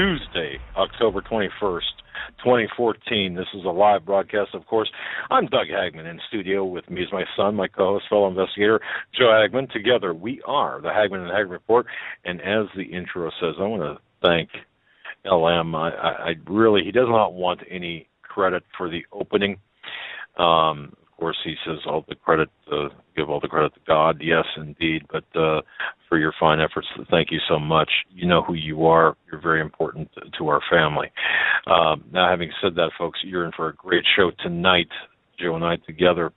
Tuesday, October 21st, 2014. This is a live broadcast, of course. I'm Doug Hagmann in studio. With me is my son, my co-host, fellow investigator, Joe Hagmann. Together, we are the Hagmann and Hagmann Report. And as the intro says, I want to thank LM. I really, he does not want any credit for the opening. Of course, he says all the credit, give all the credit to God. Yes, indeed. But for your fine efforts, thank you so much. You know who you are. You're very important to our family. Now, having said that, folks, you're in for a great show tonight. Joe and I together.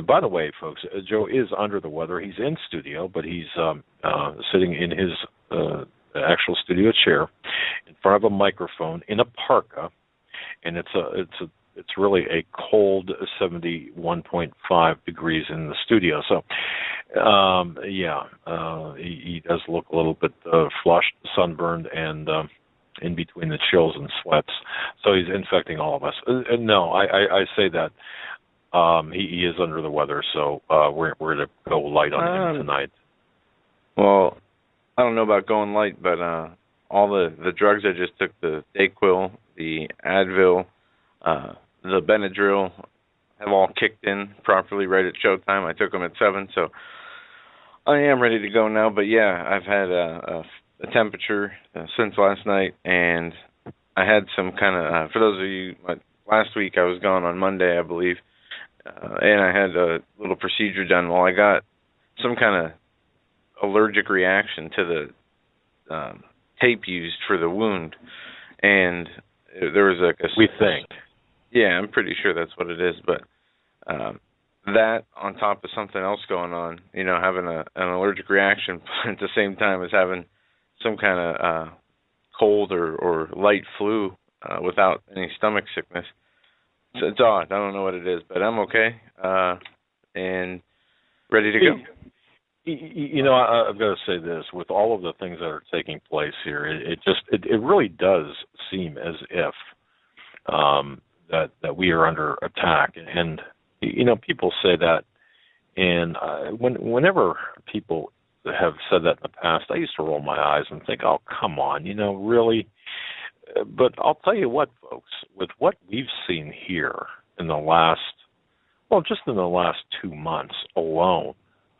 By the way, folks, Joe is under the weather. He's in studio, but he's sitting in his actual studio chair in front of a microphone in a parka, and it's really a cold 71.5 degrees in the studio. So, he does look a little bit flushed, sunburned, and in between the chills and sweats. So he's infecting all of us. No, I say that. He is under the weather, so we're going to go light on him tonight. Well, I don't know about going light, but all the drugs I just took, the Dayquil, the Advil, the Benadryl, have all kicked in properly right at showtime. I took them at 7, so I am ready to go now. But yeah, I've had a temperature since last night, and I had some kind of, for those of you, last week I was gone on Monday, I believe, and I had a little procedure done. Well, I got some kind of allergic reaction to the tape used for the wound, and there was we think. Yeah, I'm pretty sure that's what it is, but that on top of something else going on, having an allergic reaction at the same time as having some kind of cold or light flu without any stomach sickness. It's odd. I don't know what it is, but I'm okay and ready to go. I've got to say this. With all of the things that are taking place here, it really does seem as if that we are under attack. And, people say that. And whenever people have said that in the past, I used to roll my eyes and think, oh, come on, really? But I'll tell you what, folks, with what we've seen here in the last 2 months alone,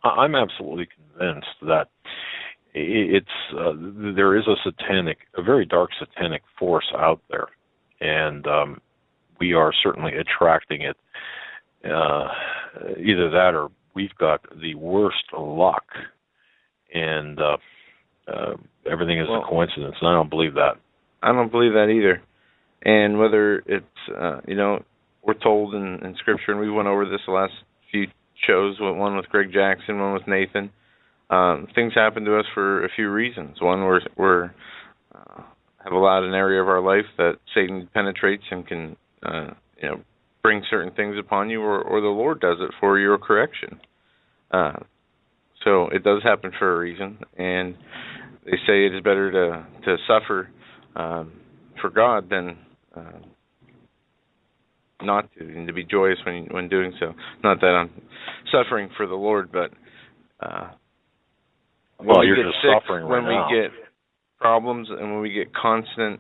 I'm absolutely convinced that there is a very dark satanic force out there, and we are certainly attracting it. Either that or we've got the worst luck, and everything is a coincidence, and I don't believe that. I don't believe that either. And whether it's, we're told in Scripture, and we went over this the last few shows, one with Greg Jackson, one with Nathan, things happen to us for a few reasons. One, we're have allowed an area of our life that Satan penetrates and can, bring certain things upon you, or the Lord does it for your correction. So it does happen for a reason, and they say it is better to suffer for God than not to, and to be joyous when doing so. Not that I'm suffering for the Lord, but you're just suffering right now. When we get problems and when we get constant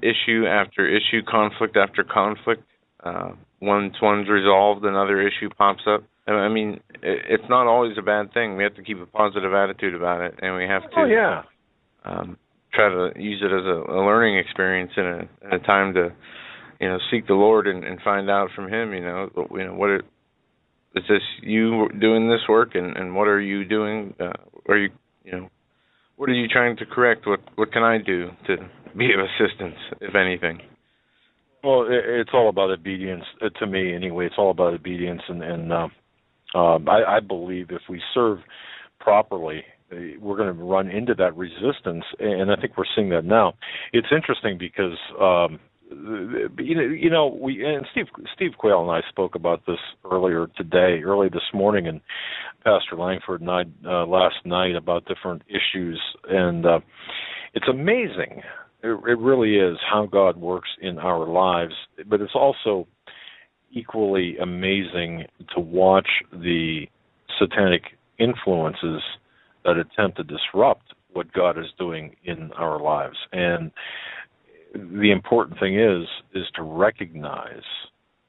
issue after issue, conflict after conflict, once one's resolved, another issue pops up. I mean, it's not always a bad thing. We have to keep a positive attitude about it, and we have to try to use it as a learning experience and a time to, seek the Lord and find out from Him. What is this you doing this work, and what are you doing? What are you trying to correct? What can I do to be of assistance, if anything? Well, it's all about obedience to me, anyway. It's all about obedience, and I believe if we serve properly, we're going to run into that resistance, and I think we're seeing that now. It's interesting because we and Steve Quayle and I spoke about this early this morning, and Pastor Langford and I last night about different issues, and it's amazing. It really is how God works in our lives, but it's also equally amazing to watch the satanic influences that attempt to disrupt what God is doing in our lives. And the important thing is to recognize,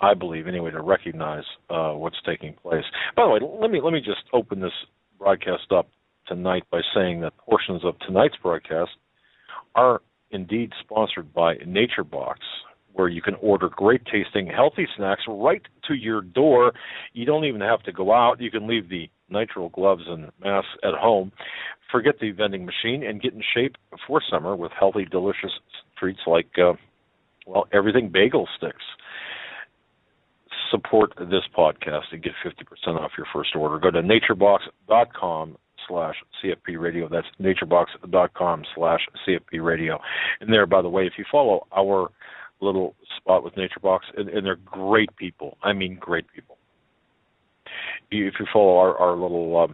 I believe anyway, to recognize what's taking place. By the way, let me just open this broadcast up tonight by saying that portions of tonight's broadcast are indeed sponsored by NatureBox, where you can order great tasting, healthy snacks right to your door. You don't even have to go out. You can leave the nitrile gloves and masks at home, forget the vending machine, and get in shape for summer with healthy, delicious treats like, everything bagel sticks. Support this podcast and get 50% off your first order. Go to naturebox.com/CFP radio. That's naturebox.com/CFP radio. And there, by the way, if you follow our little spot with NatureBox, and they're great people. I mean, great people. If you follow our little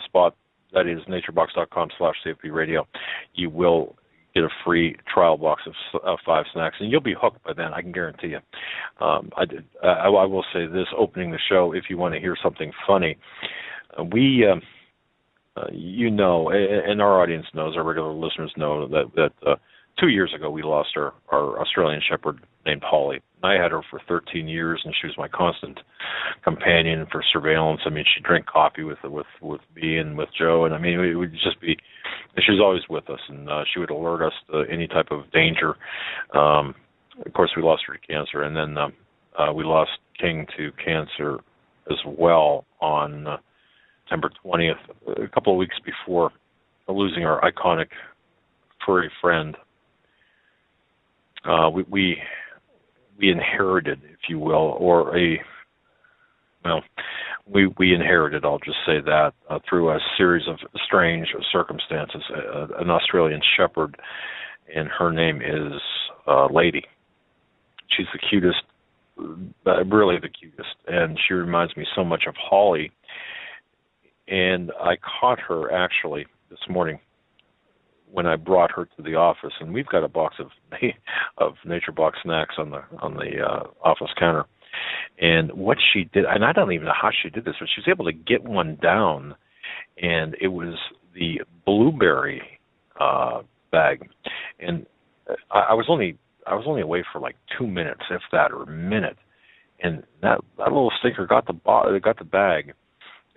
spot, that is naturebox.com/CFP radio, you will get a free trial box of 5 snacks, and you'll be hooked by then, I can guarantee you. I will say this, opening the show, if you want to hear something funny, we, and our audience knows, our regular listeners know that 2 years ago we lost our Australian Shepherd named Holly. I had her for 13 years, and she was my constant companion for surveillance. I mean, she'd drink coffee with me and with Joe, and I mean, it would just be, she was always with us, and she would alert us to any type of danger. Of course, we lost her to cancer, and then we lost King to cancer as well on September 20th, a couple of weeks before losing our iconic furry friend. We inherited, if you will, we inherited, I'll just say that, through a series of strange circumstances, an Australian Shepherd, and her name is Lady. She's the cutest, really the cutest, and she reminds me so much of Holly. And I caught her, actually, this morning when I brought her to the office, and we've got a box of NatureBox snacks on the office counter. And what she did, and I don't even know how she did this, but she was able to get one down, and it was the blueberry bag. And I was only away for like 2 minutes, if that, or a minute, and that little stinker got the bag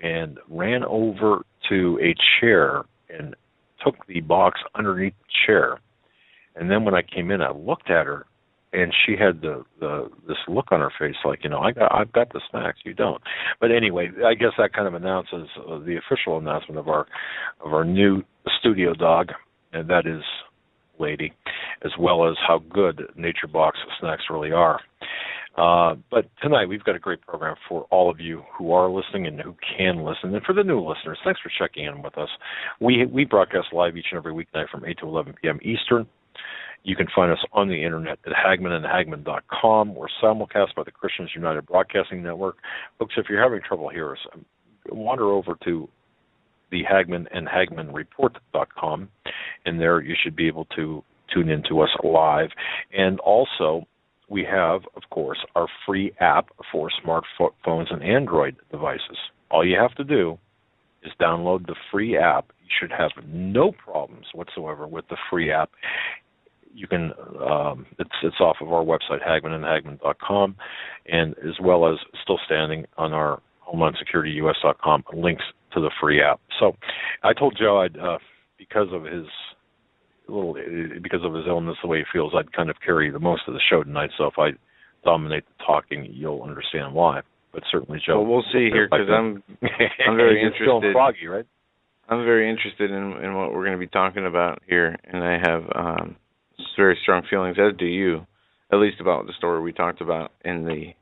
and ran over to a chair and took the box underneath the chair. And then when I came in, I looked at her, and she had this look on her face like, I've got the snacks, you don't. But anyway, I guess that kind of announces the official announcement of our new studio dog, and that is Lady, as well as how good NatureBox snacks really are. But tonight we've got a great program for all of you who are listening and who can listen. And for the new listeners, thanks for checking in with us. We broadcast live each and every weeknight from 8 to 11 p.m. Eastern. You can find us on the internet at hagmannandhagmann.com. We're simulcast by the Christians United Broadcasting Network. Folks, if you're having trouble hearing us, wander over to the hagmannandhagmannreport.com, and there you should be able to tune in to us live. And also, we have, of course, our free app for smartphones and Android devices. All you have to do is download the free app. You should have no problems whatsoever with the free app. You can, it's off of our website, hagmannandhagmann.com, and as well as still standing on our HomelandSecurityUS.com links to the free app. So I told Joe because of his illness, the way he feels, I'd kind of carry the most of the show tonight. So if I dominate the talking, you'll understand why. But certainly, Joe. Well, we'll see here, because I'm very interested. Still froggy, right? I'm very interested in what we're going to be talking about here, and I have very strong feelings, as do you, at least about the story we talked about in the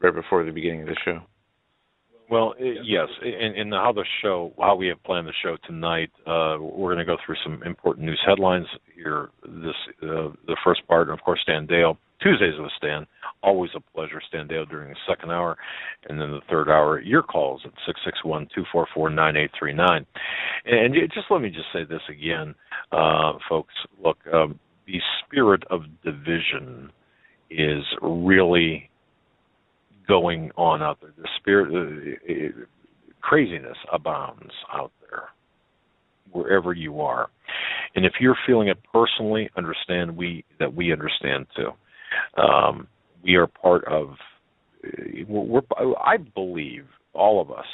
right before the beginning of the show. Well, yes, and how we have planned the show tonight, we're going to go through some important news headlines here. The first part, and of course, Stan Deyo. Tuesdays with Stan, always a pleasure. Stan Deyo during the second hour, and then the third hour, your calls at 661-244-9839. And just let me just say this again, folks. Look, the spirit of division is really going on out there. The spirit, craziness abounds out there. wherever you are. And if you're feeling it personally, understand that we understand too. We are part of. I believe all of us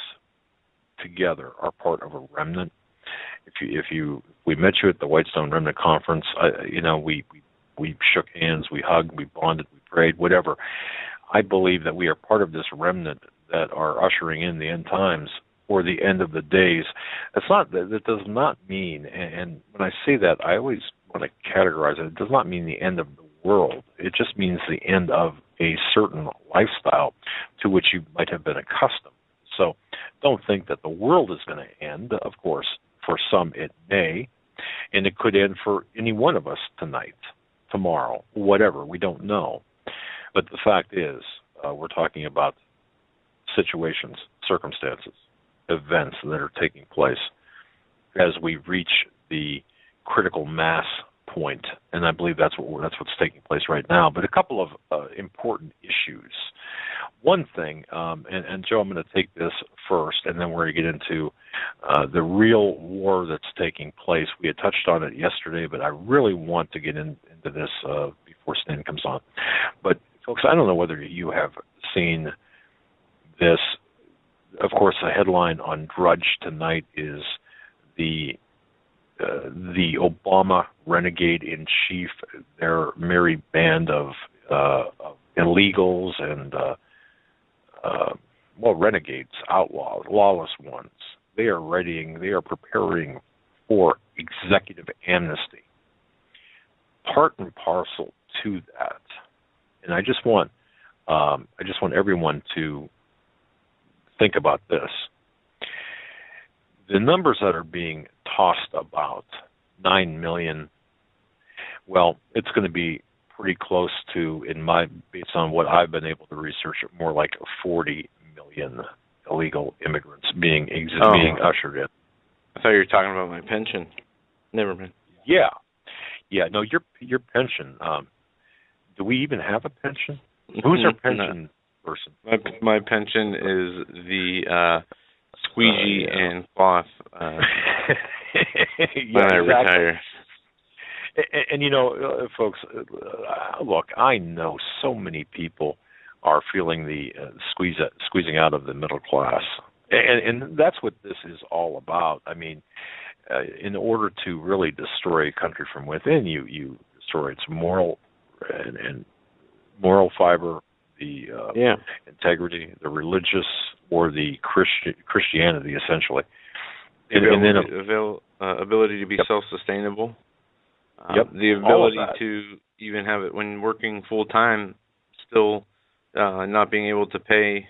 together are part of a remnant. We met you at the Whitestone Remnant Conference. We shook hands, we hugged, we bonded, we prayed, whatever. I believe that we are part of this remnant that are ushering in the end times or the end of the days. That does not mean, and when I say that, I always want to categorize it. It does not mean the end of the world. It just means the end of a certain lifestyle to which you might have been accustomed. So don't think that the world is going to end. Of course, for some it may, and it could end for any one of us tonight, tomorrow, whatever. We don't know. But the fact is, we're talking about situations, circumstances, events that are taking place as we reach the critical mass point, and I believe that's what's taking place right now. But a couple of important issues. One thing, and Joe, I'm going to take this first, and then we're going to get into the real war that's taking place. We had touched on it yesterday, but I really want to get into this before Stan comes on. But folks, I don't know whether you have seen this. Of course, the headline on Drudge tonight is the Obama renegade in chief, their merry band of illegals and renegades, outlaws, lawless ones. They are preparing for executive amnesty. Part and parcel to that, and I just want everyone to think about this. The numbers that are being tossed about, 9 million, well, it's going to be pretty close to, based on what I've been able to research, more like 40 million illegal immigrants being ushered in. I thought you were talking about my pension. Never mind. Yeah. No, your pension. Do we even have a pension? Who's our pension person? My pension is the squeegee and cloth when I retire. And folks, look, I know so many people are feeling the squeezing out of the middle class, and that's what this is all about. I mean, in order to really destroy a country from within, you destroy its moral and moral fiber, the integrity, the religious, or the Christianity, essentially. Ability to be self-sustainable. The ability to even have it when working full-time, still not being able to pay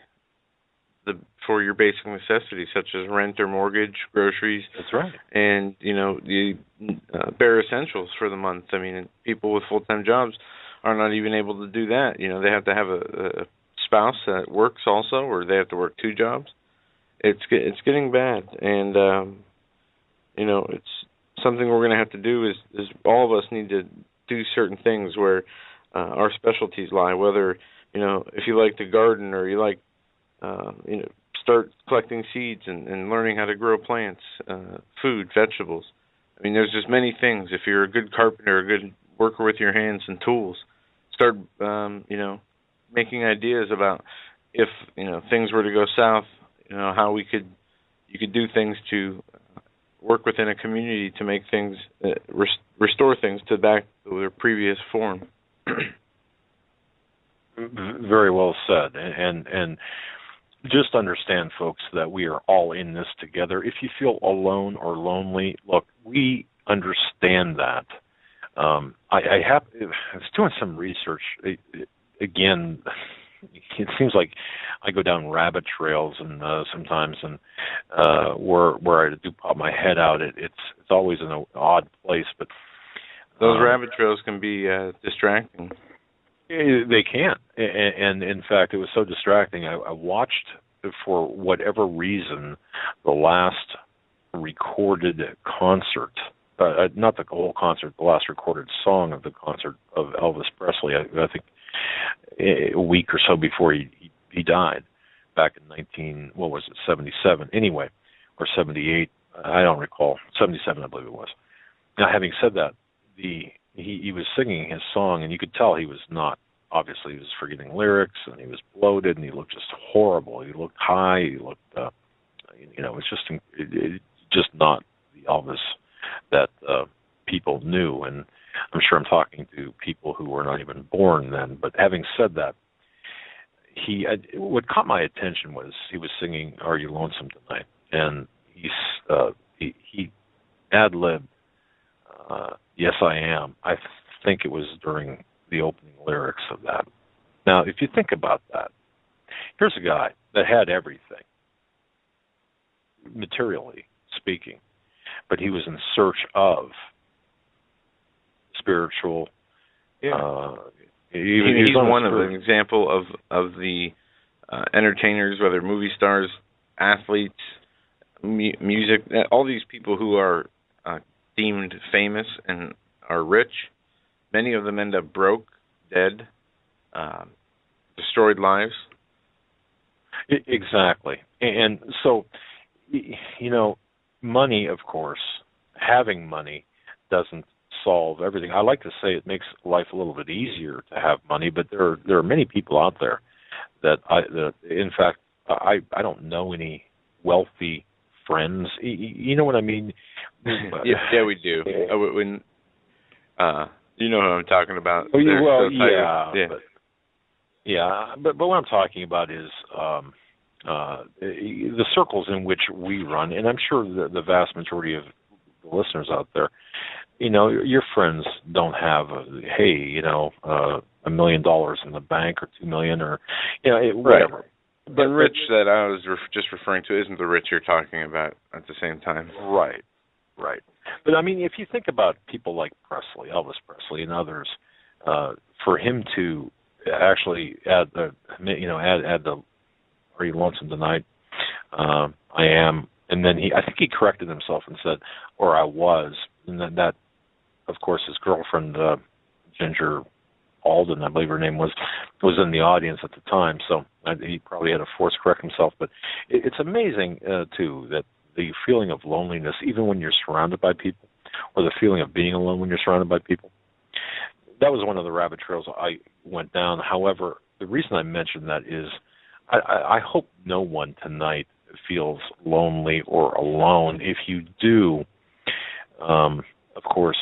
for your basic necessities, such as rent or mortgage, groceries. That's right. And, the bare essentials for the month. I mean, people with full-time jobs are not even able to do that. They have to have a spouse that works also, or they have to work 2 jobs. It's getting bad, and it's something we're going to have to do. Is all of us need to do certain things where our specialties lie. Whether if you like to garden, or you like start collecting seeds and learning how to grow plants, food, vegetables. I mean, there's just many things. If you're a good carpenter, a good worker with your hands and tools, start making ideas about if things were to go south, how you could do things to work within a community to make things restore things to back to their previous form. Very well said, and just understand, folks, that we are all in this together. If you feel alone or lonely, look, we understand that. I was doing some research. Again, it seems like I go down rabbit trails, and sometimes, and where I do pop my head out, it's always in an odd place. But those rabbit trails can be distracting. They can, and in fact, it was so distracting. I watched, for whatever reason, the last recorded concert. Not the whole concert, the last recorded song of the concert of Elvis Presley. I think a week or so before he died, back in 77 anyway, or 78. I don't recall, 77, I believe it was. Now, having said that, he was singing his song, and you could tell he was not. Obviously, he was forgetting lyrics, and he was bloated, and he looked just horrible. He looked high. He looked, it's just not the Elvis that people knew. And I'm sure I'm talking to people who were not even born then. But having said that, what caught my attention was he was singing "Are You Lonesome Tonight," and he ad-libbed "Yes, I Am." I think it was during the opening lyrics of that. Now, if you think about that, here's a guy that had everything, materially speaking, but he was in search of spiritual. Yeah. He's one of an example of the entertainers, whether movie stars, athletes, music, all these people who are deemed famous and are rich. Many of them end up broke, dead, destroyed lives. Exactly. And so, money, of course, having money doesn't solve everything. I like to say it makes life a little bit easier to have money, but there are many people out there that in fact, I don't know any wealthy friends. You know what I mean? Yeah, we do. When you know who I'm talking about. Well, yeah. But what I'm talking about is the circles in which we run, and I'm sure the vast majority of the listeners out there, your friends don't have $1 million in the bank or $2 million or whatever. Right. But rich that I was just referring to isn't the rich you're talking about at the same time. Right. But I mean, if you think about people like Presley, Elvis Presley, and others, for him to actually add the "Are You Lonesome Tonight?" I am, and then I think he corrected himself and said, "Or I was," and then that, of course, his girlfriend Ginger Alden, I believe her name was in the audience at the time, so he probably had to force correct himself. But it's amazing too that the feeling of loneliness, even when you're surrounded by people, or the feeling of being alone when you're surrounded by people, that was one of the rabbit trails I went down. However, the reason I mentioned that is I hope no one tonight feels lonely or alone. If you do, of course,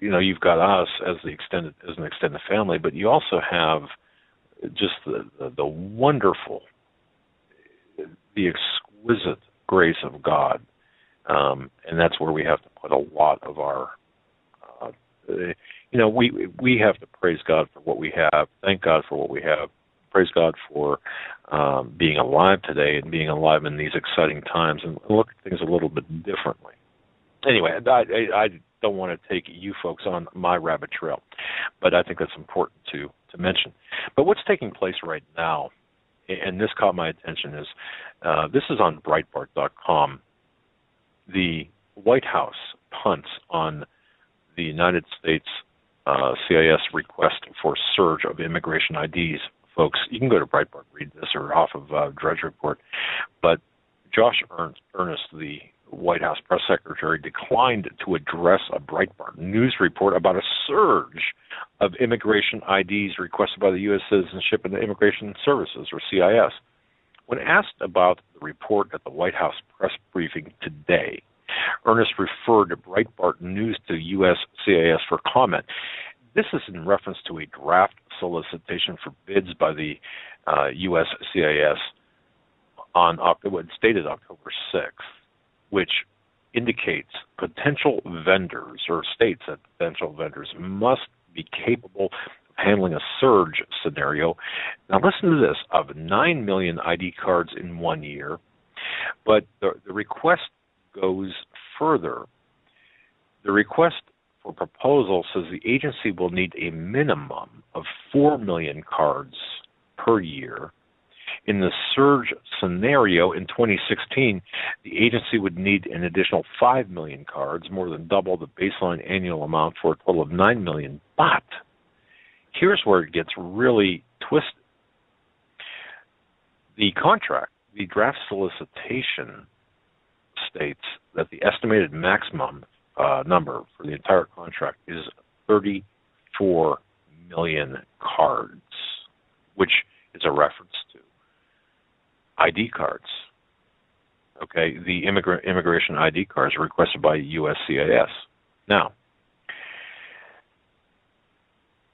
you've got us as an extended family, but you also have just the wonderful, the exquisite grace of God, and that's where we have to put a lot of our. We have to praise God for what we have. Thank God for what we have. Praise God for being alive today and being alive in these exciting times, and look at things a little bit differently. Anyway, I don't want to take you folks on my rabbit trail, but I think that's important to mention. But what's taking place right now, and this caught my attention, is this is on Breitbart.com. The White House punts on the United States CIS request for surge of immigration IDs. Folks, you can go to Breitbart, read this, or off of Drudge Report. But Josh Earnest, the White House press secretary, declined to address a Breitbart news report about a surge of immigration IDs requested by the U.S. Citizenship and Immigration Services, or CIS. When asked about the report at the White House press briefing today, Earnest referred to Breitbart News to U.S. CIS for comment. This is in reference to a draft solicitation for bids by the U.S. CIS on dated October 6th, which indicates potential vendors, or states that potential vendors must be capable of handling a surge scenario. Now listen to this, of 9 million ID cards in 1 year, but the request goes further. The request for proposal says the agency will need a minimum of 4 million cards per year. In the surge scenario in 2016, the agency would need an additional 5 million cards, more than double the baseline annual amount, for a total of 9 million. But here's where it gets really twisted. The contract, the draft solicitation, states that the estimated maximum number for the entire contract is 34 million cards, which is a reference to ID cards. Okay, the immigration ID cards are requested by USCIS. Now,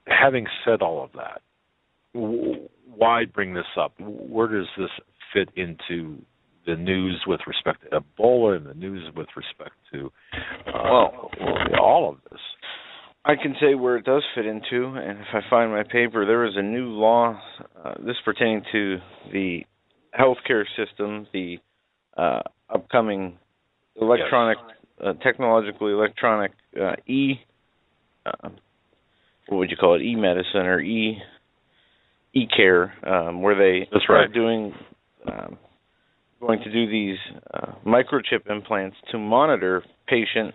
having said all of that, why bring this up? Where does this fit into the news with respect to Ebola and the news with respect to all of this? I can say where it does fit into, and if I find my paper, there is a new law, this pertaining to the healthcare system, the upcoming electronic, technologically electronic what would you call it, e-medicine or e-care, where they start doing, going to do these microchip implants to monitor patient,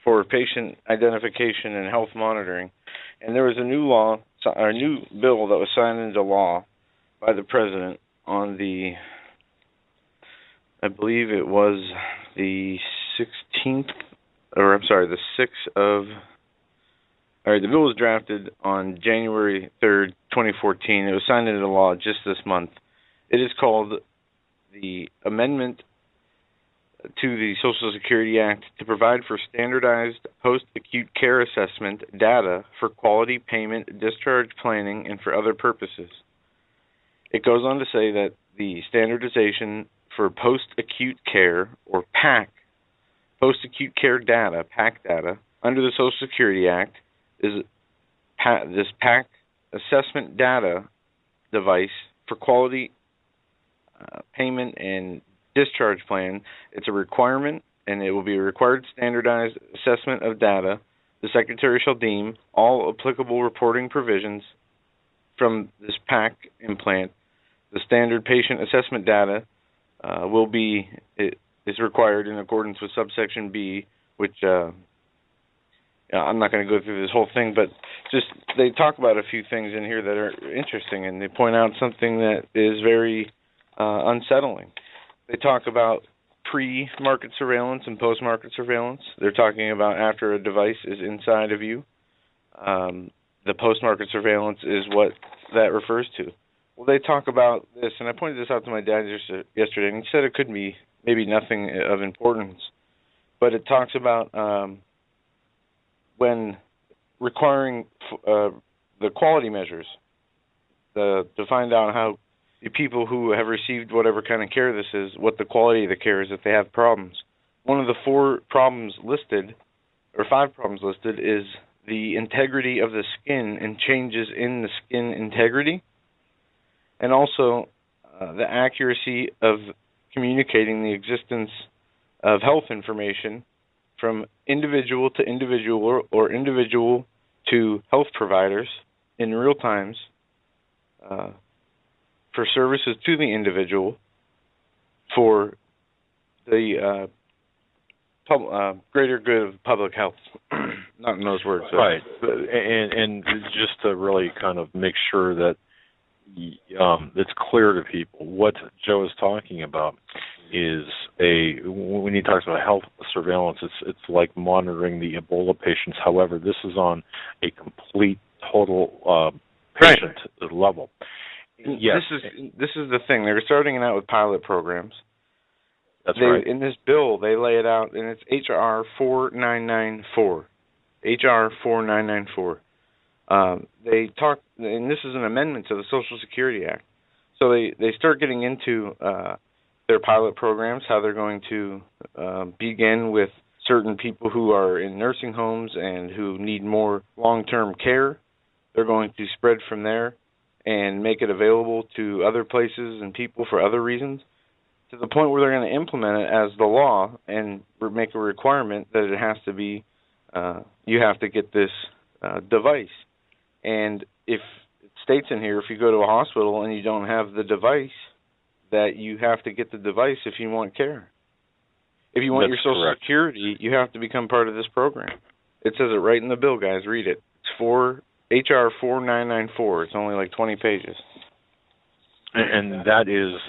for patient identification and health monitoring. And there was a new law, or a new bill that was signed into law by the president on the, I believe it was the 16th, or I'm sorry, the 6th of, all right, the bill was drafted on January 3rd, 2014. It was signed into law just this month. It is called the Amendment to the Social Security Act to provide for standardized post-acute care assessment data for quality payment, discharge planning, and for other purposes. It goes on to say that the standardization for post-acute care, or PAC, post-acute care data, PAC data, under the Social Security Act, is this PAC assessment data device for quality payment and discharge plan. It's a requirement, and it will be a required standardized assessment of data. The Secretary shall deem all applicable reporting provisions from this PAC implant. The standard patient assessment data is required in accordance with subsection B, which I'm not going to go through this whole thing, but just they talk about a few things in here that are interesting, and they point out something that is very unsettling. They talk about pre-market surveillance and post-market surveillance. They're talking about after a device is inside of you. The post-market surveillance is what that refers to. Well, they talk about this, and I pointed this out to my dad yesterday, and he said it could be maybe nothing of importance, but it talks about when requiring the quality measures to find out how the people who have received whatever kind of care this is, what the quality of the care is if they have problems. One of the 4 problems listed, or 5 problems listed, is the integrity of the skin and changes in the skin integrity, and also the accuracy of communicating the existence of health information from individual to individual or individual to health providers in real times for services to the individual for the greater good of public health. Not in those words. Right. And just to really kind of make sure that it's clear to people, what Joe is talking about is when he talks about health surveillance, it's like monitoring the Ebola patients. However, this is on a complete, total patient level. Yes. This is the thing. They're starting it out with pilot programs. That's right. In this bill, they lay it out, and it's H.R. 4994. H.R. 4994. They talk, and this is an amendment to the Social Security Act. So they start getting into their pilot programs, how they're going to begin with certain people who are in nursing homes and who need more long-term care. They're going to spread from there and make it available to other places and people for other reasons, to the point where they're going to implement it as the law and make a requirement that it has to be, you have to get this device. And if it states in here, if you go to a hospital and you don't have the device, that you have to get the device if you want care. If you want your Social Security, you have to become part of this program. It says it right in the bill, guys. Read it. It's H.R. 4994. It's only like 20 pages. And that is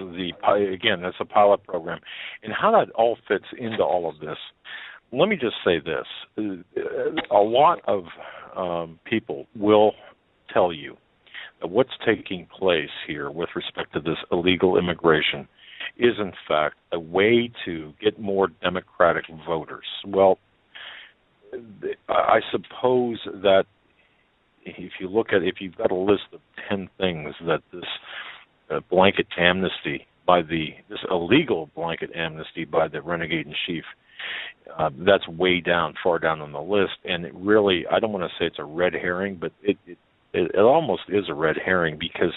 again, that's a pilot program. And how that all fits into all of this, let me just say this. A lot of people will tell you that what's taking place here with respect to this illegal immigration is, in fact, a way to get more Democratic voters. Well, I suppose that if you've got a list of 10 things that this blanket amnesty this illegal blanket amnesty by the renegade in chief, that's far down on the list. And it really, I don't want to say it's a red herring, but it almost is a red herring, because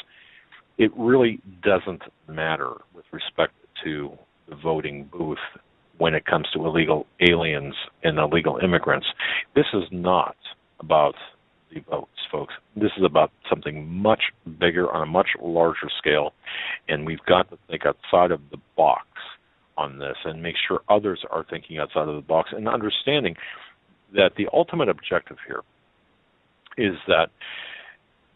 it really doesn't matter with respect to the voting booth when it comes to illegal aliens and illegal immigrants. This is not about the votes, folks. This is about something much bigger on a much larger scale, and we've got to think outside of the box on this and make sure others are thinking outside of the box and understanding that the ultimate objective here is that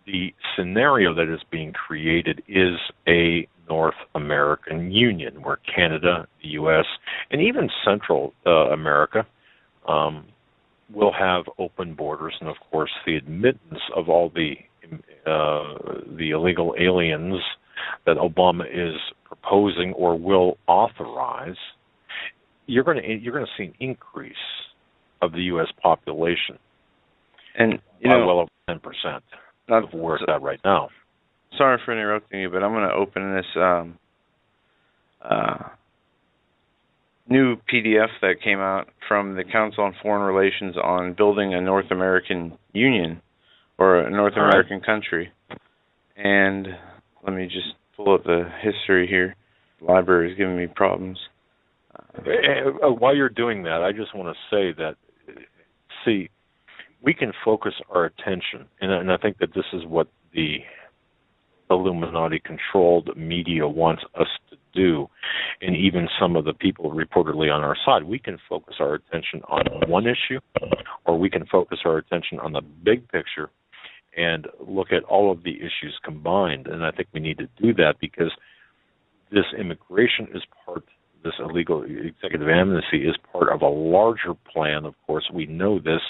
the scenario that is being created is a North American Union, where Canada, the U.S., and even Central America will have open borders, and of course the admittance of all the illegal aliens that Obama is proposing or will authorize. You're going to see an increase of the U.S. population, and by well over 10%. Of where it's at right now. Sorry for interrupting you, but I'm going to open this new PDF that came out from the Council on Foreign Relations on building a North American Union, or a North American country. And let me just pull up the history here. The library is giving me problems. While you're doing that, I just want to say that, we can focus our attention, and I think that this is what the Illuminati-controlled media wants us to do, and even some of the people reportedly on our side. We can focus our attention on one issue, or we can focus our attention on the big picture and look at all of the issues combined. And I think we need to do that, because this immigration is this illegal executive amnesty is part of a larger plan. Of course, we know this,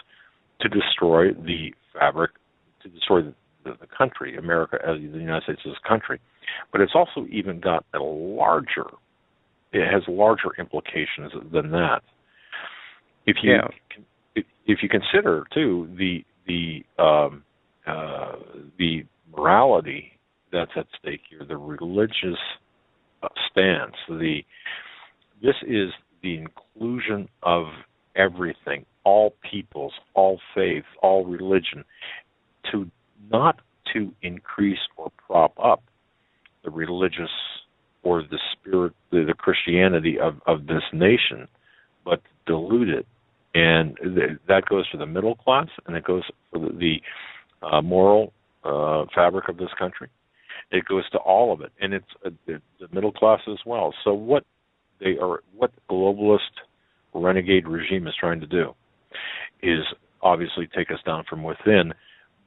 to destroy the fabric, to destroy the country, America, the United States as a country. But it's also even got it has larger implications than that. If you consider too the morality that's at stake here, the religious stance, this is the inclusion of everything, all peoples, all faiths, all religion, not to increase or prop up the religious or the spirit, the Christianity of this nation, but to dilute it. And that goes for the middle class, and it goes for the moral fabric of this country. It goes to all of it, and it's the middle class as well. So what the globalist renegade regime is trying to do is obviously take us down from within,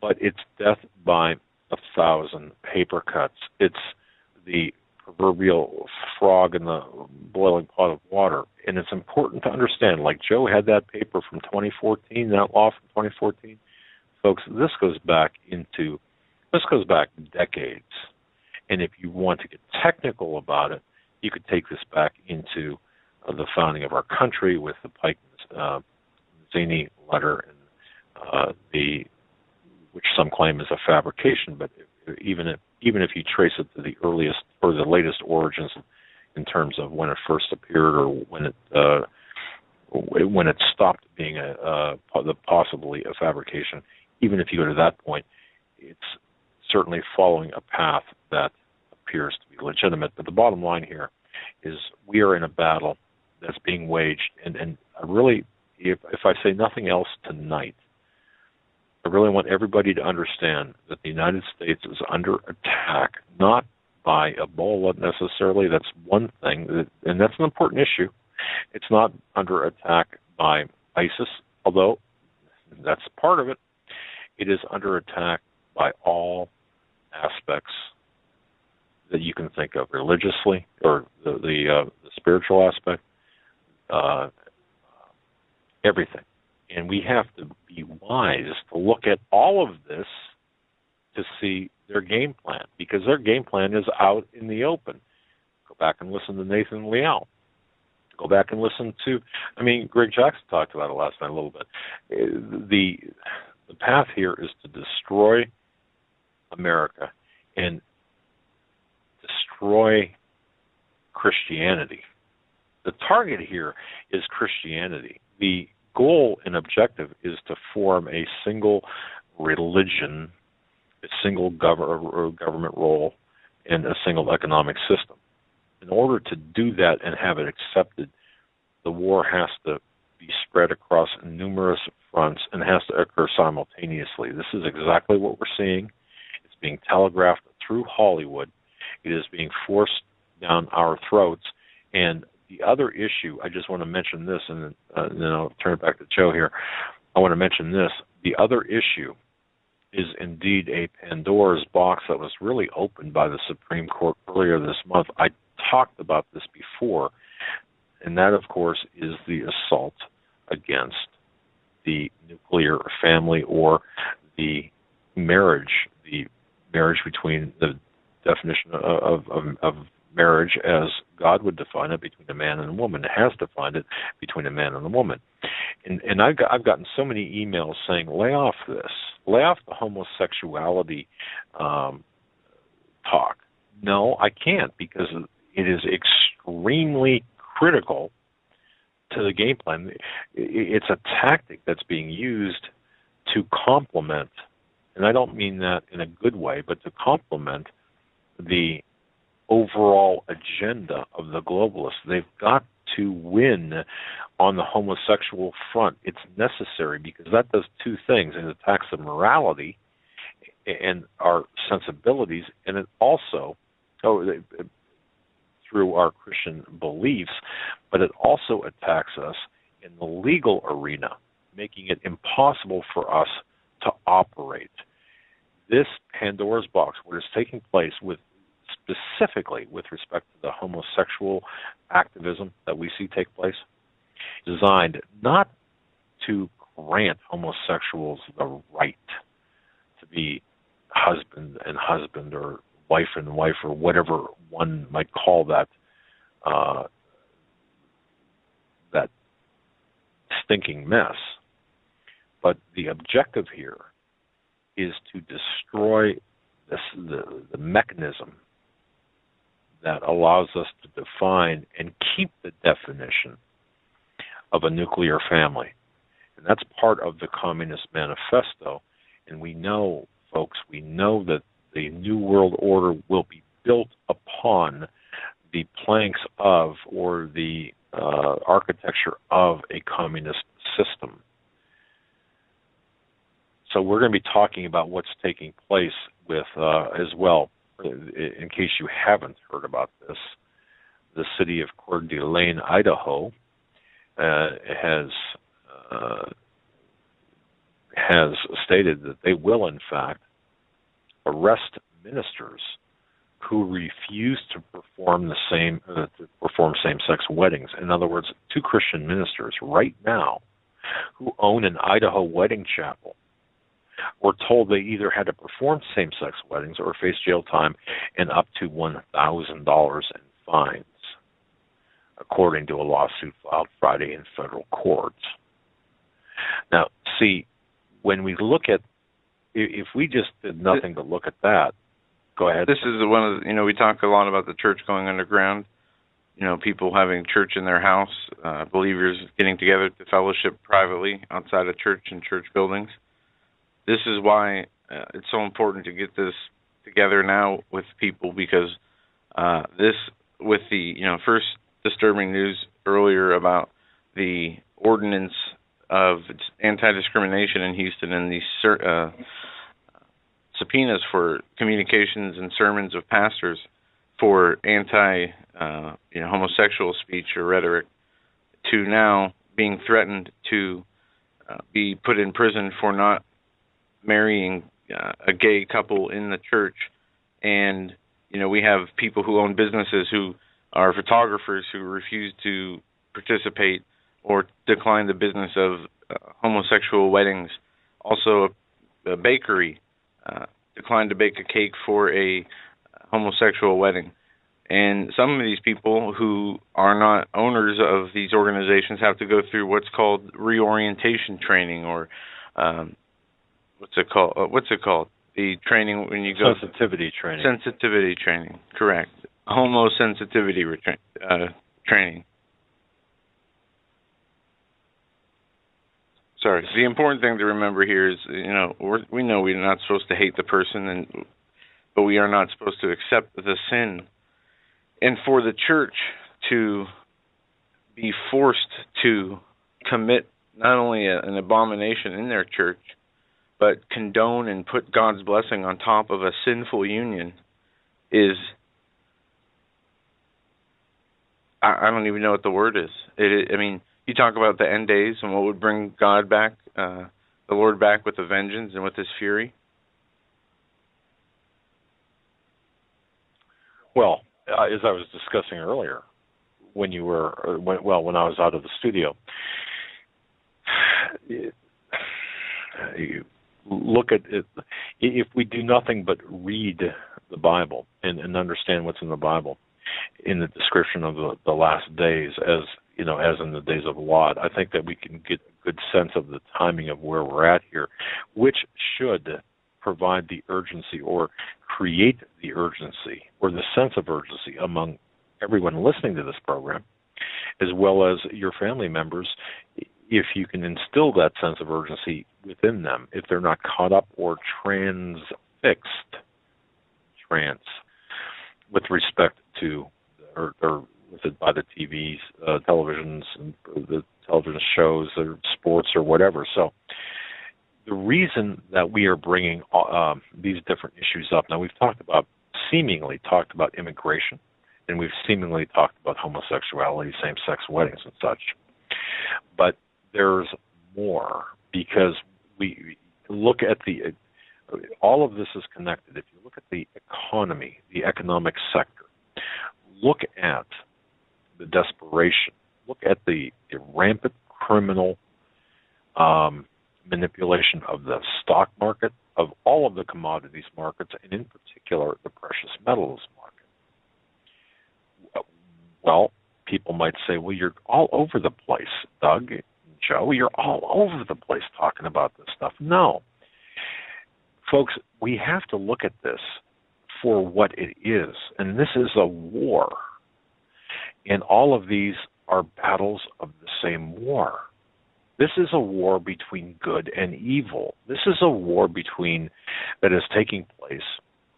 but it's death by 1,000 paper cuts. It's the proverbial frog in the boiling pot of water. And it's important to understand, like Joe had that paper from 2014, that law from 2014. Folks, this goes back decades. And if you want to get technical about it, you could take this back into the founding of our country with the Pike-Mazzini letter, and which some claim is a fabrication, but even if you trace it to the earliest or the latest origins in terms of when it first appeared, or when it stopped being possibly a fabrication, even if you go to that point, it's certainly following a path that appears to be legitimate. But the bottom line here is we are in a battle that's being waged, and I really, if I say nothing else tonight, I really want everybody to understand that the United States is under attack, not by Ebola necessarily. That's one thing, and that's an important issue. It's not under attack by ISIS, although that's part of it. It is under attack by all aspects that you can think of religiously or the spiritual aspect, everything. And we have to be wise to look at all of this to see their game plan, because their game plan is out in the open. Go back and listen to Nathan Leal. Go back and listen to, Greg Jackson talked about it last night a little bit. The path here is to destroy America and destroy Christianity. The target here is Christianity. The goal and objective is to form a single religion, a single government role, and a single economic system. In order to do that and have it accepted, the war has to be spread across numerous fronts and has to occur simultaneously. This is exactly what we're seeing. It's being telegraphed through Hollywood. It is being forced down our throats. And the other issue, I just want to mention this, and then I'll turn it back to Joe here. I want to mention this. The other issue is indeed a Pandora's box that was really opened by the Supreme Court earlier this month. I talked about this before, and that, of course, is the assault against the nuclear family, or the marriage between the definition of marriage as God would define it, between a man and a woman. It has defined it between a man and a woman. And I've gotten so many emails saying, lay off this. Lay off the homosexuality talk. No, I can't, because it is extremely critical to the game plan. It's a tactic that's being used to complement, and I don't mean that in a good way, but to complement the overall agenda of the globalists. They've got to win on the homosexual front. It's necessary, because that does two things. It attacks the morality and our sensibilities, and it also, through our Christian beliefs, but it also attacks us in the legal arena, making it impossible for us to operate. This Pandora's box, what is taking place specifically with respect to the homosexual activism that we see take place, designed not to grant homosexuals the right to be husband and husband, or wife and wife, or whatever one might call that that stinking mess. But the objective here is to destroy the mechanism that allows us to define and keep the definition of a nuclear family. And that's part of the Communist Manifesto. And we know, folks, that the New World Order will be built upon the planks of, or the architecture of, a communist system. So we're going to be talking about what's taking place with, as well, in case you haven't heard about this, the city of Coeur d'Alene, Idaho, has stated that they will, in fact, arrest ministers who refuse to perform same-sex weddings. In other words, two Christian ministers right now who own an Idaho wedding chapel were told they either had to perform same-sex weddings or face jail time and up to $1,000 in fines, according to a lawsuit filed Friday in federal courts. Now, see, when we look at, if we just did nothing but look at that, go ahead. This is one of the, we talk a lot about the church going underground, people having church in their house, believers getting together to fellowship privately outside of church and church buildings. This is why it's so important to get this together now with people, because this, with the first disturbing news earlier about the ordinance of anti-discrimination in Houston and the subpoenas for communications and sermons of pastors for homosexual speech or rhetoric, to now being threatened to be put in prison for not marrying a gay couple in the church, and we have people who own businesses who are photographers who refuse to participate or decline the business of homosexual weddings. Also, a bakery declined to bake a cake for a homosexual wedding. And some of these people who are not owners of these organizations have to go through what's called reorientation training, or what's it called? The training when you go sensitivity training. Sensitivity training, correct. Homo sensitivity training. Sorry. The important thing to remember here is, we know we're not supposed to hate the person, but we are not supposed to accept the sin. And for the church to be forced to commit not only an abomination in their church, but condone and put God's blessing on top of a sinful union is, I don't even know what the word is. You talk about the end days and what would bring God back, the Lord back with a vengeance and with his fury. Well, as I was discussing earlier, when I was out of the studio, you look at it. If we do nothing but read the Bible and understand what's in the Bible, in the description of the last days, as in the days of Lot, I think that we can get a good sense of the timing of where we're at here, which should provide the urgency or create the urgency or the sense of urgency among everyone listening to this program, as well as your family members, if you can instill that sense of urgency within them, if they're not caught up or transfixed with respect to, or with it by the TVs, televisions, and the television shows, or sports, or whatever. So the reason that we are bringing these different issues up, now we've seemingly talked about immigration, and we've seemingly talked about homosexuality, same-sex weddings and such, but there's more, because we look at all of this is connected. If you look at the economy, the economic sector, look at the desperation, look at the rampant criminal manipulation of the stock market, of all of the commodities markets, and in particular the precious metals market. Well, people might say, well, you're all over the place, Doug, Joe. You're all over the place talking about this stuff. No. Folks, we have to look at this for what it is, and this is a war. And all of these are battles of the same war. This is a war between good and evil. This is a war that is taking place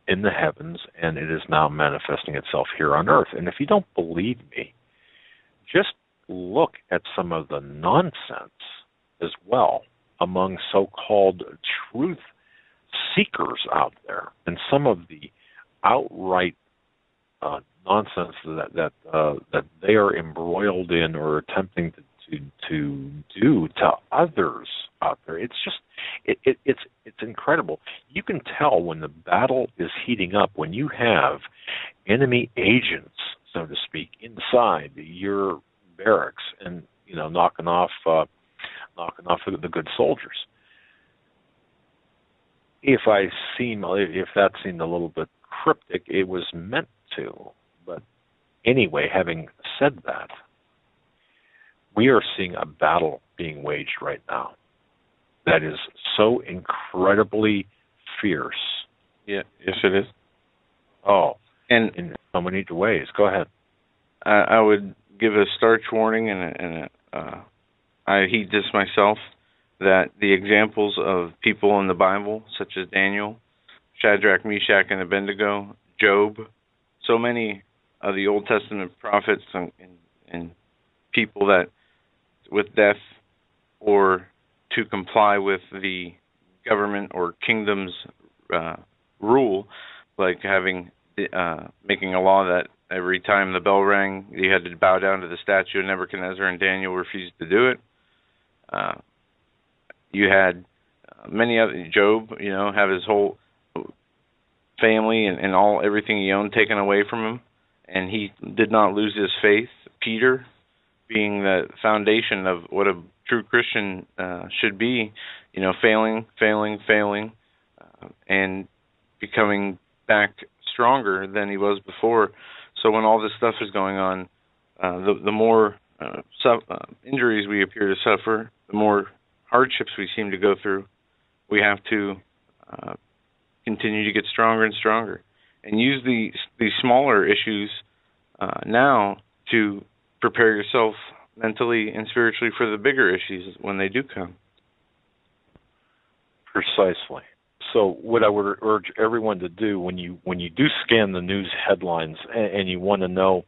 in the heavens, and it is now manifesting itself here on earth. And if you don't believe me, just look at some of the nonsense as well among so-called truth seekers out there, and some of the outright nonsense that they are embroiled in or attempting to do to others out there. It's just it's incredible. You can tell when the battle is heating up, when you have enemy agents, so to speak, inside your barracks and knocking off the good soldiers. If that seemed a little bit cryptic, it was meant to. But anyway, having said that, we are seeing a battle being waged right now that is so incredibly fierce. Yeah, yes, it is. Oh, and in so many ways. Go ahead. I would give a starch warning, and I heed this myself, that the examples of people in the Bible, such as Daniel, Shadrach, Meshach, and Abednego, Job, so many of the Old Testament prophets and people that with death or to comply with the government or kingdom's rule, like making a law that every time the bell rang, you had to bow down to the statue of Nebuchadnezzar, and Daniel refused to do it. You had many other, Job, have his whole family and everything he owned taken away from him, and he did not lose his faith. Peter, being the foundation of what a true Christian should be, failing, and becoming back stronger than he was before. So when all this stuff is going on, the more injuries we appear to suffer, the more hardships we seem to go through, we have to continue to get stronger and stronger, and use these smaller issues now to prepare yourself mentally and spiritually for the bigger issues when they do come. Precisely. So what I would urge everyone to do when you do scan the news headlines and you want to know,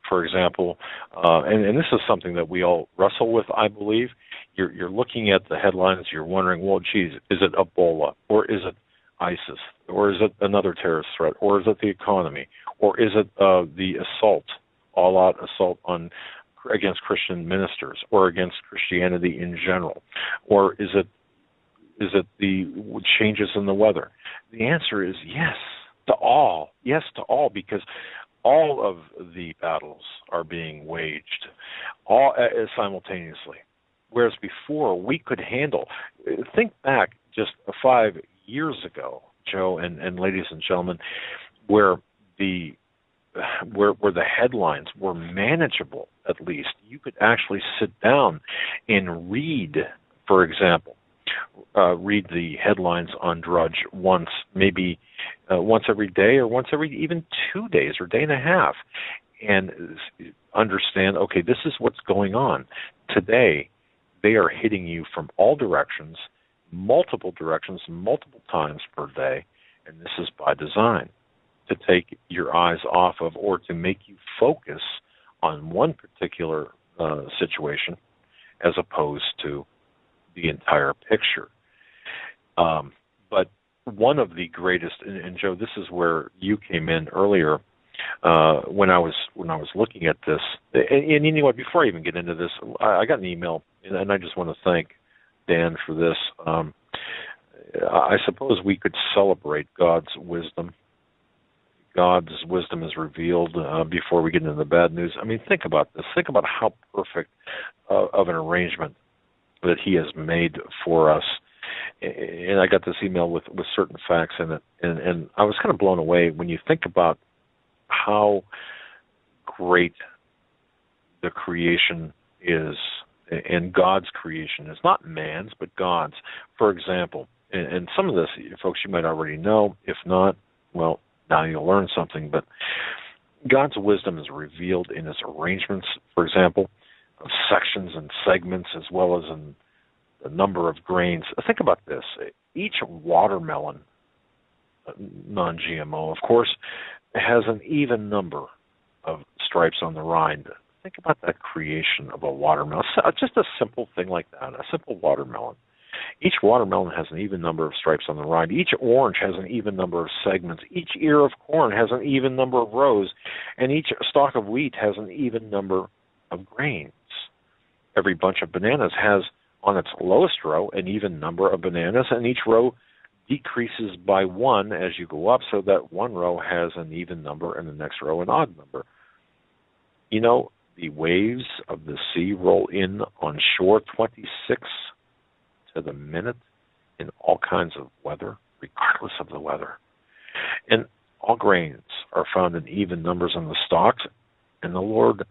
for example, and this is something that we all wrestle with, I believe. You're looking at the headlines, you're wondering, well, geez, is it Ebola, or is it ISIS, or is it another terrorist threat, or is it the economy, or is it the assault, all-out assault against Christian ministers, or against Christianity in general, or is it the changes in the weather? The answer is yes to all. Yes to all, because all of the battles are being waged all simultaneously. Whereas before we could handle, think back just 5 years ago, Joe and ladies and gentlemen, where the headlines were manageable. At least you could actually sit down and read, for example, read the headlines on Drudge once every day, or once every even 2 days or day and a half, and understand, okay, this is what's going on. Today, they are hitting you from all directions, multiple times per day, and this is by design, to take your eyes off of, or to make you focus on one particular situation as opposed to the entire picture. But one of the greatest, and Joe, this is where you came in earlier when I was looking at this. And you know what? Before I even get into this, I got an email, and I just want to thank Dan for this. I suppose we could celebrate God's wisdom. God's wisdom is revealed before we get into the bad news. I mean, think about this. Think about how perfect of an arrangement that He has made for us. And I got this email with certain facts in it, and I was kind of blown away when you think about how great the creation is, and God's creation is. Not man's, but God's. For example, and some of this, folks, you might already know. If not, well, now you'll learn something. But God's wisdom is revealed in His arrangements, for example, of sections and segments, as well as in the number of grains. Think about this. Each watermelon, non-GMO, of course, has an even number of stripes on the rind. Think about that creation of a watermelon. Just a simple thing like that, a simple watermelon. Each watermelon has an even number of stripes on the rind. Each orange has an even number of segments. Each ear of corn has an even number of rows. And each stalk of wheat has an even number of grains. Every bunch of bananas has on its lowest row an even number of bananas, and each row decreases by one as you go up, so that one row has an even number and the next row an odd number. You know, the waves of the sea roll in on shore 26 to the minute in all kinds of weather, regardless of the weather. And all grains are found in even numbers on the stalks, and the Lord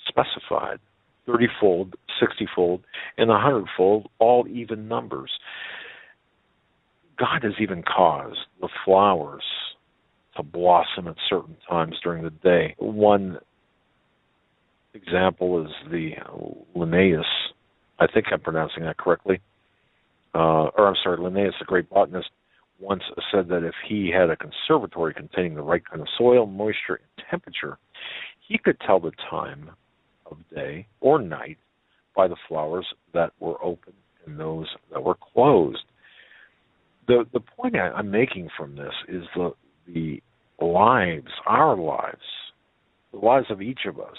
specified 30-fold, 60-fold, and 100-fold, all even numbers. God has even caused the flowers to blossom at certain times during the day. One example is the Linnaeus. I think I'm pronouncing that correctly. Linnaeus, the great botanist, once said that if he had a conservatory containing the right kind of soil, moisture, and temperature, he could tell the time of day or night by the flowers that were open and those that were closed. The point I'm making from this is the lives, our lives, the lives of each of us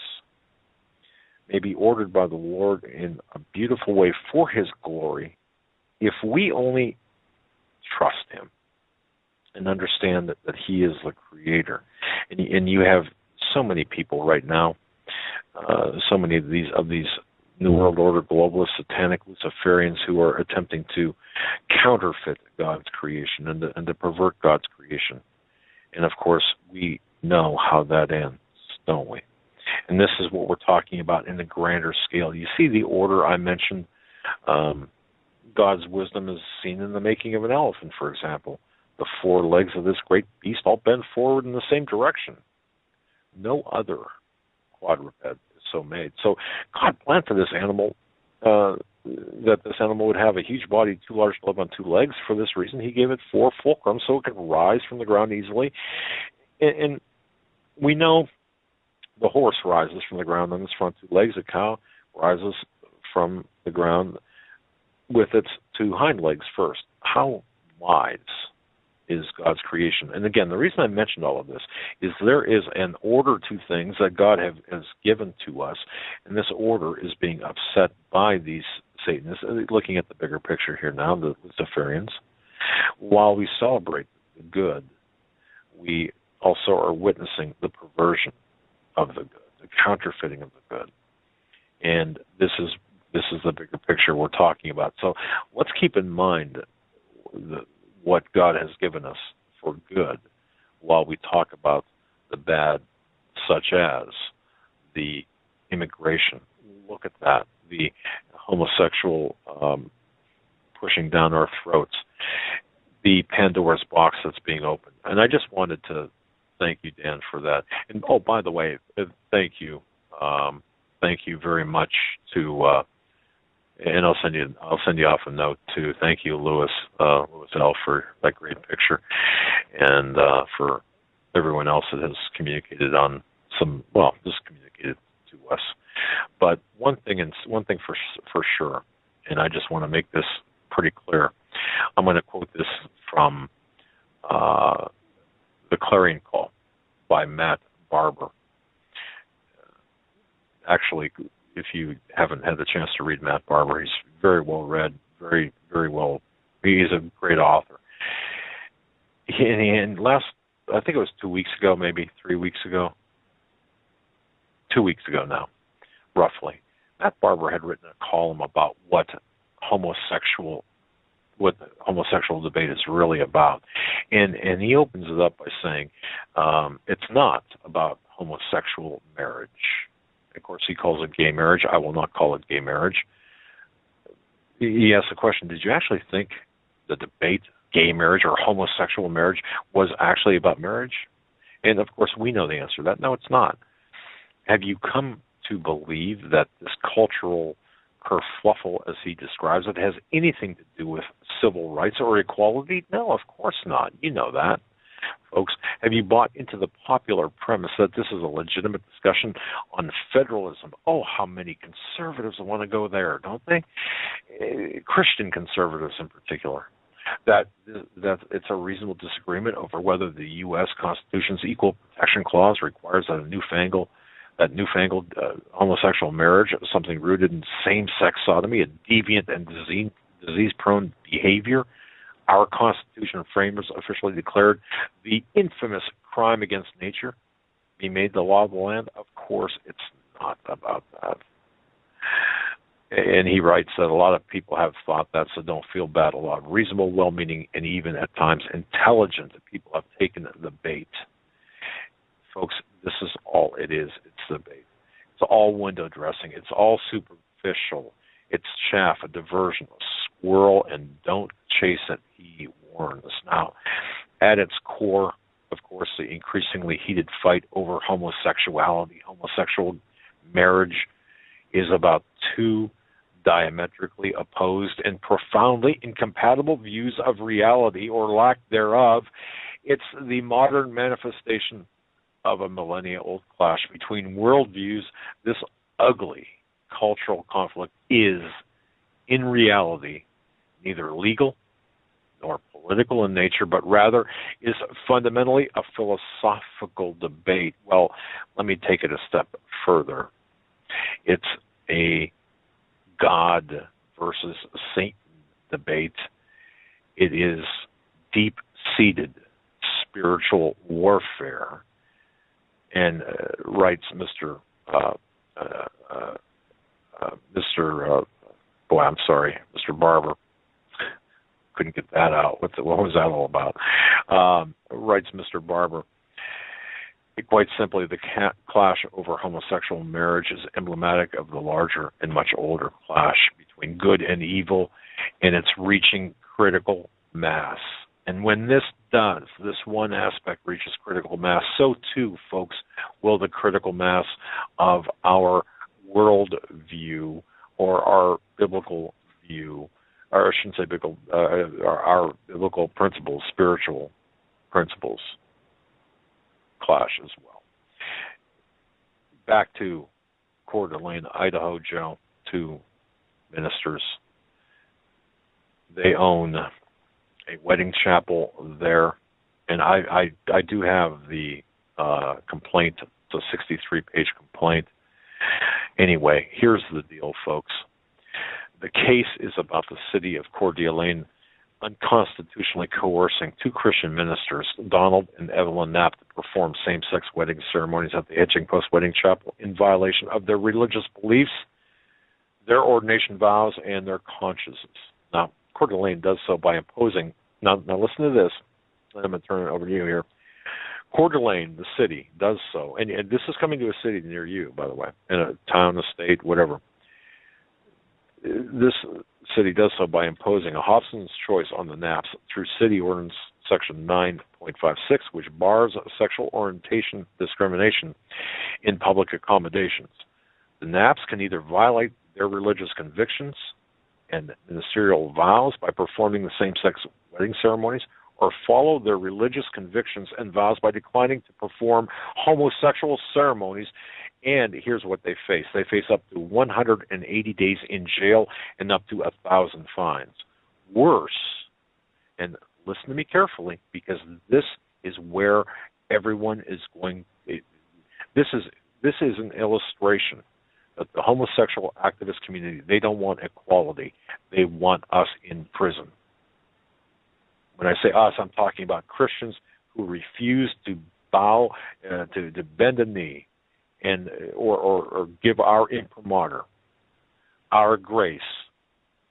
may be ordered by the Lord in a beautiful way for His glory if we only trust Him. and understand that He is the Creator. And you have so many people right now, so many of these New World Order globalists, satanic Luciferians who are attempting to counterfeit God's creation and to pervert God's creation. And of course, we know how that ends, don't we? And this is what we're talking about in the grander scale. You see the order I mentioned. God's wisdom is seen in the making of an elephant, for example. The four legs of this great beast all bend forward in the same direction. No other quadruped is so made. So God planned for this animal, that this animal would have a huge body, too large to live on two legs. For this reason, He gave it four fulcrums so it could rise from the ground easily. And we know the horse rises from the ground on its front two legs. A cow rises from the ground with its two hind legs first. How wise is God's creation? And again, the reason I mentioned all of this is there is an order to things that God has given to us, and this order is being upset by these Satanists. Looking at the bigger picture here now, the Luciferians, while we celebrate the good, we also are witnessing the perversion of the good, the counterfeiting of the good. And this is the bigger picture we're talking about. So let's keep in mind what God has given us for good while we talk about the bad, such as the immigration. Look at that, the homosexual pushing down our throats, the Pandora's box that's being opened. And I just wanted to thank you, Dan, for that. And oh, by the way, thank you very much to. And I'll send you off a note too. Thank you, Louis L, for that great picture, and for everyone else that has communicated on just communicated to us. But one thing for sure, and I just want to make this pretty clear. I'm going to quote this from the Clarion Call by Matt Barber. Actually, if you haven't had the chance to read Matt Barber, he's very well read, very, very well. He's a great author. And I think it was 2 weeks ago, maybe 3 weeks ago, 2 weeks ago now, roughly, Matt Barber had written a column about what homosexual debate is really about. And he opens it up by saying, it's not about homosexual marriage. Of course, he calls it gay marriage. I will not call it gay marriage. He asked the question, did you actually think the debate, gay marriage or homosexual marriage, was actually about marriage? And, of course, we know the answer to that. No, it's not. Have you come to believe that this cultural kerfluffle, as he describes it, has anything to do with civil rights or equality? No, of course not. You know that. Folks, have you bought into the popular premise that this is a legitimate discussion on federalism? Oh, how many conservatives want to go there, don't they? Christian conservatives in particular. That it's a reasonable disagreement over whether the U.S. Constitution's Equal Protection Clause requires that newfangled homosexual marriage, something rooted in same-sex sodomy, a deviant and disease-prone behavior. Our Constitution framers officially declared the infamous crime against nature be made the law of the land. Of course, it's not about that. And he writes that a lot of people have thought that, so don't feel bad. A lot of reasonable, well-meaning, and even at times intelligent people have taken the bait. Folks, this is all it is. It's the bait. It's all window dressing. It's all superficial. It's chaff, a diversion, a squirrel, and don't chase it, he warns. Now, at its core, of course, the increasingly heated fight over homosexuality, homosexual marriage, is about two diametrically opposed and profoundly incompatible views of reality or lack thereof. It's the modern manifestation of a millennia-old clash between worldviews. This ugly cultural conflict is, in reality, neither legal nor political in nature, but rather is fundamentally a philosophical debate. Well, let me take it a step further. It's a God versus Satan debate. It is deep-seated spiritual warfare. And writes Mr. Mr. Barber. Couldn't get that out. What was that all about? Writes Mr. Barber. Quite simply, the clash over homosexual marriage is emblematic of the larger and much older clash between good and evil, and it's reaching critical mass. And when this one aspect reaches critical mass, so too, folks, will the critical mass of our world view or our biblical view, or I shouldn't say biblical, our biblical principles, spiritual principles, clash as well. Back to Coeur d'Alene, Idaho, Joe, two ministers. They own a wedding chapel there, and I do have the complaint. It's a 63-page complaint. Anyway, here's the deal, folks. The case is about the city of Coeur d'Alene unconstitutionally coercing two Christian ministers, Donald and Evelyn Knapp, to perform same-sex wedding ceremonies at the Hitching Post Wedding Chapel in violation of their religious beliefs, their ordination vows, and their consciences. Now, Coeur d'Alene does so by imposing, now listen to this, I'm going to turn it over to you here. Coeur d'Alene, the city, does so, and this is coming to a city near you, by the way, in a town, a state, whatever. This city does so by imposing a Hobson's choice on the Knapps through City Ordinance Section 9.56, which bars sexual orientation discrimination in public accommodations. The Knapps can either violate their religious convictions and ministerial vows by performing the same-sex wedding ceremonies, or follow their religious convictions and vows by declining to perform homosexual ceremonies. And here's what they face. They face up to 180 days in jail and up to 1,000 fines. Worse, and listen to me carefully, because this is where everyone is going. This is an illustration that the homosexual activist community, they don't want equality. They want us in prison. When I say us, I'm talking about Christians who refuse to bow, to bend a knee, and or give our imprimatur, our grace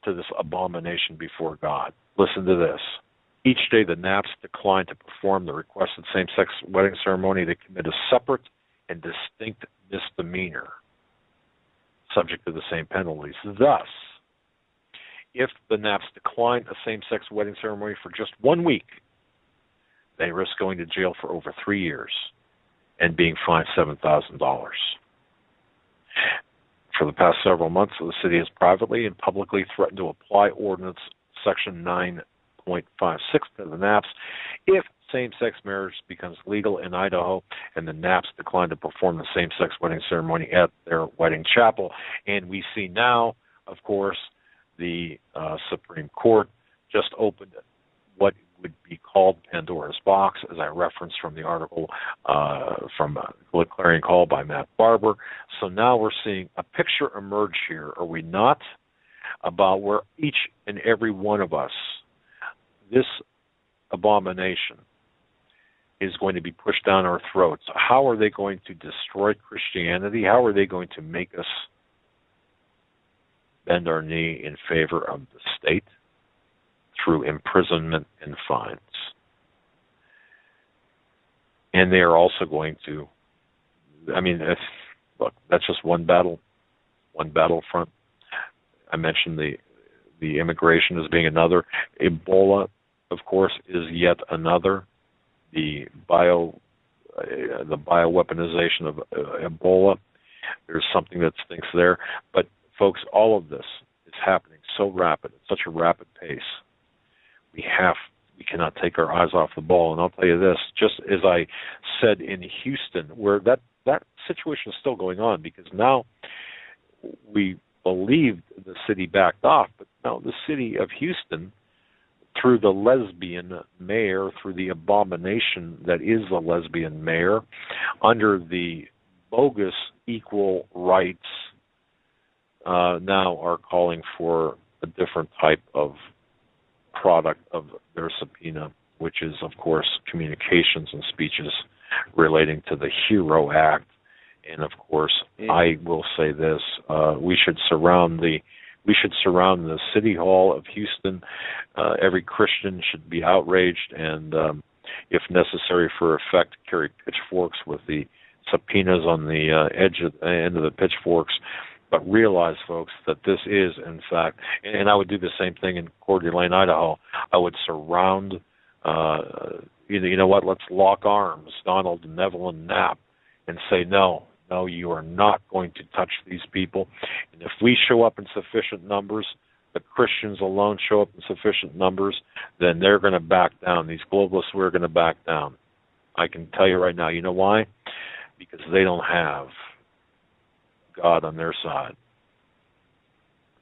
to this abomination before God. Listen to this. Each day the Knapps decline to perform the requested same-sex wedding ceremony, they commit a separate and distinct misdemeanor, subject to the same penalties. Thus, if the Knapps decline a same-sex wedding ceremony for just 1 week, they risk going to jail for over 3 years and being fined $7,000. For the past several months, the city has privately and publicly threatened to apply Ordinance Section 9.56 to the Knapps if same-sex marriage becomes legal in Idaho and the Knapps decline to perform the same-sex wedding ceremony at their wedding chapel. And we see now, of course, the Supreme Court just opened what would be called Pandora's Box, as I referenced from the article from Clarion Call by Matt Barber. So now we're seeing a picture emerge here, are we not, about where each and every one of us, this abomination is going to be pushed down our throats. How are they going to destroy Christianity? How are they going to make us bend our knee in favor of the state? Through imprisonment and fines. And they are also going to, look, that's just one battlefront. I mentioned the immigration as being another. Ebola, of course, is yet another. The bioweaponization of Ebola, there's something that stinks there. But folks, all of this is happening so rapid, at such a rapid pace. We cannot take our eyes off the ball. And I'll tell you this, just as I said in Houston, where that situation is still going on, because now we believed the city backed off, but now the city of Houston, through the lesbian mayor, through the abomination that is the lesbian mayor, under the bogus equal rights, now are calling for a different type of product of their subpoena which is, of course, communications and speeches relating to the HERO Act. And of course, I will say this: we should surround the City Hall of Houston. Every Christian should be outraged, and if necessary, for effect, carry pitchforks with the subpoenas on the end of the pitchforks. But realize, folks, that this is, in fact, and I would do the same thing in Coeur d'Alene, Idaho. I would surround. You know what? Let's lock arms, Donald, Neville, and Knapp, and say no. No, you are not going to touch these people. And if we show up in sufficient numbers, the Christians alone show up in sufficient numbers, then they're going to back down. These globalists, we're going to back down. I can tell you right now. You know why? Because they don't have God on their side.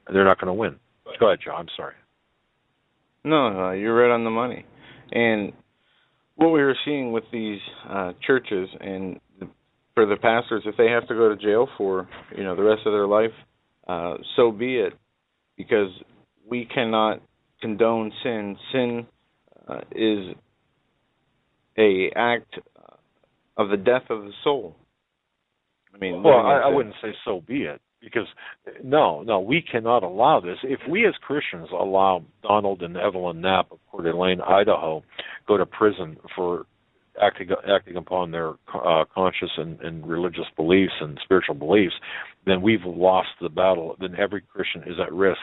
They're not going to win. Go ahead, Joe. I'm sorry. No, you're right on the money. And what we were seeing with these churches and for the pastors, if they have to go to jail for the rest of their life, so be it, because we cannot condone sin. Sin is a act of the death of the soul. I mean, well, I wouldn't say so be it, because no, we cannot allow this. If we as Christians allow Donald and Evelyn Knapp of Coeur d'Alene, Idaho, go to prison for acting upon their conscious and religious beliefs and spiritual beliefs, then we've lost the battle. Then every Christian is at risk.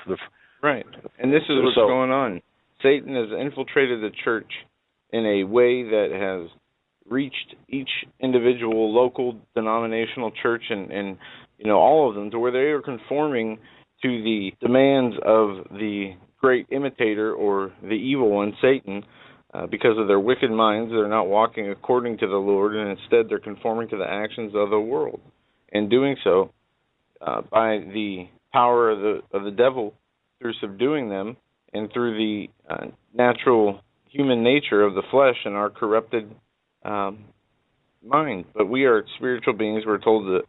Right. And this is what's going on. Satan has infiltrated the church in a way that has reached each individual local denominational church and all of them, to where they are conforming to the demands of the great imitator, or the evil one, Satan. Because of their wicked minds, they're not walking according to the Lord, and instead they're conforming to the actions of the world. And doing so by the power of the devil, through subduing them, and through the natural human nature of the flesh and our corrupted mind. But we are spiritual beings. We're told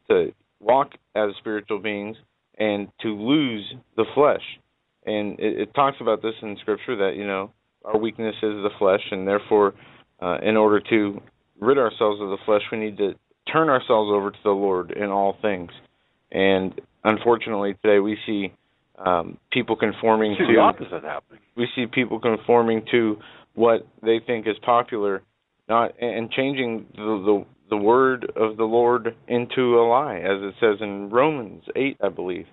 to walk as spiritual beings and to lose the flesh. And it talks about this in Scripture that, our weakness is the flesh, and therefore, in order to rid ourselves of the flesh, we need to turn ourselves over to the Lord in all things. And unfortunately, today we see people conforming to the opposite happening. We see people conforming to what they think is popular, and changing the word of the Lord into a lie, as it says in Romans 8, I believe.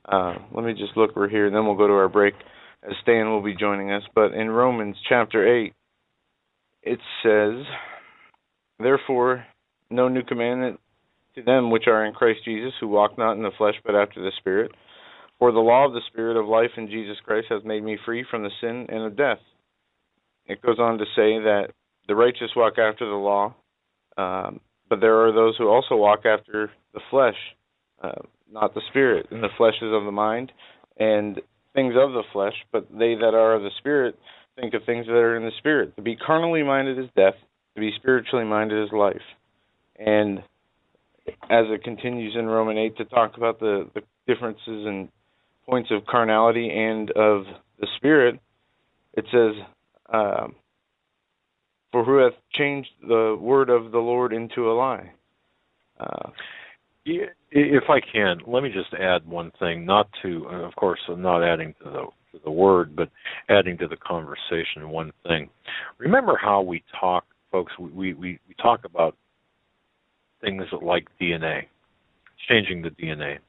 Let me just look over here, and then we'll go to our break, as Stan will be joining us. But in Romans chapter 8, it says, "Therefore, no new commandment to them which are in Christ Jesus, who walk not in the flesh, but after the Spirit. For the law of the Spirit of life in Jesus Christ has made me free from the sin and of death." It goes on to say that the righteous walk after the law, but there are those who also walk after the flesh, not the Spirit. And the flesh is of the mind, and things of the flesh, but they that are of the Spirit think of things that are in the Spirit. To be carnally minded is death, to be spiritually minded is life. And as it continues in Romans 8 to talk about the differences and points of carnality and of the Spirit, it says, "For who hath changed the word of the Lord into a lie?" If I can, let me just add one thing, not to, of course, not adding to the word, but adding to the conversation one thing. Remember how we talk, folks, we talk about things like DNA, changing the DNA.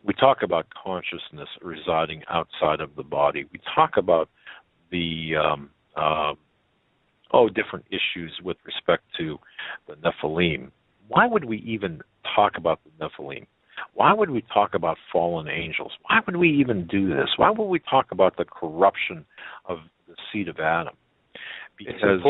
We talk about consciousness residing outside of the body. We talk about the different issues with respect to the Nephilim. Why would we even talk about the Nephilim? Why would we talk about fallen angels? Why would we even do this? Why would we talk about the corruption of the seed of Adam? Because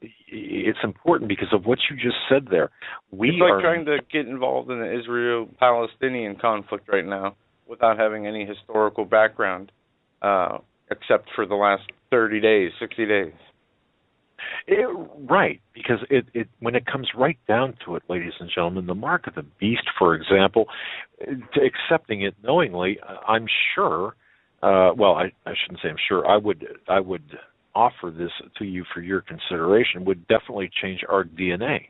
it's important because of what you just said there. It's like trying to get involved in the Israel-Palestinian conflict right now without having any historical background, except for the last 30 days, 60 days. Right, because it when it comes right down to it, ladies and gentlemen, the mark of the beast, for example, to accepting it knowingly, I'm sure. Well, I shouldn't say I'm sure. I would offer this to you for your consideration would definitely change our DNA.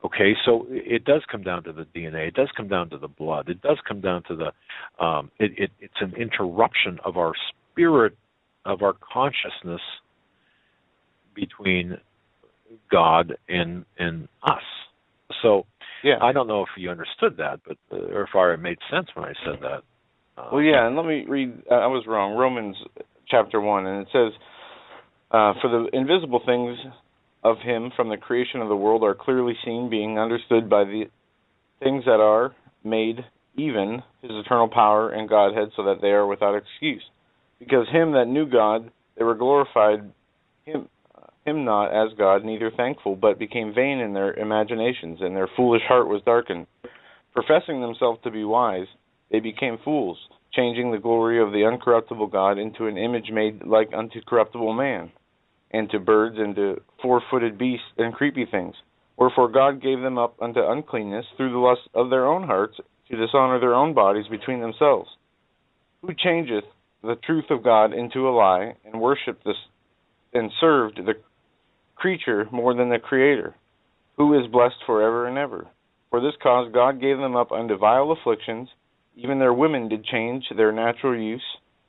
Okay, so it does come down to the DNA. It does come down to the blood. It does come down to the. It's an interruption of our spirit, of our consciousness between God and us. So yeah. I don't know if you understood that, but or if I made sense when I said that. Well, yeah, and let me read. I was wrong. Romans chapter 1, and it says, "For the invisible things of Him from the creation of the world are clearly seen, being understood by the things that are made, even His eternal power and Godhead, so that they are without excuse. Because Him that knew God, they were glorified Him not as God, neither thankful, but became vain in their imaginations, and their foolish heart was darkened. Professing themselves to be wise, they became fools, changing the glory of the uncorruptible God into an image made like unto corruptible man, and to birds, and to four-footed beasts, and creepy things. Wherefore God gave them up unto uncleanness through the lust of their own hearts, to dishonor their own bodies between themselves. Who changeth the truth of God into a lie, and worshipped this, and served the creature more than the Creator, who is blessed forever and ever. For this cause God gave them up unto vile afflictions, even their women did change their natural use,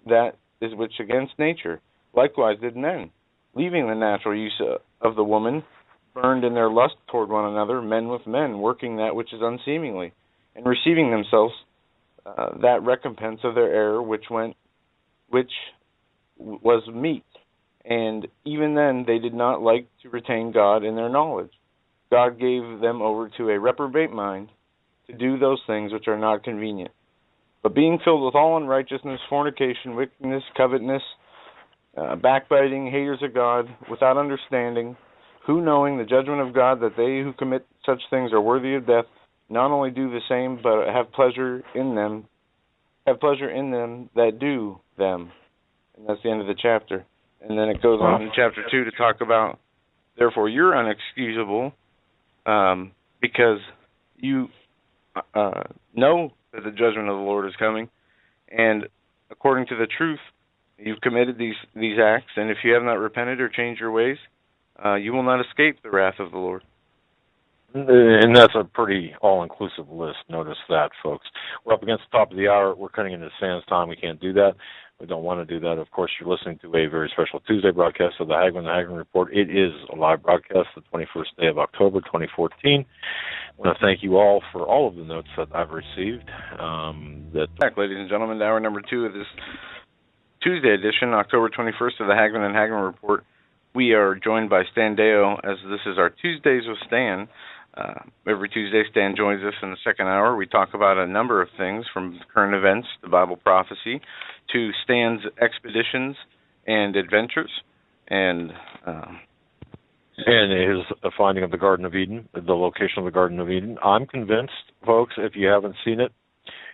that is which against nature. Likewise did men, leaving the natural use of the woman, burned in their lust toward one another, men with men, working that which is unseemly, and receiving themselves that recompense of their error which was meet. And even then they did not like to retain God in their knowledge. God gave them over to a reprobate mind to do those things which are not convenient. But being filled with all unrighteousness, fornication, wickedness, covetousness, backbiting, haters of God, without understanding, who knowing the judgment of God, that they who commit such things are worthy of death, not only do the same, but have pleasure in them that do them. And that's the end of the chapter. And then it goes on in chapter 2 to talk about, therefore you're unexcusable, because you know that the judgment of the Lord is coming, and according to the truth, you've committed these acts, and if you have not repented or changed your ways, you will not escape the wrath of the Lord. And that's a pretty all-inclusive list. Notice that, folks. We're up against the top of the hour. We're cutting into Stan's time. We can't do that. We don't want to do that. Of course, you're listening to a very special Tuesday broadcast of the Hagmann Hagmann Report. It is a live broadcast, the 21st day of October, 2014. I want to thank you all for all of the notes that I've received. Back, ladies and gentlemen, to hour number 2 of this Tuesday edition, October 21st of the Hagmann Hagmann Report. We are joined by Stan Deyo, as this is our Tuesdays with Stan. Every Tuesday, Stan joins us in the second hour. We talk about a number of things, from current events to Bible prophecy to Stan's expeditions and adventures, and his finding of the Garden of Eden, the location of the Garden of Eden. I'm convinced, folks, if you haven't seen it,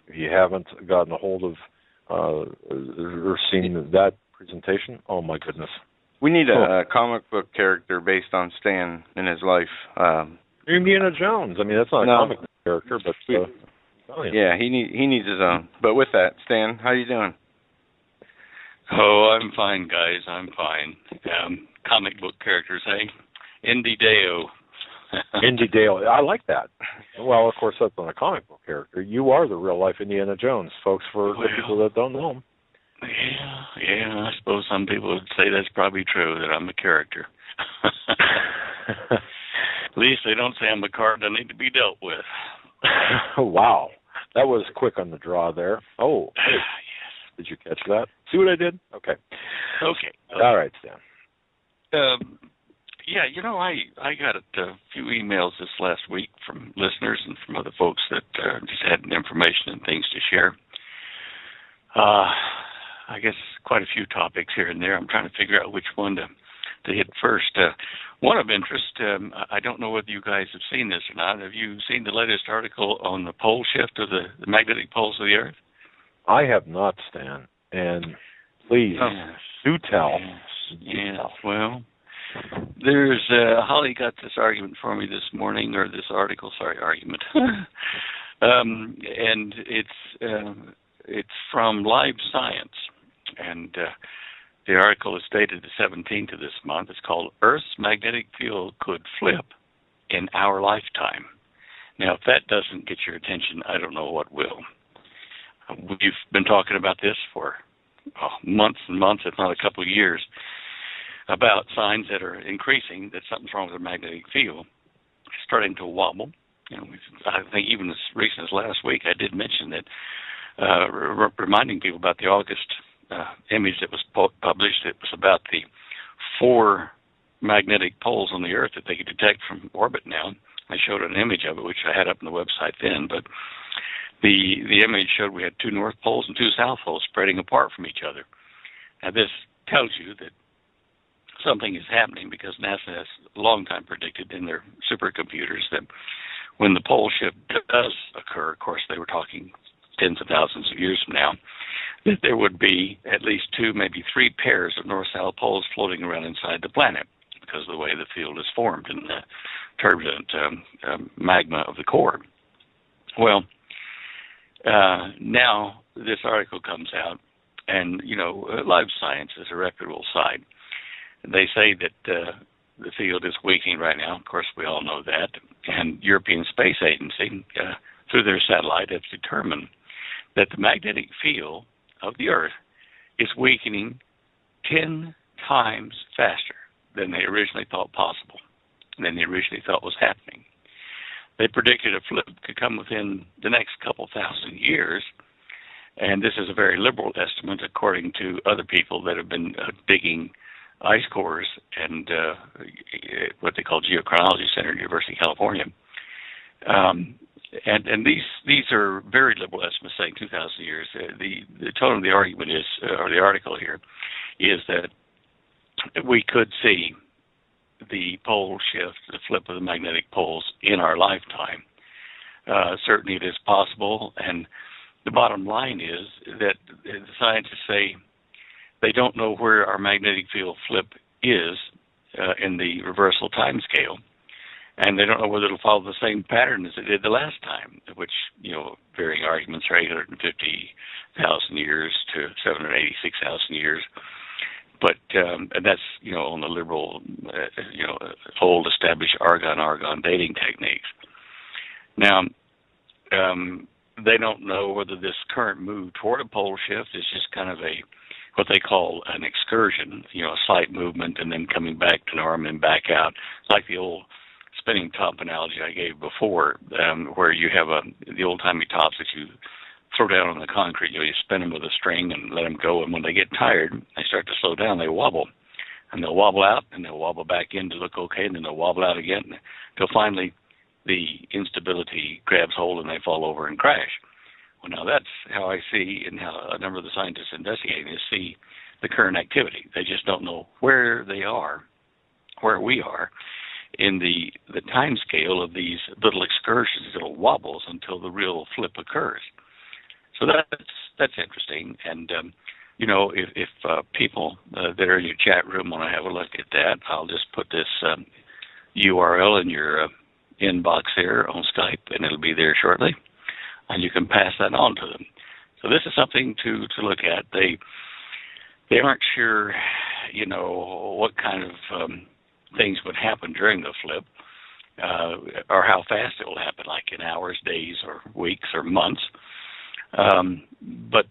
if you haven't gotten a hold of or seen that presentation, oh my goodness. We need a comic book character based on Stan in his life. Indiana Jones. I mean, that's not a comic book character, but yeah, he needs his own. But with that, Stan, how you doing? Oh, I'm fine, guys. I'm fine. Comic book characters, hey? Indy Deyo. Indy Deyo. I like that. Well, of course, that's not a comic book character. You are the real-life Indiana Jones, folks, for the people that don't know him. Yeah, I suppose some people would say that's probably true, that I'm a character. At least they don't say I'm a card that need to be dealt with. Wow. That was quick on the draw there. Oh, hey. Yes. Did you catch that? See what I did? Okay. All right, Stan. Yeah, you know, I got a few emails this last week from listeners and from other folks that just had information and things to share. I guess quite a few topics here and there. I'm trying to figure out which one to hit first. One of interest, I don't know whether you guys have seen this or not. Have you seen the latest article on the pole shift of the magnetic poles of the Earth? I have not, Stan. And please, do tell. Yes. Well, there's Holly got this argument for me this morning, or this article, argument. And it's from Live Science. And The article is dated the 17th of this month. It's called Earth's Magnetic Field Could Flip in Our Lifetime. Now, if that doesn't get your attention, I don't know what will. We've been talking about this for months and months, if not a couple of years, about signs that are increasing that something's wrong with the magnetic field. It's starting to wobble. I think even as recent as last week, I did mention that, reminding people about the August image that was published. It was about the 4 magnetic poles on the Earth that they could detect from orbit now. I showed an image of it, which I had up on the website then, but the image showed we had 2 north poles and 2 south poles spreading apart from each other. Now, this tells you that something is happening because NASA has a long time predicted in their supercomputers that when the pole shift does occur, of course, they were talking tens of thousands of years from now, that there would be at least 2, maybe 3 pairs of north-south poles floating around inside the planet because of the way the field is formed in the turbulent magma of the core. Well, now this article comes out, and, Live Science is a reputable site. They say that the field is weakening right now. Of course, we all know that. And European Space Agency, through their satellite, has determined that the magnetic field of the Earth is weakening 10 times faster than they originally thought possible, than they originally thought was happening. They predicted a flip could come within the next couple thousand years, and this is a very liberal estimate according to other people that have been digging ice cores and what they call Geochronology Center, University of California. And these are very liberal estimates, saying 2,000 years. The tone of the argument is, or the article here, is that we could see the pole shift, the flip of the magnetic poles in our lifetime. Certainly it is possible, and the bottom line is that the scientists say they don't know where our magnetic field flip is in the reversal time scale, and they don't know whether it'll follow the same pattern as it did the last time, which, varying arguments are 850,000 years to 786,000 years. But and that's, on the liberal, old established argon dating techniques. Now, they don't know whether this current move toward a pole shift is just kind of what they call an excursion, a slight movement and then coming back to norm and back out. It's like the old spinning top analogy I gave before, where you have the old-timey tops that you throw down on the concrete. You spin them with a string and let them go, and when they get tired, they start to slow down, they wobble. And they'll wobble out, and they'll wobble back in to look okay, and then they'll wobble out again until finally the instability grabs hold and they fall over and crash. Well, now that's how I see, and how a number of the scientists investigating this see the current activity. They just don't know where they are, where we are, in the time scale of these little excursions, little wobbles, until the real flip occurs. So that's interesting, and if people that are in your chat room want to have a look at that, I'll just put this URL in your inbox here on Skype, and it'll be there shortly, and you can pass that on to them. So this is something to look at. They aren't sure, what kind of things would happen during the flip, or how fast it will happen, like in hours, days, or weeks, or months. But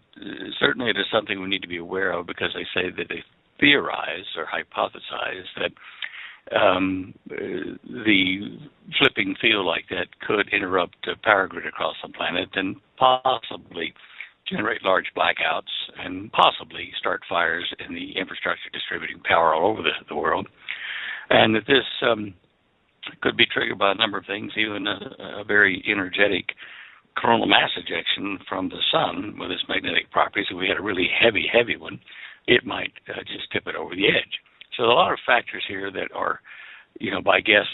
certainly it is something we need to be aware of, because they say that they theorize or hypothesize that the flipping field like that could interrupt the power grid across the planet and possibly generate large blackouts and possibly start fires in the infrastructure distributing power all over the world. And that this could be triggered by a number of things, even a very energetic coronal mass ejection from the sun with its magnetic properties. If we had a really heavy one, it might just tip it over the edge. So there are a lot of factors here that are, by guess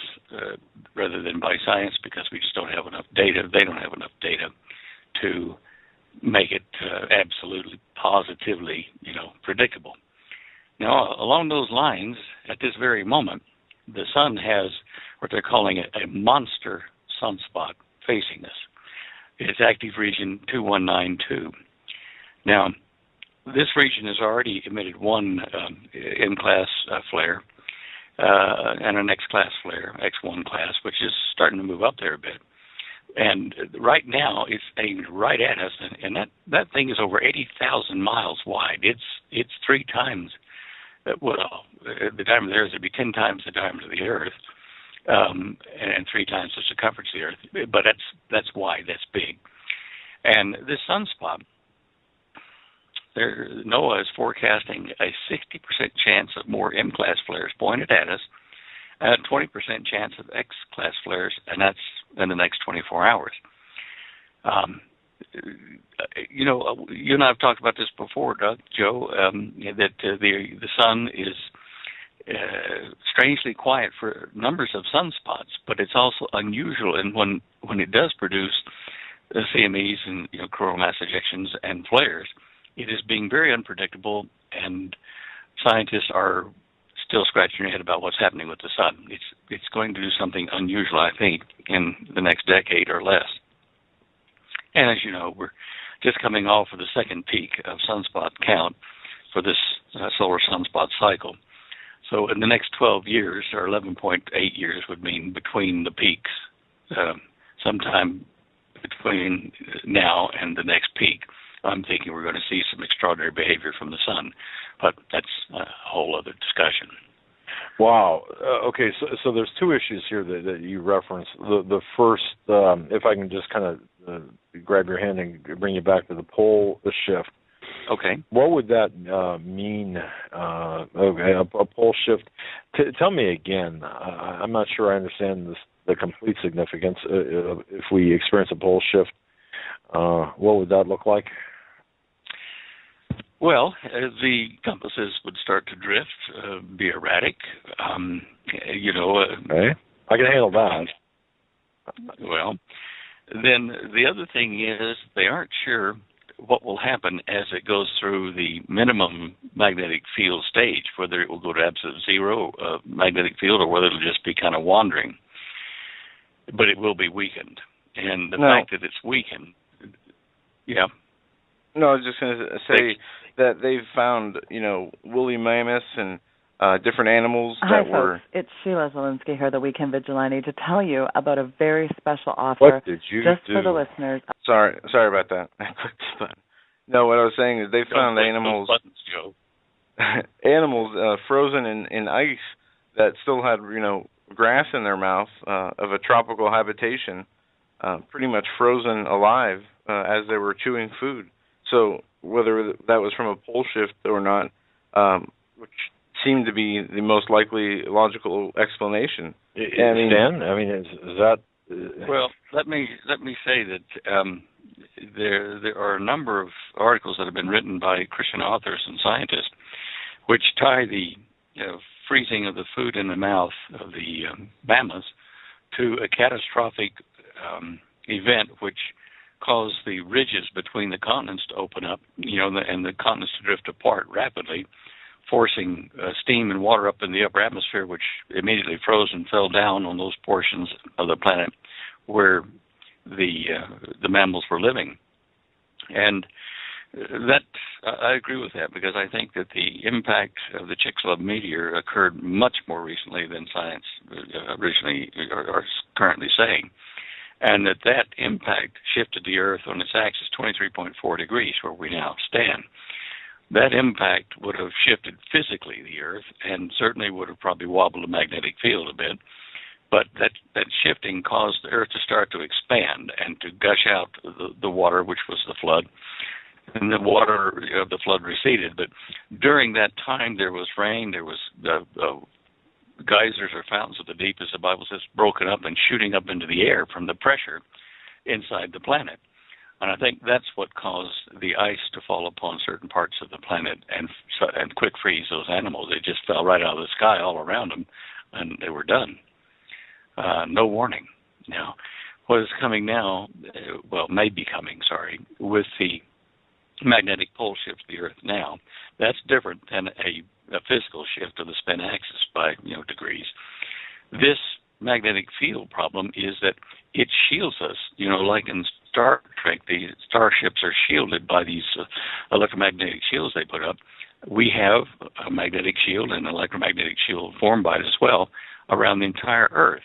rather than by science, because we just don't have enough data. They don't have enough data to make it absolutely, positively, predictable. Now, along those lines, at this very moment, the sun has what they're calling a monster sunspot facing us. It's active region 2192. Now, this region has already emitted one M-class flare and an X-class flare, X1 class, which is starting to move up there a bit. And right now, it's aimed right at us, and that thing is over 80,000 miles wide. It's 3 times, the diameter of the Earth would be 10 times the diameter of the Earth, and 3 times the circumference of the Earth. But that's wide, that's big. And this sunspot, NOAA is forecasting a 60% chance of more M-class flares pointed at us, and a 20% chance of X-class flares, and that's in the next 24 hours. You and I have talked about this before, Joe, that the sun is strangely quiet for numbers of sunspots, but it's also unusual, and when it does produce CMEs and coronal mass ejections and flares, it is being very unpredictable, and scientists are still scratching their head about what's happening with the sun. It's going to do something unusual, I think, in the next decade or less. And as you know, we're just coming off of the second peak of sunspot count for this solar sunspot cycle. So in the next 12 years, or 11.8 years would mean between the peaks, sometime between now and the next peak, I'm thinking we're going to see some extraordinary behavior from the sun, but that's a whole other discussion. Wow. Okay, so there's 2 issues here that you referenced. The first, if I can just kind of grab your hand and bring you back to the pole shift. Okay. What would that mean? A pole shift. Tell me again. I'm not sure I understand the complete significance. If we experience a pole shift, what would that look like? Well, the compasses would start to drift, be erratic. Okay. I can handle that. Well, then the other thing is they aren't sure what will happen as it goes through the minimum magnetic field stage, whether it will go to absolute zero magnetic field or whether it'll just be kind of wandering. But it will be weakened. And the fact that it's weakened, yeah. No, I was just going to say that they've found, woolly mammoths and different animals that were... Folks. It's Sheila Zielinski here, the Weekend Vigilante, to tell you about a very special offer. What did you just do? for the listeners. Sorry about that. I clicked the button. No, what I was saying is they found animals... Buttons, Joe. animals frozen in ice that still had, grass in their mouth of a tropical habitation, pretty much frozen alive as they were chewing food. So whether that was from a pole shift or not, which seemed to be the most likely logical explanation. Stan, is that? Well, let me say that there are a number of articles that have been written by Christian authors and scientists, which tie the freezing of the food in the mouth of the mammoths to a catastrophic event which caused the ridges between the continents to open up, and the continents to drift apart rapidly, forcing steam and water up in the upper atmosphere, which immediately froze and fell down on those portions of the planet where the mammals were living. And that I agree with that, because I think that the impact of the Chicxulub meteor occurred much more recently than science originally or currently saying, and that impact shifted the Earth on its axis 23.4 degrees, where we now stand. That impact would have shifted physically the Earth, and certainly would have probably wobbled the magnetic field a bit. But that shifting caused the Earth to start to expand and to gush out the water, which was the flood. And the water of the flood receded. But during that time, there was rain, there was geysers or fountains of the deep, as the Bible says, broken up and shooting up into the air from the pressure inside the planet. And I think that's what caused the ice to fall upon certain parts of the planet and quick freeze those animals. They just fell right out of the sky all around them, and they were done. No warning. Now, what is coming now, may be coming, with the magnetic pole shift of the Earth now, that's different than a physical shift of the spin axis by degrees. This magnetic field problem is that it shields us, like in Star Trek, the starships are shielded by these electromagnetic shields they put up. We have a magnetic shield and an electromagnetic shield formed by it as well around the entire Earth.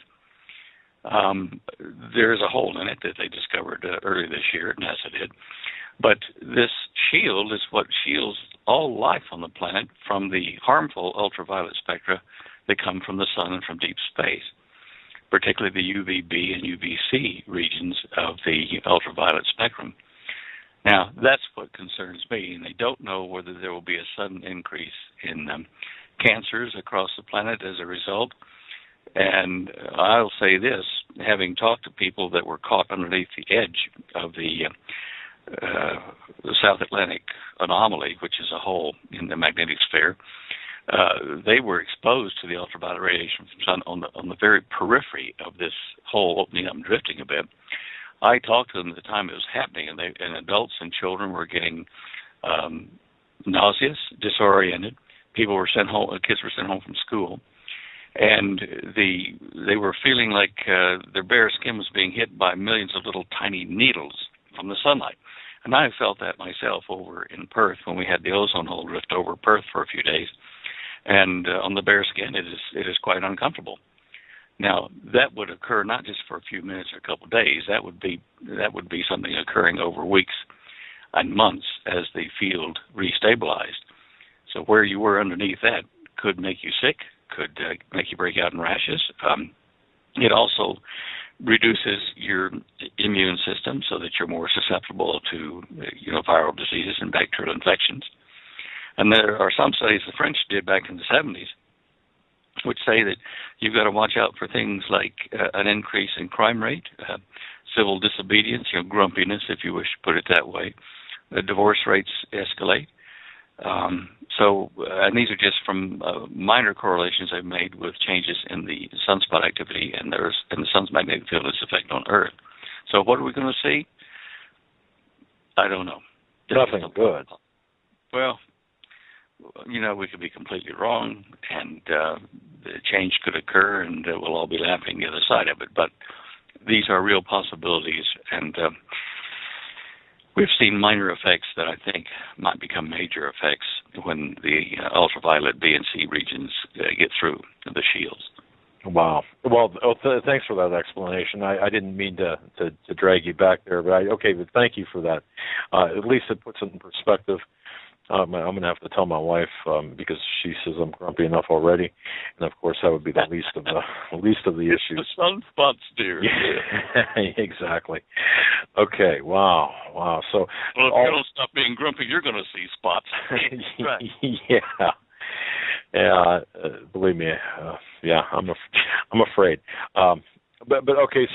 There's a hole in it that they discovered earlier this year, NASA did. But this shield is what shields all life on the planet from the harmful ultraviolet spectra that come from the sun and from deep space, particularly the UVB and UVC regions of the ultraviolet spectrum. Now, that's what concerns me, and they don't know whether there will be a sudden increase in cancers across the planet as a result. And I'll say this, having talked to people that were caught underneath the edge of the South Atlantic anomaly, which is a hole in the magnetic sphere, they were exposed to the ultraviolet radiation from the sun on the very periphery of this hole opening up and drifting a bit. I talked to them at the time it was happening, and adults and children were getting nauseous, disoriented. People were sent home. Kids were sent home from school, and they were feeling like their bare skin was being hit by millions of little tiny needles from the sunlight. And I felt that myself over in Perth when we had the ozone hole drift over Perth for a few days. And on the bare skin, it is quite uncomfortable. Now, that would occur not just for a few minutes or a couple of days. That would be something occurring over weeks and months as the field restabilized. So where you were underneath that could make you sick, could make you break out in rashes. It also reduces your immune system so that you're more susceptible to viral diseases and bacterial infections. And there are some studies the French did back in the 70s which say that you've got to watch out for things like an increase in crime rate, civil disobedience, grumpiness, if you wish to put it that way. Divorce rates escalate. And these are just from minor correlations I've made with changes in the sunspot activity and the sun's magnetic field and its effect on Earth. So what are we going to see? I don't know. Nothing good. Well, we could be completely wrong, and the change could occur, and we'll all be laughing the other side of it. But these are real possibilities, and we've seen minor effects that I think might become major effects when the ultraviolet B and C regions get through the shields. Wow. Well, thanks for that explanation. I didn't mean to drag you back there, but thank you for that. At least it puts it in perspective. I'm going to have to tell my wife because she says I'm grumpy enough already, and of course that would be the least of the issues. The sunspots, dear. Yeah, exactly. Okay. Wow. So, well, if you don't stop being grumpy, you're going to see spots. Right. Yeah. Believe me. I'm afraid. But okay.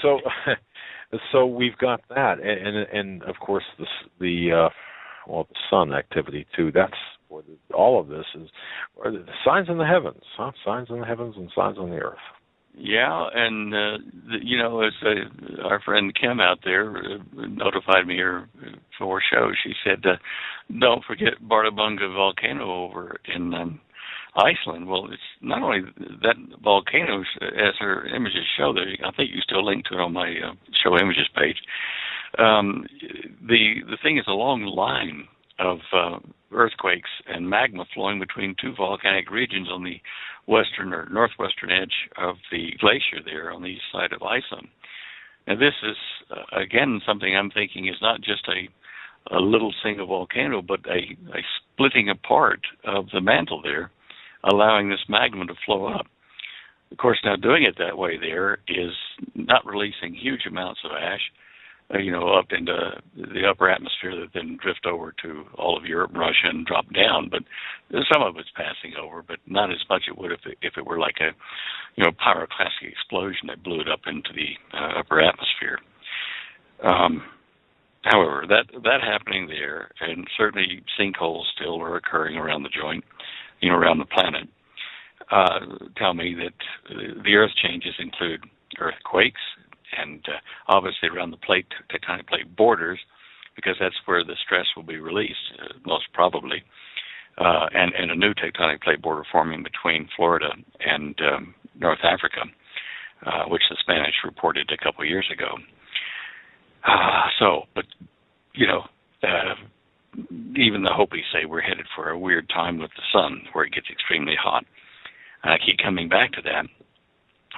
So we've got that, and of course the sun activity too. That's what all of this is. Or the signs in the heavens, huh? Signs in the heavens and signs on the earth. Yeah, and as our friend Kim out there notified me here for a show, she said, "Don't forget Bartabunga volcano over in Iceland." Well, it's not only that volcano, as her images show. There, I think you still link to it on my show images page. The thing is a long line of earthquakes and magma flowing between two volcanic regions on the western or northwestern edge of the glacier there on the east side of Iceland. Now this is, again, something I'm thinking is not just a little single volcano, but a splitting apart of the mantle there, allowing this magma to flow up. Of course, now doing it that way there is not releasing huge amounts of ash, up into the upper atmosphere that then drift over to all of Europe, Russia, and drop down. But some of it's passing over, but not as much it would if it were like a, pyroclastic explosion that blew it up into the upper atmosphere. However, that happening there, and certainly sinkholes still are occurring around the joint, around the planet, tell me that the Earth changes include earthquakes, and obviously around the tectonic plate borders, because that's where the stress will be released, most probably, and a new tectonic plate border forming between Florida and North Africa, which the Spanish reported a couple of years ago. But you know, even the Hopis say we're headed for a weird time with the sun, where it gets extremely hot. And I keep coming back to that.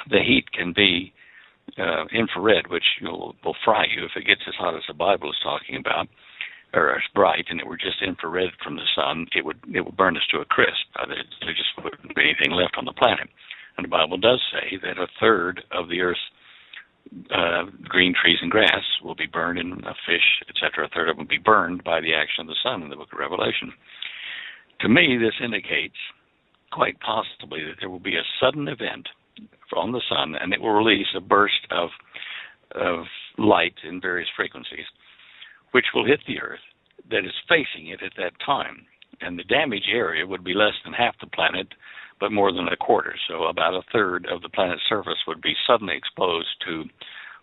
The heat can be infrared, which will fry you if it gets as hot as the Bible is talking about, or as bright, and it were just infrared from the sun, it would burn us to a crisp. There just wouldn't be anything left on the planet. And the Bible does say that a third of the earth's green trees and grass will be burned, and fish, etc. A third of them will be burned by the action of the sun in the book of Revelation. To me, this indicates quite possibly that there will be a sudden event from the sun, and it will release a burst of light in various frequencies, which will hit the Earth that is facing it at that time. And the damage area would be less than half the planet, but more than a quarter. So about a third of the planet's surface would be suddenly exposed to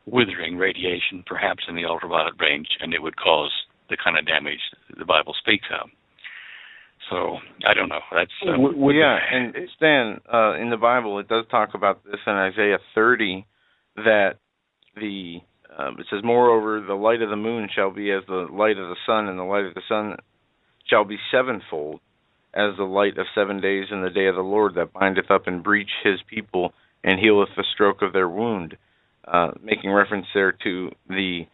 withering radiation, perhaps in the ultraviolet range, and it would cause the kind of damage the Bible speaks of. So I don't know. That's and Stan, in the Bible, it does talk about this in Isaiah 30, that it says, "Moreover, the light of the moon shall be as the light of the sun, and the light of the sun shall be sevenfold, as the light of 7 days in the day of the Lord, that bindeth up in breach his people, and healeth the stroke of their wound," making reference there to the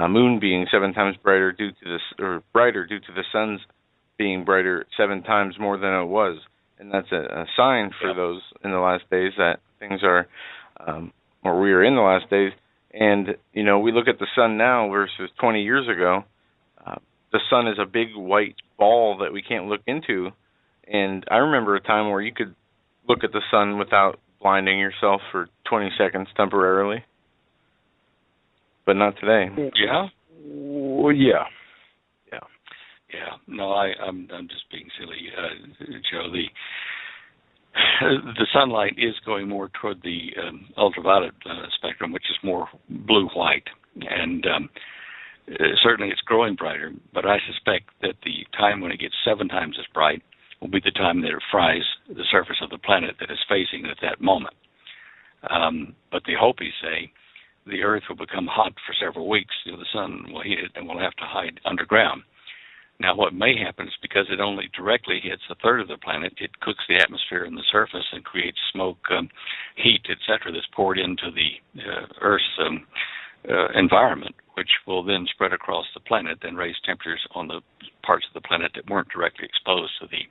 moon being 7 times brighter due to the sun's being brighter 7 times more than it was. And that's a sign for those in the last days that things are, or we are in the last days. And, we look at the sun now versus 20 years ago. The sun is a big white ball that we can't look into. And I remember a time where you could look at the sun without blinding yourself for 20 seconds temporarily. But not today. Yeah? Well, yeah. Yeah, no, I'm just being silly, Joe. The sunlight is going more toward the ultraviolet spectrum, which is more blue-white, and certainly it's growing brighter. But I suspect that the time when it gets 7 times as bright will be the time that it fries the surface of the planet that is facing it at that moment. But the Hopis say the Earth will become hot for several weeks. The sun will heat it, and we'll have to hide underground. Now, what may happen is because it only directly hits a third of the planet, it cooks the atmosphere and the surface and creates smoke, heat, etc., that's poured into the Earth's environment, which will then spread across the planet and raise temperatures on the parts of the planet that weren't directly exposed to the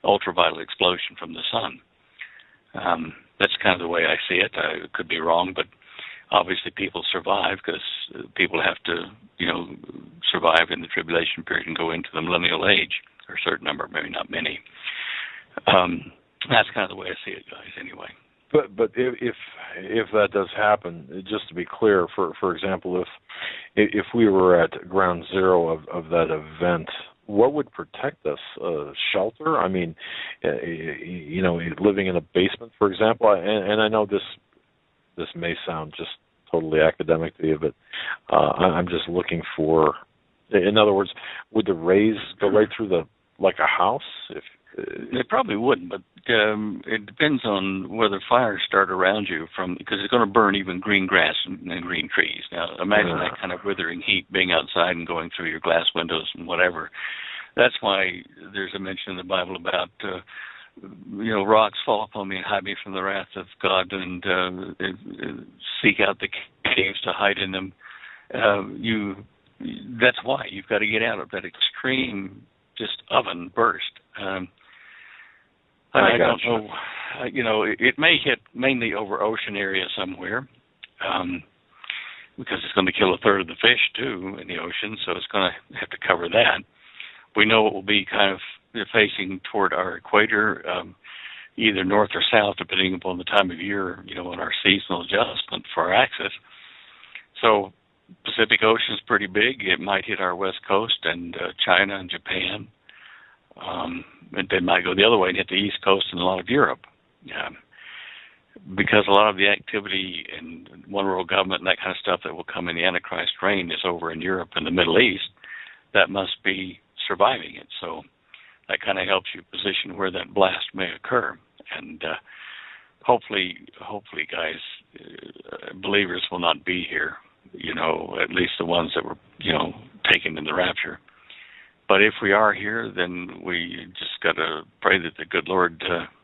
ultraviolet explosion from the sun. That's kind of the way I see it. I could be wrong, but obviously people survive because people have to, survive in the tribulation period and go into the millennial age, or a certain number, maybe not many. That's kind of the way I see it, guys, anyway. But if that does happen, just to be clear, for example, if we were at ground zero of that event, what would protect us? Shelter? I mean, living in a basement, for example. And I know this may sound just totally academic to you, but I'm just looking for. In other words, would the rays go right through like a house? They probably wouldn't, but it depends on whether fires start around you because it's going to burn even green grass and green trees. Now, imagine that kind of withering heat being outside and going through your glass windows and whatever. That's why there's a mention in the Bible about, rocks fall upon me and hide me from the wrath of God, and seek out the caves to hide in them. That's why you've got to get out of that extreme just oven burst. I don't know. It may hit mainly over ocean area somewhere, because it's going to kill a third of the fish too in the ocean, so it's going to have to cover that. We know it will be kind of facing toward our equator, either north or south, depending upon the time of year, on our seasonal adjustment for our axis. So Pacific Ocean is pretty big. It might hit our west coast and China and Japan. And they might go the other way and hit the East Coast and a lot of Europe. Because a lot of the activity in one world government and that kind of stuff that will come in the Antichrist reign is over in Europe and the Middle East, that must be surviving it. So that kind of helps you position where that blast may occur. And hopefully, guys, believers will not be here at least the ones that were, taken in the rapture. But if we are here, then we just got to pray that the good Lord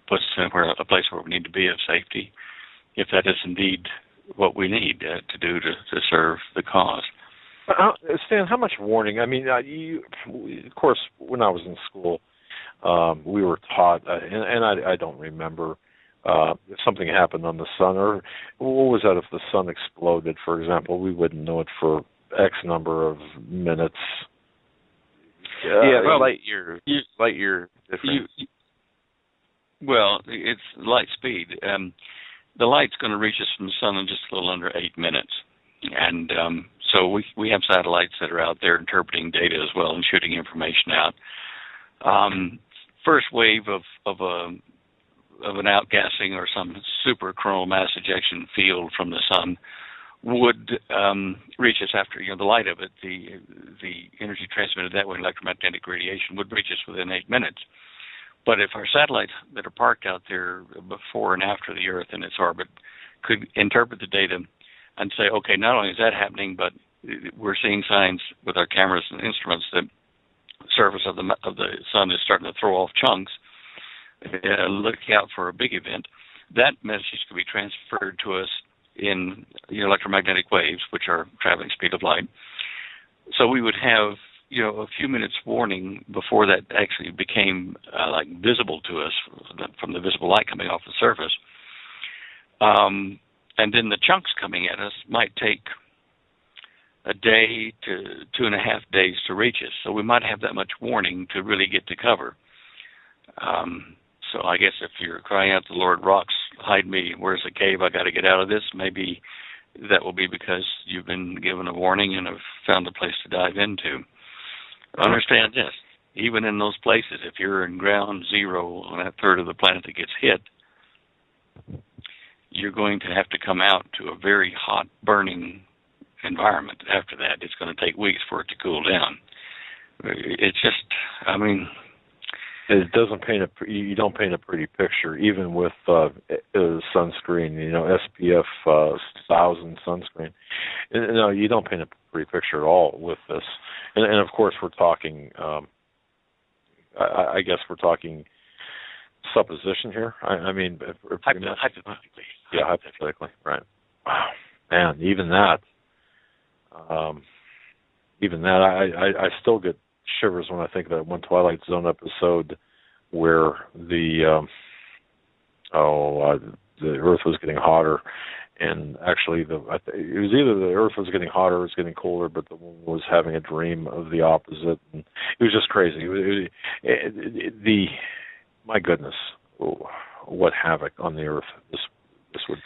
puts us in a place where we need to be of safety, if that is indeed what we need to do to serve the cause. Stan, how much warning? I mean, of course, when I was in school, we were taught, and I don't remember, if something happened on the sun, or what was that if the sun exploded, for example, we wouldn't know it for X number of minutes. Light year difference. Well, it's light speed. The light's going to reach us from the sun in just a little under 8 minutes. And so we have satellites that are out there interpreting data as well and shooting information out. First wave of an outgassing or some super coronal mass ejection field from the sun would reach us after, the light of it, the energy transmitted that way, electromagnetic radiation, would reach us within 8 minutes. But if our satellites that are parked out there before and after the Earth in its orbit could interpret the data and say, okay, not only is that happening, but we're seeing signs with our cameras and instruments that the surface of the sun is starting to throw off chunks, look out for a big event, that message could be transferred to us in electromagnetic waves, which are traveling speed of light. So we would have a few minutes warning before that actually became visible to us from the visible light coming off the surface. And then the chunks coming at us might take a day to 2.5 days to reach us. So we might have that much warning to really get to cover. So I guess if you're crying out to the Lord, rocks, hide me, where's the cave, I got to get out of this, maybe that will be because you've been given a warning and have found a place to dive into. Understand this, even in those places, if you're in ground zero on that third of the planet that gets hit, you're going to have to come out to a very hot, burning environment after that. It's going to take weeks for it to cool down. It's just, it doesn't paint you don't paint a pretty picture, even with sunscreen, SPF 1000 sunscreen. No, you don't paint a pretty picture at all with this. And of course, we're talking, I guess we're talking supposition here. Hypothetically. Yeah, hypothetically, right. Wow, man, even that, I still get shivers when I think of that one Twilight Zone episode where the Earth was getting hotter, and actually it was either the Earth was getting hotter or it was getting colder, but the woman was having a dream of the opposite, and it was just crazy. My goodness, what havoc on the Earth this would be.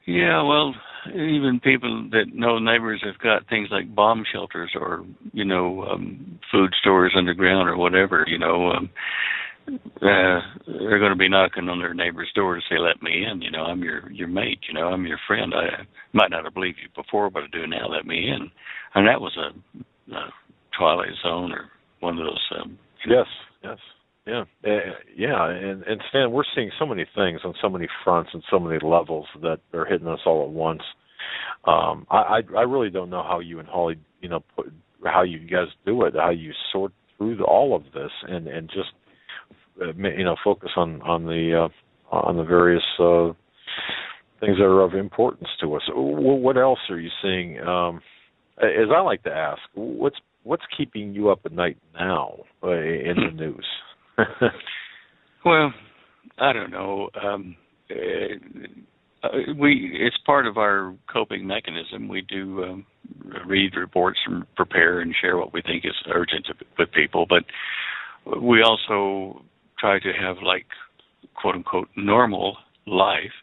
Yeah, well, even people that know neighbors have got things like bomb shelters or, food stores underground or whatever, they're going to be knocking on their neighbor's door to say, let me in, I'm your mate, I'm your friend. I might not have believed you before, but I do now, let me in. And that was a Twilight Zone or one of those. Yes. Yeah, and Stan, we're seeing so many things on so many fronts and so many levels that are hitting us all at once. I really don't know how you and Holly, how you guys do it, how you sort through all of this, and just focus on the various things that are of importance to us. What else are you seeing? As I like to ask, what's keeping you up at night now in the news? Well, I don't know. It's part of our coping mechanism. We do read reports and prepare and share what we think is urgent with people, but we also try to have quote unquote normal life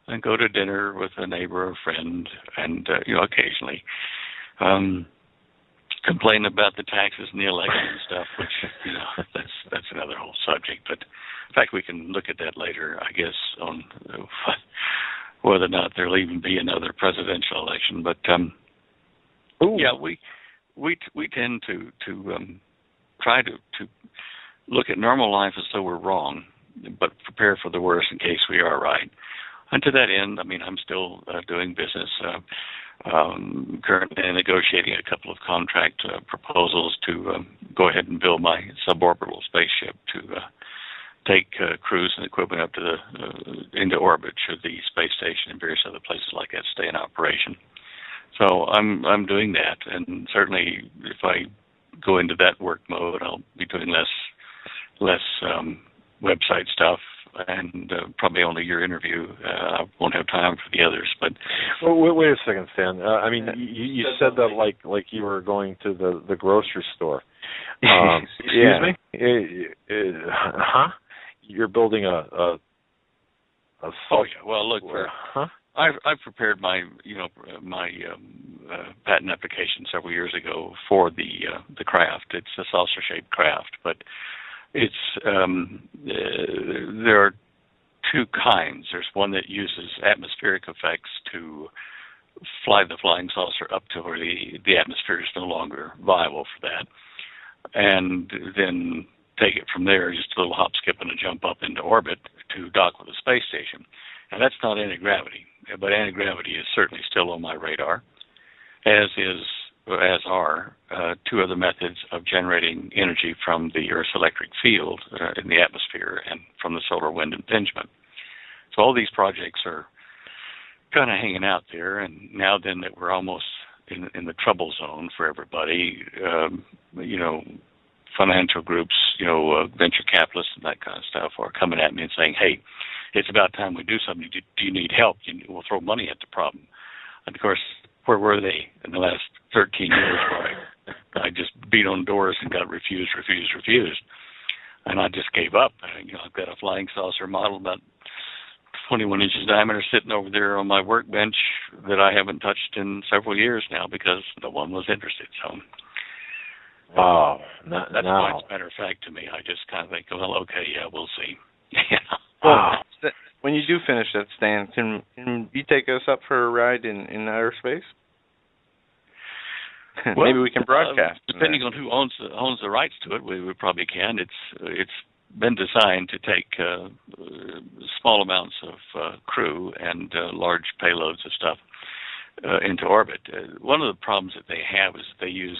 and go to dinner with a neighbor or friend and occasionally complain about the taxes and the election and stuff, which that's another whole subject. But in fact, we can look at that later, I guess, on whether or not there'll even be another presidential election. But we tend to try to look at normal life as though we're wrong, but prepare for the worst in case we are right. And to that end, I'm still doing business. Currently negotiating a couple of contract proposals to go ahead and build my suborbital spaceship to take crews and equipment up to into orbit should the space station and various other places like that stay in operation. So I'm doing that, and certainly if I go into that work mode, I'll be doing less website stuff, and probably only your interview. I won't have time for the others. But wait a second, Stan. I mean, you said that like you were going to the grocery store. Excuse me? Huh? You're building a oh yeah. Well, look. I've prepared my patent application several years ago for the craft. It's a saucer-shaped craft, but it's there are two kinds. There's one that uses atmospheric effects to fly the flying saucer up to where the atmosphere is no longer viable for that, and then take it from there, just a little hop, skip, and a jump up into orbit to dock with the space station. And that's not anti-gravity, but anti-gravity is certainly still on my radar, as are two other methods of generating energy from the Earth's electric field in the atmosphere and from the solar wind impingement. So all these projects are kind of hanging out there, and now then that we're almost in the trouble zone for everybody, financial groups, venture capitalists and that kind of stuff are coming at me and saying, hey, it's about time we do something. Do you need help? We'll throw money at the problem. And, of course, where were they in the last 13 years where I just beat on doors and got refused. And I just gave up. I've got a flying saucer model about 21 inches diameter sitting over there on my workbench that I haven't touched in several years now because no one was interested. So that's why, as a matter of fact, to me, I just kind of think, well, okay, yeah, we'll see. Well, when you do finish that, Stan, can you take us up for a ride in outer space? Well, maybe we can broadcast. Depending on who owns the rights to it, we probably can. It's been designed to take small amounts of crew and large payloads of stuff into orbit. One of the problems that they have is that they use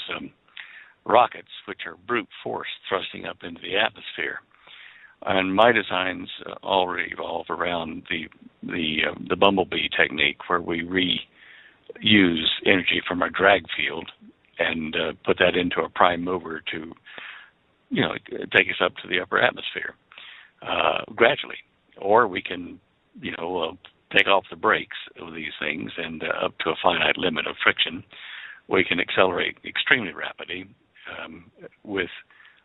rockets, which are brute force thrusting up into the atmosphere. And my designs all revolve around the bumblebee technique, where we reuse energy from our drag field and put that into a prime mover to, take us up to the upper atmosphere gradually. Or we can, take off the brakes of these things, and up to a finite limit of friction, we can accelerate extremely rapidly with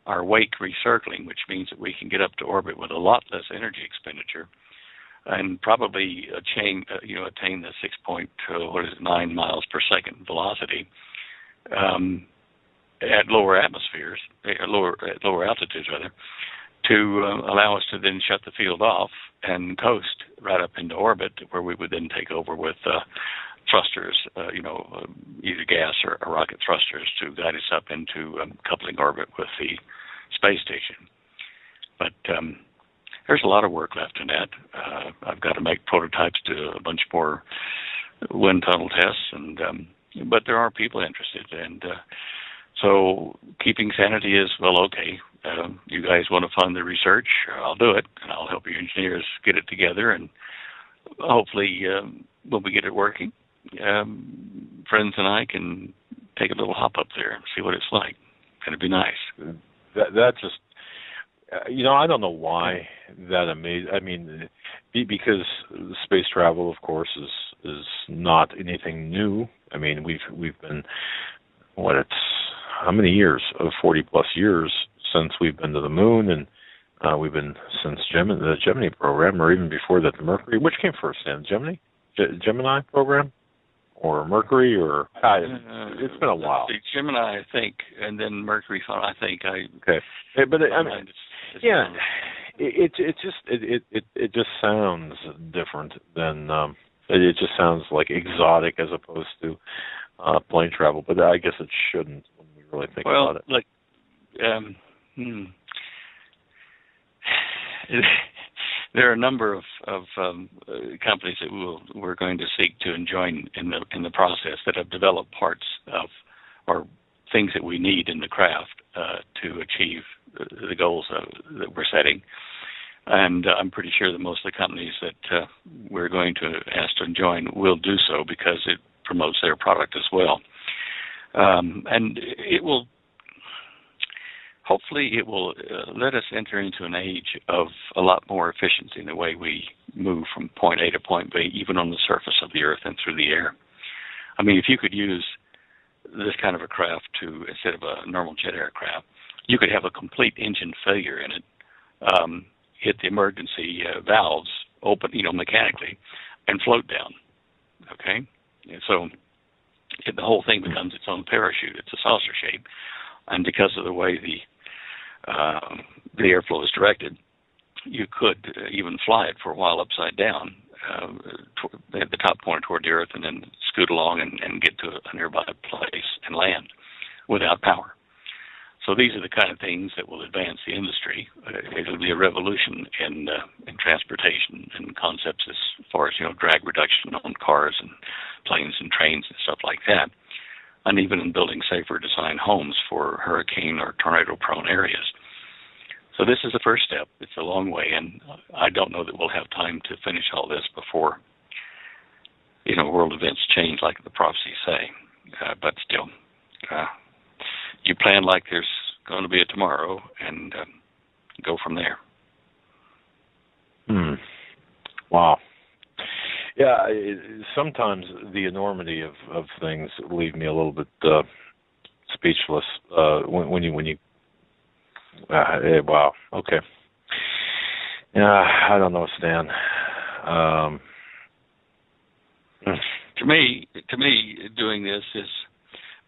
our wake recircling, which means that we can get up to orbit with a lot less energy expenditure, and probably attain the 6.9 miles per second velocity at lower atmospheres, at lower altitudes rather, to allow us to then shut the field off and coast right up into orbit, where we would then take over with thrusters, either gas or rocket thrusters, to guide us up into coupling orbit with the space station. But there's a lot of work left in that. I've got to make prototypes to a bunch more wind tunnel tests, and but there are people interested, and so keeping sanity is, well, okay. You guys want to fund the research? I'll do it, and I'll help you engineers get it together, and hopefully when we get it working, friends and I can take a little hop up there and see what it's like. It'd be nice. That just, I don't know why that amazing. I mean, because space travel, of course, is not anything new. I mean, we've been, how many years? 40 plus years since we've been to the moon, and we've been since the Gemini program, or even before that, the Mercury. Which came first, then? Gemini program? Or Mercury, or it's been a while. Gemini, I think, and then Mercury. I think. Okay, but it just sounds different than it just sounds like exotic as opposed to plane travel. But I guess it shouldn't when we really think about it. Well, there are a number of companies that we're going to seek to join in the process that have developed parts of or things that we need in the craft to achieve the goals that we're setting. And I'm pretty sure that most of the companies that we're going to ask to join will do so because it promotes their product as well. And it will, hopefully it will let us enter into an age of a lot more efficiency in the way we move from point A to point B, even on the surface of the Earth and through the air. I mean, if you could use this kind of a craft to, instead of a normal jet aircraft, you could have a complete engine failure in it, hit the emergency valves open, mechanically, and float down. Okay, and so the whole thing becomes its own parachute. It's a saucer shape, and because of the way the airflow is directed, you could even fly it for a while upside down, at the top pointed toward the Earth, and then scoot along and get to a nearby place and land without power. So these are the kind of things that will advance the industry. It'll be a revolution in transportation and concepts as far as drag reduction on cars and planes and trains and stuff like that, and even in building safer design homes for hurricane or tornado-prone areas. So this is the first step. It's a long way, and I don't know that we'll have time to finish all this before world events change like the prophecies say. But still, you plan like there's going to be a tomorrow and go from there. Wow. Yeah, sometimes the enormity of things leave me a little bit speechless when you wow. Okay. Yeah, I don't know, Stan. To me, doing this is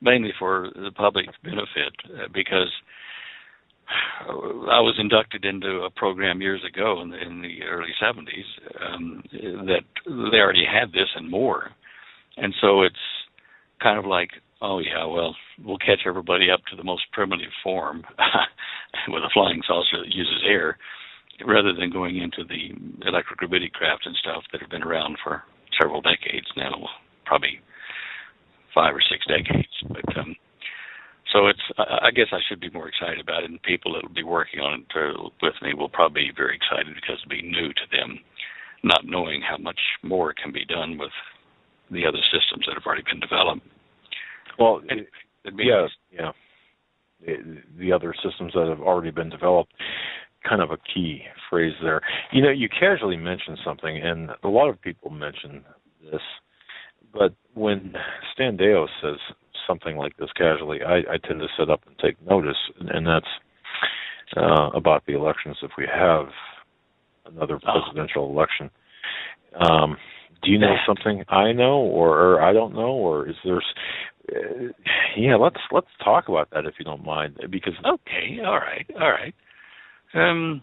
mainly for the public's benefit because I was inducted into a program years ago in the early 70s that they already had this and more. And so it's kind of like, oh, yeah, well, we'll catch everybody up to the most primitive form with a flying saucer that uses air rather than going into the electrogravity craft and stuff that have been around for several decades now, probably 5 or 6 decades. But so it's, I guess I should be more excited about it, and people that will be working on it with me will probably be very excited because it'll be new to them, not knowing how much more can be done with the other systems that have already been developed. Well, yeah. The other systems that have already been developed, kind of a key phrase there. You casually mentioned something, and a lot of people mention this, but when Stan Deyo says something like this casually, I tend to sit up and take notice, and that's about the elections if we have another presidential election. Do you know something I know or I don't know, or is there? Let's talk about that if you don't mind, because okay, all right. In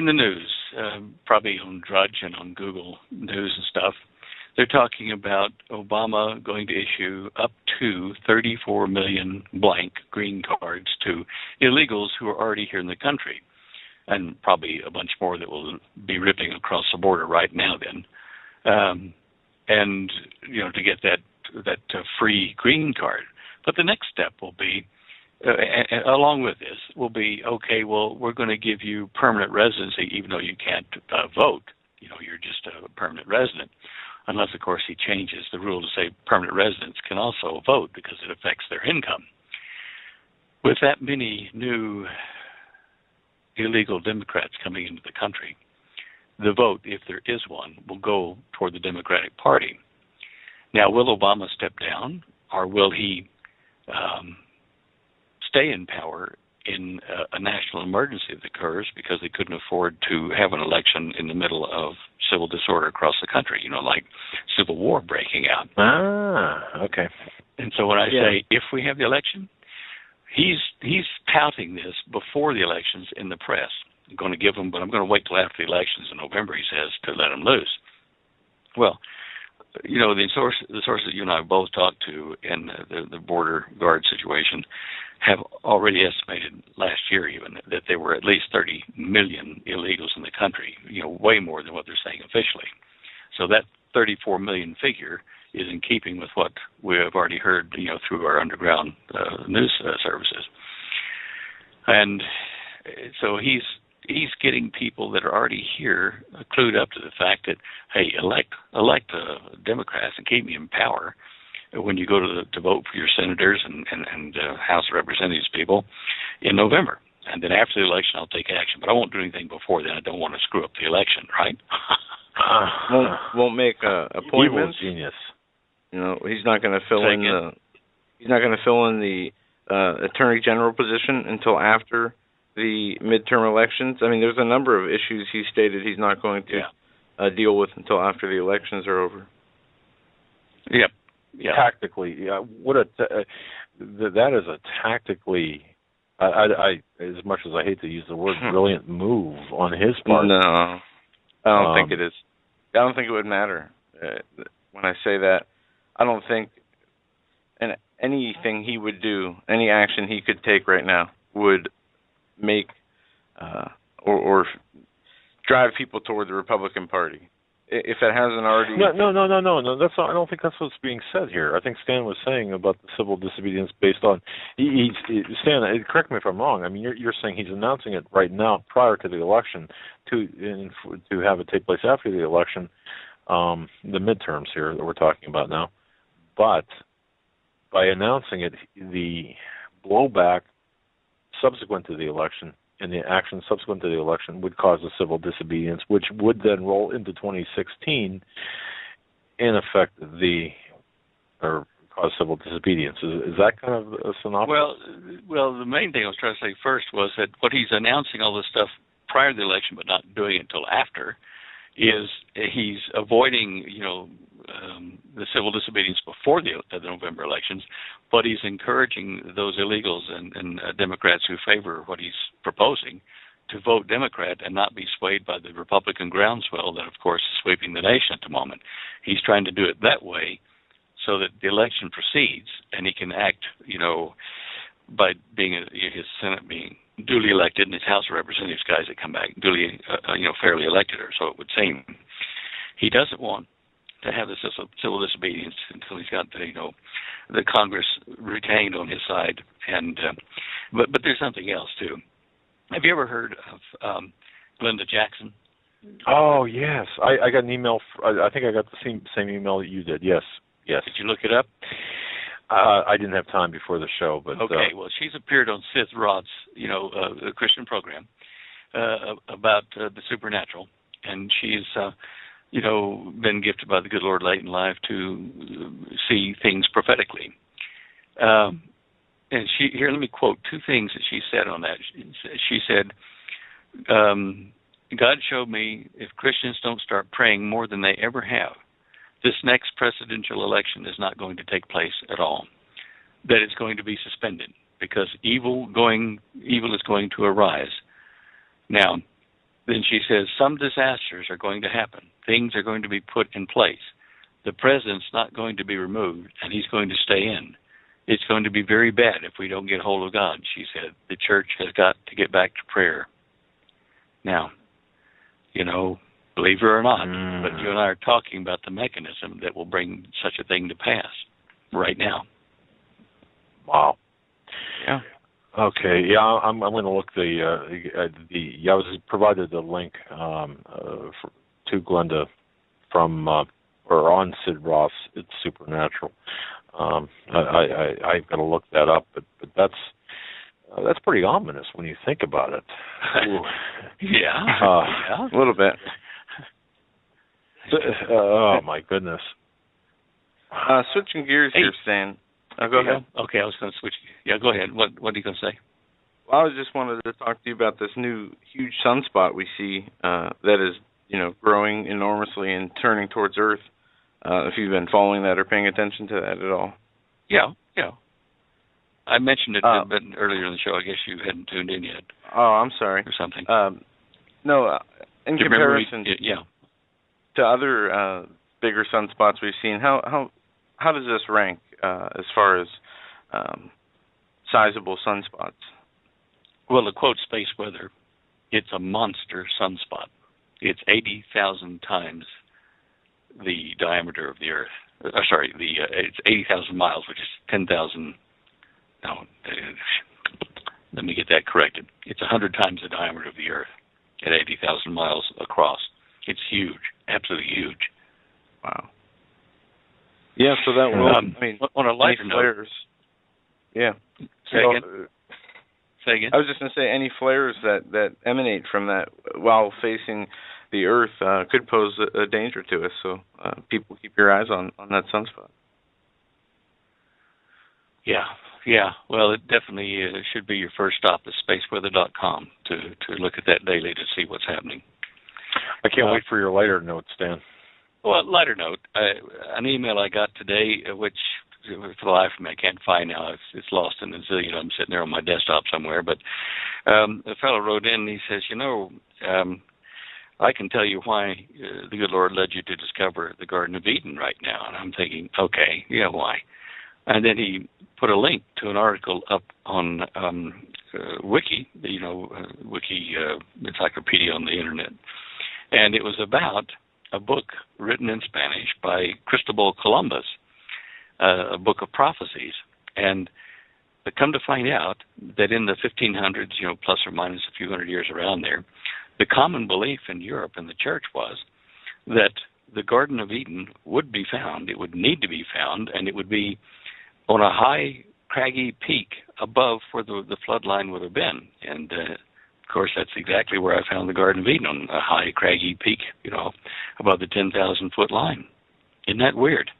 the news, probably on Drudge and on Google News and stuff, they're talking about Obama going to issue up to 34 million blank green cards to illegals who are already here in the country, and probably a bunch more that will be ripping across the border right now then. And to get that free green card. But the next step will be, along with this, will be, okay, well, we're going to give you permanent residency even though you can't vote. You're just a permanent resident. Unless, of course, he changes the rule to say permanent residents can also vote because it affects their income. With that many new illegal Democrats coming into the country, the vote, if there is one, will go toward the Democratic Party. Now, will Obama step down, or will he stay in power in a national emergency that occurs because they couldn't afford to have an election in the middle of civil disorder across the country, like civil war breaking out? Okay. And so when I say if we have the election, he's touting this before the elections in the press. I'm going to give him, but I'm going to wait till after the elections in November, he says, to let him loose. Well, the sources that you and I both talked to in the border guard situation have already estimated last year even that there were at least 30 million illegals in the country, way more than what they're saying officially. So that 34 million figure is in keeping with what we have already heard, through our underground news services. And so he's getting people that are already here clued up to the fact that, hey, elect Democrats and keep me in power when you go to vote for your senators and House of Representatives people in November. And then after the election, I'll take action. But I won't do anything before then. I don't want to screw up the election, right? Won't make appointments. Evil genius. He's not going to fill in the Attorney General position until after the midterm elections. I mean, there's a number of issues he stated he's not going to deal with until after the elections are over. Yep. Yeah. Tactically, that is a tactically. I as much as I hate to use the word, brilliant move on his part. No, I don't think it is. I don't think it would matter when I say that. I don't think anything he would do, any action he could take right now would make or drive people toward the Republican Party. If it hasn't already... No. That's not, I don't think that's what's being said here. I think Stan was saying about the civil disobedience based on... Stan, correct me if I'm wrong. I mean, you're saying he's announcing it right now prior to the election to have it take place after the election, the midterms here that we're talking about now. But by announcing it, the blowback subsequent to the election and the action subsequent to the election would cause a civil disobedience, which would then roll into 2016 and affect or cause civil disobedience. Is that kind of a synopsis? Well, the main thing I was trying to say first was that what he's announcing all this stuff prior to the election but not doing it until after is he's avoiding, the civil disobedience before the November elections, but he's encouraging those illegals and Democrats who favor what he's proposing to vote Democrat and not be swayed by the Republican groundswell that, of course, is sweeping the nation at the moment. He's trying to do it that way so that the election proceeds and he can act, by being his Senate being duly elected and his House of Representatives guys that come back duly, fairly elected, or so it would seem. He doesn't want to have the civil disobedience until he's got the Congress retained on his side. And but there's something else too. Have you ever heard of Glenda Jackson? Oh yes, I got an email. I think I got the same email that you did. Yes. Did you look it up? I didn't have time before the show, but okay. Well, she's appeared on Seth Rod's, Christian program about the supernatural, and she's, been gifted by the good Lord late in life to see things prophetically. And let me quote two things that she said on that. She said, "God showed me if Christians don't start praying more than they ever have, this next presidential election is not going to take place at all. That it's going to be suspended because evil is going to arise." Now, then she says some disasters are going to happen. Things are going to be put in place. The president's not going to be removed, and he's going to stay in. It's going to be very bad if we don't get hold of God, she said. The church has got to get back to prayer. Now, believe it or not, but you and I are talking about the mechanism that will bring such a thing to pass right now. Wow. Yeah. Okay. Yeah, I'm going to look I was provided the link to Glenda from or on Sid Roth's It's Supernatural. I've got to look that up, but that's pretty ominous when you think about it. Yeah. A little bit. Oh my goodness. Switching gears here, Stan. Go ahead. Okay, I was going to switch. Yeah, go ahead. What are you going to say? Well, I just wanted to talk to you about this new huge sunspot we see that is, growing enormously and turning towards Earth. If you've been following that or paying attention to that at all. Yeah. I mentioned it a bit earlier in the show. I guess you hadn't tuned in yet. Oh, I'm sorry. Or something. No, in comparison to bigger sunspots we've seen. How does this rank as far as sizable sunspots? Well, to quote space weather, it's a monster sunspot. It's 80,000 times the diameter of the Earth. It's 80,000 miles, which is 10,000. No, let me get that corrected. It's 100 times the diameter of the Earth at 80,000 miles across. It's huge, absolutely huge. Wow. Yeah, so that will, on a lighter note. Flares. Yeah. Say again? I was just going to say, any flares that emanate from that while facing the Earth could pose a danger to us. So people keep your eyes on that sunspot. Yeah. Well, it definitely should be your first stop at spaceweather.com to look at that daily to see what's happening. I can't wait for your lighter note, Stan. Well, lighter note, an email I got today, which for the life of me I can't find now. It's lost in a zillion. I'm sitting there on my desktop somewhere. But a fellow wrote in and he says, I can tell you why the good Lord led you to discover the Garden of Eden right now. And I'm thinking, okay, yeah, why? And then he put a link to an article up on Wiki, Wiki encyclopedia on the internet. And it was about a book written in Spanish by Cristobal Columbus, a book of prophecies. And come to find out that in the 1500s, plus or minus a few hundred years around there, the common belief in Europe and the church was that the Garden of Eden would be found, it would need to be found, and it would be on a high, craggy peak above where the flood line would have been. And, of course, that's exactly where I found the Garden of Eden, on a high, craggy peak, above the 10,000-foot line. Isn't that weird?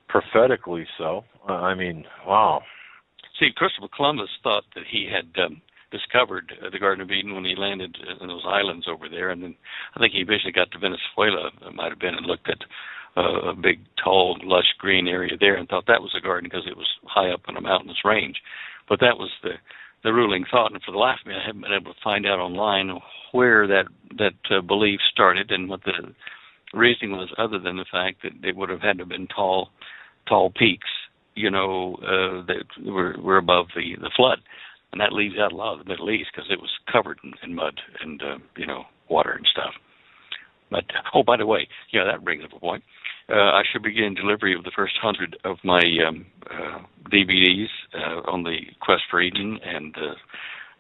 Prophetically so. Wow. See, Christopher Columbus thought that he had discovered the Garden of Eden when he landed in those islands over there, and then I think he eventually got to Venezuela, it might have been, and looked at a big, tall, lush green area there and thought that was a garden because it was high up in a mountainous range. But that was the ruling thought, and for the life of me, I haven't been able to find out online where that belief started and what the reasoning was, other than the fact that it would have had to have been tall peaks, that were above the flood. And that leaves out a lot of the Middle East because it was covered in mud and, water and stuff. But, by the way, that brings up a point. I should begin delivery of the first 100 of my DVDs on the Quest for Eden and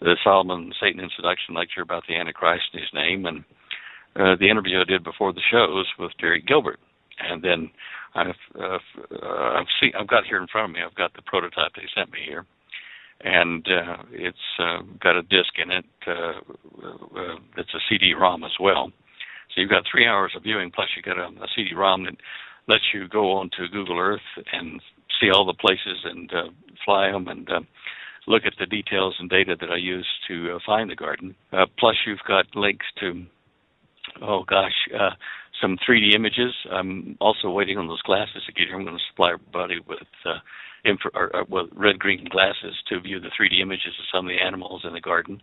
the Solomon Satan Introduction lecture about the Antichrist and his name, and the interview I did before the shows with Derek Gilbert. And then I've got here in front of me, I've got the prototype they sent me here. And it's got a disc in it that's a CD-ROM as well. So you've got 3 hours of viewing, plus you got a CD-ROM that lets you go onto Google Earth and see all the places and fly them and look at the details and data that I use to find the garden. Plus you've got links to, some 3D images. I'm also waiting on those glasses to get here. I'm going to supply everybody with red-green glasses to view the 3D images of some of the animals in the garden.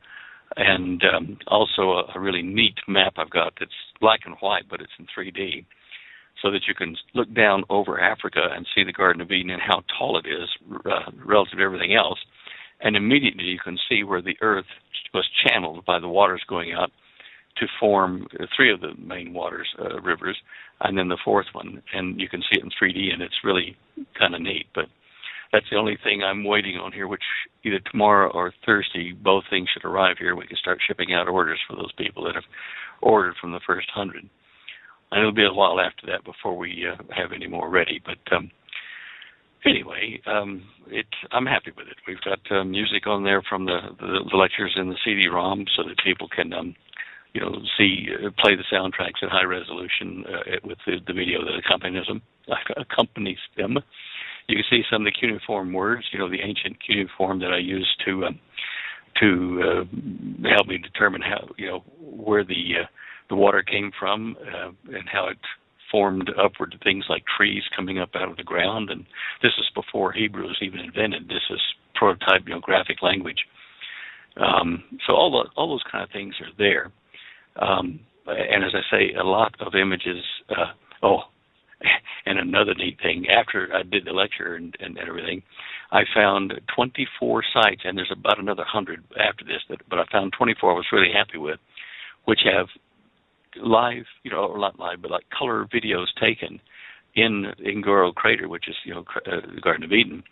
And also a really neat map I've got that's black and white, but it's in 3D, so that you can look down over Africa and see the Garden of Eden and how tall it is relative to everything else. And immediately you can see where the earth was channeled by the waters going out to form 3 of the main rivers, and then the 4th one. And you can see it in 3D, and it's really kind of neat. But that's the only thing I'm waiting on here, which either tomorrow or Thursday, both things should arrive here. We can start shipping out orders for those people that have ordered from the first 100. And it'll be a while after that before we have any more ready. But anyway, I'm happy with it. We've got music on there from the lectures in the CD-ROM so that people can play the soundtracks at high resolution with the video that accompanies them. You can see some of the cuneiform words, the ancient cuneiform that I use to help me determine how, where the water came from and how it formed upward to things like trees coming up out of the ground. And this is before Hebrew was even invented. This is prototype, graphic language. So all those kind of things are there. And as I say, a lot of images. And another neat thing, after I did the lecture and everything, I found 24 sites, and there's about another 100 after this, but I found 24 I was really happy with, which have live, or not live, but like color videos taken in Ngoro Crater, which is, the Garden of Eden,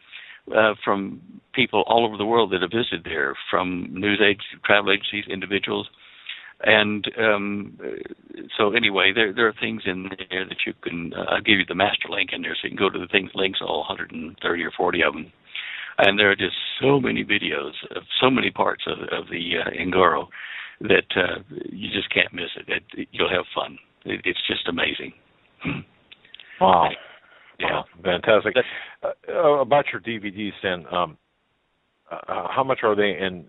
from people all over the world that have visited there, from news agencies, travel agencies, individuals. And so anyway, there are things in there that you can, I'll give you the master link in there so you can go to the links, all 130 or 40 of them. And there are just so many videos of so many parts of the Ngoro that you just can't miss it. You'll have fun. It's just amazing. Wow. Yeah. Wow. Fantastic. About your DVDs, Stan, how much are they in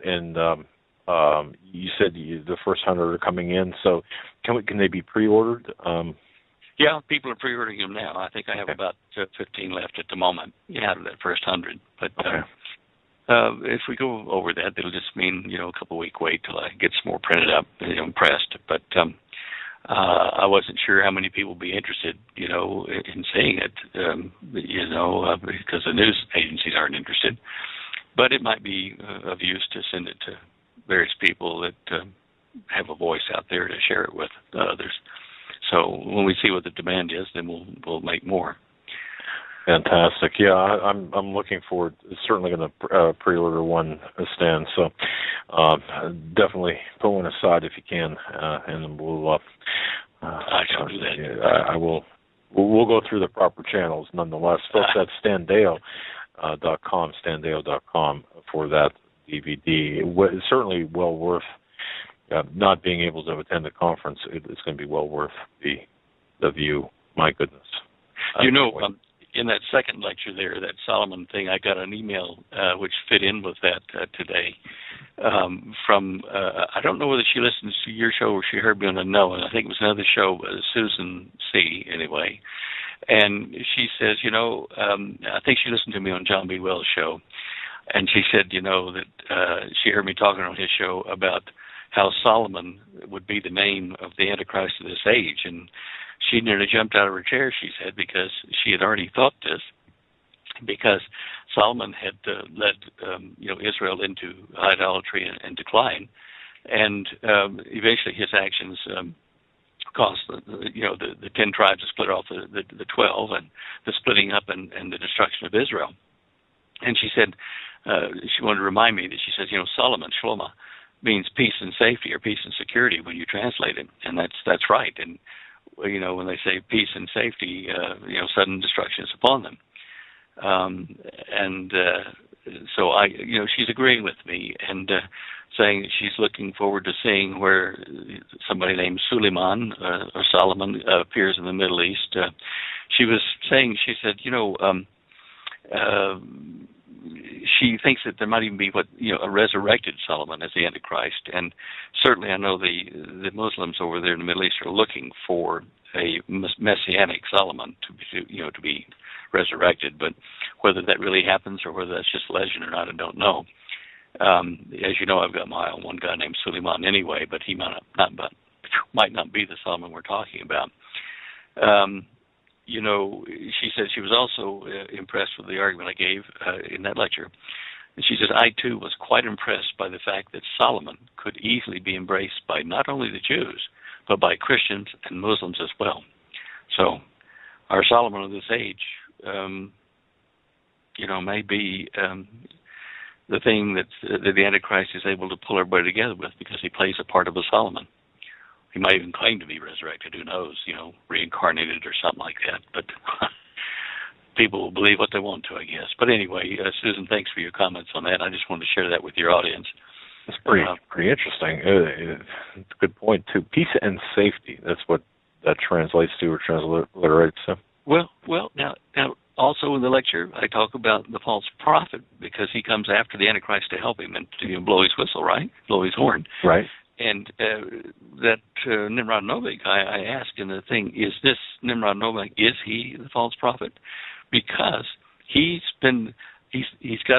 you said the first 100 are coming in, so can they be pre-ordered? Yeah, people are pre-ordering them now. I think I have about 15 left at the moment out of that first 100. But if we go over that, it'll just mean a couple week wait till I get some more printed up and pressed. But I wasn't sure how many people would be interested, in seeing it, because the news agencies aren't interested. But it might be of use to send it to various people that have a voice out there to share it with others. So when we see what the demand is, then we'll make more. Fantastic. Yeah, I'm looking forward. Certainly going to pre-order one, Stan. So definitely put one aside if you can, and then we'll. I shall do that. Yeah, I will. We'll go through the proper channels, nonetheless. Folks, that's StanDeyo.com, StanDeyo.com for that DVD. It's certainly well worth. Not being able to attend the conference, it's going to be well worth the view. My goodness. In that second lecture there, that Solomon thing, I got an email which fit in with that today from, I don't know whether she listens to your show or she heard me on the No, and I think it was another show, Susan C. anyway. And she says, I think she listened to me on John B. Wells' show, and she said, that she heard me talking on his show about how Solomon would be the name of the Antichrist of this age. And she nearly jumped out of her chair, she said, because she had already thought this, because Solomon had led Israel into idolatry and decline. And eventually his actions caused the 10 tribes to split off the 12, and the splitting up and the destruction of Israel. And she said, she wanted to remind me that she says, Solomon, Shlomo, means peace and safety or peace and security when you translate it. And that's right. And, when they say peace and safety, sudden destruction is upon them. So she's agreeing with me and saying she's looking forward to seeing where somebody named Suleiman or Solomon appears in the Middle East. She was saying, she said, she thinks that there might even be a resurrected Solomon as the Antichrist, and certainly I know the Muslims over there in the Middle East are looking for a messianic Solomon to be resurrected, but whether that really happens or whether that's just legend or not, I don't know. As you know, I've got my own one guy named Suleiman anyway, but he might not be the Solomon we're talking about. She said she was also impressed with the argument I gave in that lecture. And she says, I too was quite impressed by the fact that Solomon could easily be embraced by not only the Jews, but by Christians and Muslims as well. So our Solomon of this age, may be the thing that the Antichrist is able to pull everybody together with, because he plays a part of a Solomon. He might even claim to be resurrected, who knows, reincarnated or something like that. But people will believe what they want to, I guess. But anyway, Susan, thanks for your comments on that. I just wanted to share that with your audience. That's pretty interesting. It's a good point, too. Peace and safety, that's what that translates to or transliterates to. Well, now, also in the lecture, I talk about the false prophet, because he comes after the Antichrist to help him and to blow his whistle, right? Blow his horn. Right. And that Nimrod Novik, I asked in the thing, is this Nimrod Novik, is he the false prophet? Because he's got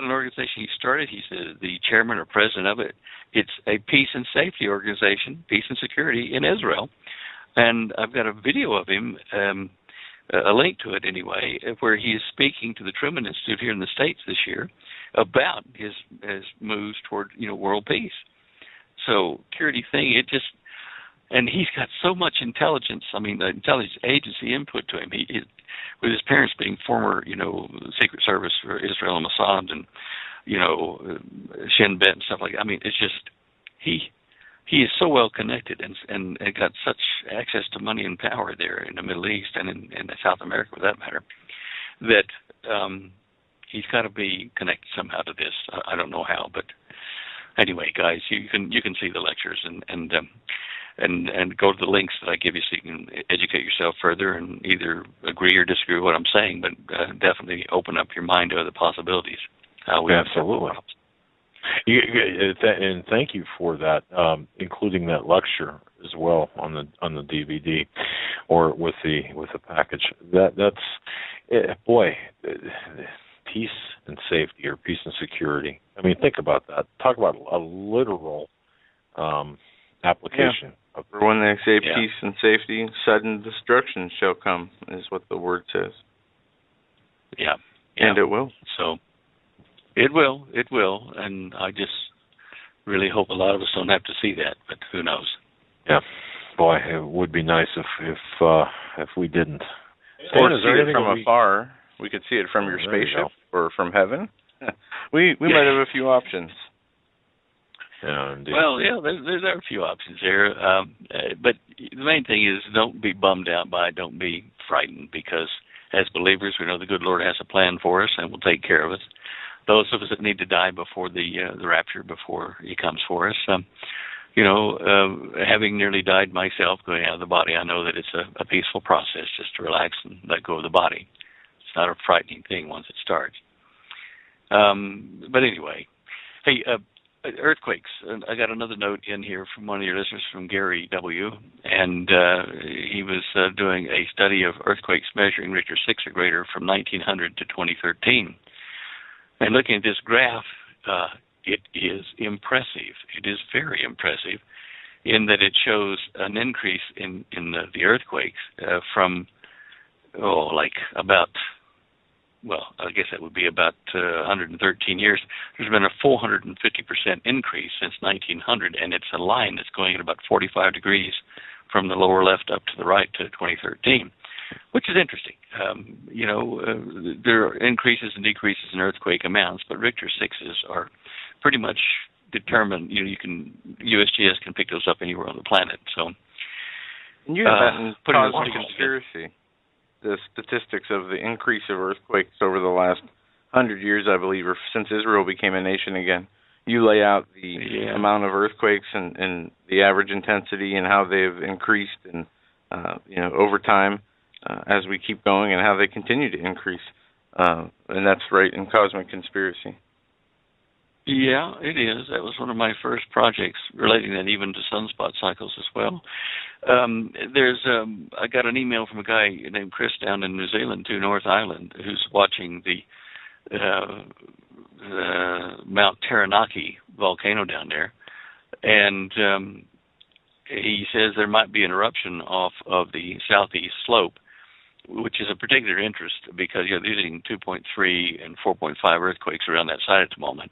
an organization he started. He's the chairman or president of it. It's a peace and safety organization, peace and security in Israel. And I've got a video of him, a link to it anyway, where he is speaking to the Truman Institute here in the States this year about his moves toward world peace. So security thing, and he's got so much intelligence. I mean, the intelligence agency input to him. With his parents being former, Secret Service for Israel and Mossad, and Shin Bet and stuff like that. I mean, it's just he is so well connected and got such access to money and power there in the Middle East and in South America, for that matter, that he's got to be connected somehow to this. I don't know how, but anyway, guys, you can see the lectures and go to the links that I give you so you can educate yourself further and either agree or disagree with what I'm saying, but definitely open up your mind to other possibilities. Absolutely. And thank you for that, including that lecture as well on the DVD or with the package. That's peace and safety, or peace and security. I mean, think about that. Talk about a literal application. Yeah. For when they say peace and safety, sudden destruction shall come, is what the word says. Yeah. And it will. So it will, and I just really hope a lot of us don't have to see that, but who knows? Yeah, boy, it would be nice if we didn't. Or see it from afar. We could see it from your spaceship or from heaven. we might have a few options. Yeah, well, yeah, there are a few options there, but the main thing is don't be bummed out by it. Don't be frightened, because as believers, we know the good Lord has a plan for us and will take care of us. Those of us that need to die before the rapture, before He comes for us, having nearly died myself, going out of the body, I know that it's a peaceful process just to relax and let go of the body. It's not a frightening thing once it starts. But anyway, hey, earthquakes. I got another note in here from one of your listeners, from Gary W., and he was doing a study of earthquakes measuring Richter 6 or greater from 1900 to 2013. And looking at this graph, it is impressive. It is very impressive in that it shows an increase in the earthquakes from, I guess that would be about 113 years. There's been a 450% increase since 1900, and it's a line that's going at about 45 degrees from the lower left up to the right to 2013, which is interesting. There are increases and decreases in earthquake amounts, but Richter 6s are pretty much determined. USGS can pick those up anywhere on the planet. So, and you have that in Cosmic Conspiracy. The statistics of the increase of earthquakes over the last 100 years, I believe, or since Israel became a nation again. You lay out the amount of earthquakes and the average intensity and how they've increased and over time as we keep going, and how they continue to increase. And that's right in Cosmic Conspiracy. Yeah, it is. That was one of my first projects, relating that even to sunspot cycles as well. I got an email from a guy named Chris down in New Zealand, to North Island, who's watching the Mount Taranaki volcano down there, and he says there might be an eruption off of the southeast slope, which is of particular interest because you're using 2.3 and 4.5 earthquakes around that site at the moment.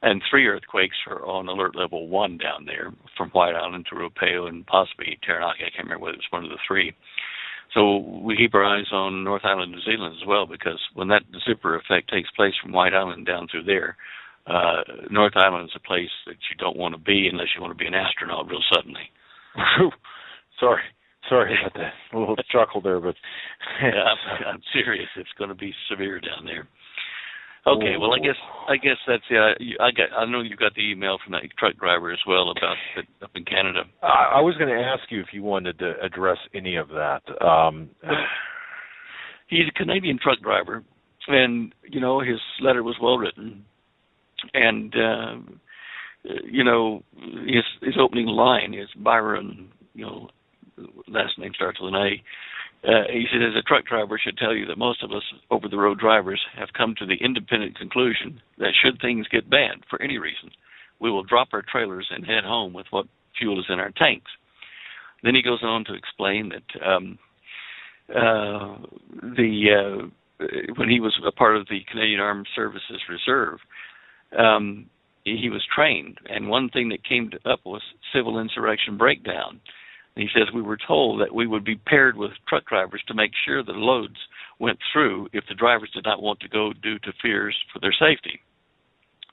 And 3 earthquakes are on alert level 1 down there, from White Island to Rupeo and possibly Taranaki. I can't remember whether it's one of the 3. So we keep our eyes on North Island, New Zealand as well, because when that zipper effect takes place from White Island down through there, North Island is a place that you don't want to be unless you want to be an astronaut real suddenly. Sorry about that. A little chuckle there, but I'm serious. It's going to be severe down there. Okay, well, I guess that's I know you got the email from that truck driver as well about it up in Canada. I was going to ask you if you wanted to address any of that. He's a Canadian truck driver, and his letter was well written, and his opening line is Byron. Last name starts with an A. He says, a truck driver should tell you that most of us over-the-road drivers have come to the independent conclusion that should things get bad for any reason, we will drop our trailers and head home with what fuel is in our tanks. Then he goes on to explain that when he was a part of the Canadian Armed Services Reserve, he was trained, and one thing that came up was civil insurrection breakdown. And he says we were told that we would be paired with truck drivers to make sure the loads went through if the drivers did not want to go due to fears for their safety.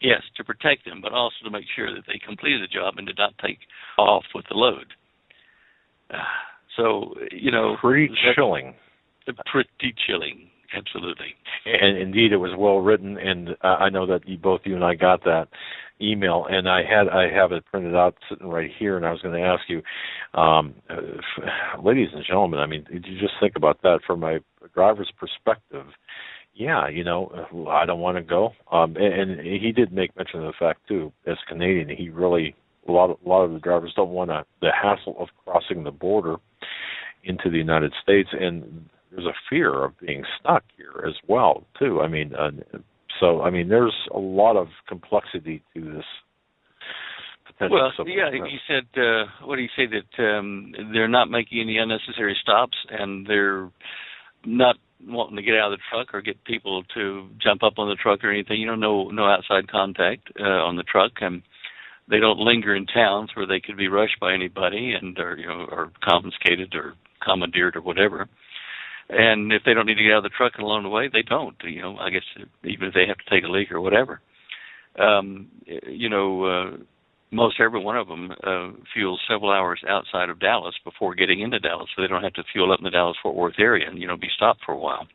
Yes, to protect them, but also to make sure that they completed the job and did not take off with the load. So, pretty chilling. Pretty chilling, absolutely. And indeed, it was well written, and I know that both you and I got that email, and I have it printed out sitting right here, and I was going to ask you, ladies and gentlemen, I mean, did you just think about that from my driver's perspective? Yeah, I don't want to go. And he did make mention of the fact, too, as Canadian, he really, a lot of the drivers don't want the hassle of crossing the border into the United States, and there's a fear of being stuck here as well, too. I mean, there's a lot of complexity to this potential. Well, yeah, he said, what did he say, that they're not making any unnecessary stops, and they're not wanting to get out of the truck or get people to jump up on the truck or anything. No outside contact on the truck, and they don't linger in towns where they could be rushed by anybody and or confiscated or commandeered or whatever. And if they don't need to get out of the truck along the way, they don't. I guess even if they have to take a leak or whatever. Most every one of them fuels several hours outside of Dallas before getting into Dallas, so they don't have to fuel up in the Dallas-Fort Worth area and be stopped for a while.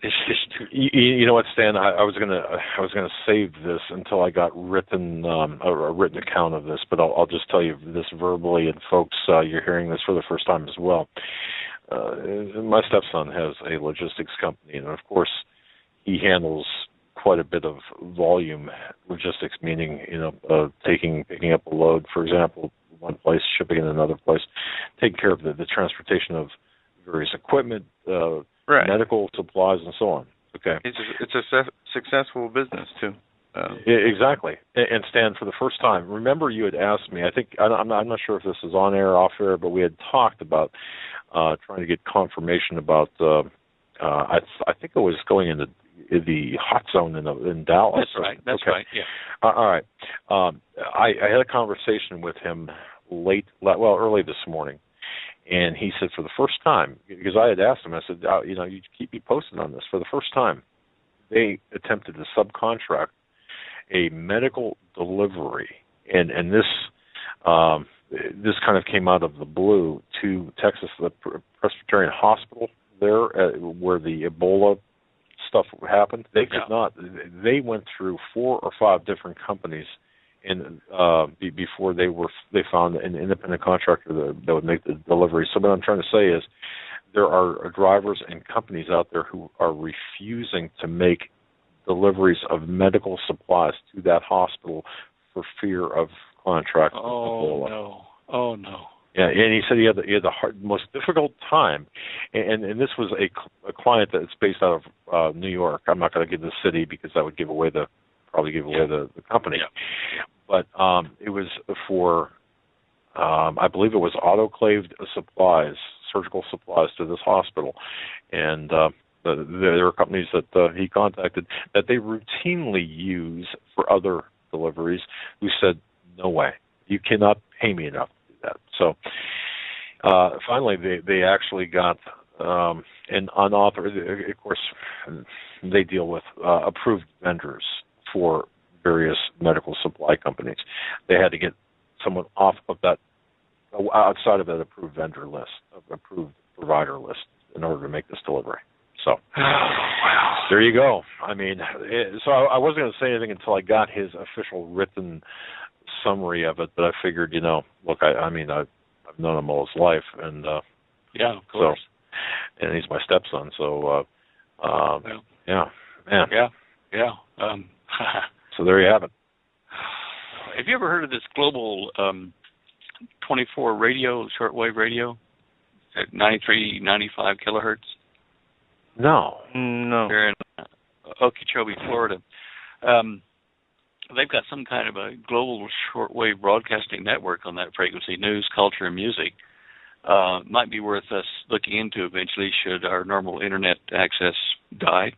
It's just you know what, Stan? I was gonna save this until I got a written account of this, but I'll just tell you this verbally, and folks, you're hearing this for the first time as well. My stepson has a logistics company, and of course, he handles quite a bit of volume logistics, meaning picking up a load, for example, one place, shipping in another place, taking care of the transportation of various equipment. Right. Medical supplies and so on. Okay. It's a successful business too. Exactly. And Stan, for the first time, remember you had asked me. I think I'm not sure if this is on air or off air, but we had talked about trying to get confirmation about. I think it was going into the hot zone in Dallas. That's right. That's okay. right. Yeah. All right. I had a conversation with him early this morning. And he said, for the first time, because I had asked him, I said, you keep me posted on this. For the first time, they attempted to subcontract a medical delivery, and this kind of came out of the blue to Texas, the Presbyterian Hospital there, where the Ebola stuff happened. They could not. They went through 4 or 5 different companies. And before they found an independent contractor that would make the delivery. So what I'm trying to say is there are drivers and companies out there who are refusing to make deliveries of medical supplies to that hospital for fear of contract. Oh no. Yeah, and he said he had the most difficult time, and this was a client that's based out of New York. I'm not going to give the city because that would probably give away the company. Yeah. But it was for, I believe it was autoclaved supplies, surgical supplies to this hospital. And there are companies that he contacted that they routinely use for other deliveries who said, no way, you cannot pay me enough to do that. So finally they actually got an unauthorized, of course, they deal with approved vendors for various medical supply companies. They had to get someone off of that, outside of that approved vendor list, approved provider list, in order to make this delivery. So, there you go. I mean, so I wasn't going to say anything until I got his official written summary of it, but I figured, look, I've known him all his life, and yeah, of course. So, and he's my stepson, so yeah, man. Yeah. So there you have it. Have you ever heard of this global 24 radio, shortwave radio at 93, 95 kilohertz? No. They're in Okeechobee, Florida. they've got some kind of a global shortwave broadcasting network on that frequency, news, culture, and music. Might be worth us looking into eventually should our normal internet access die.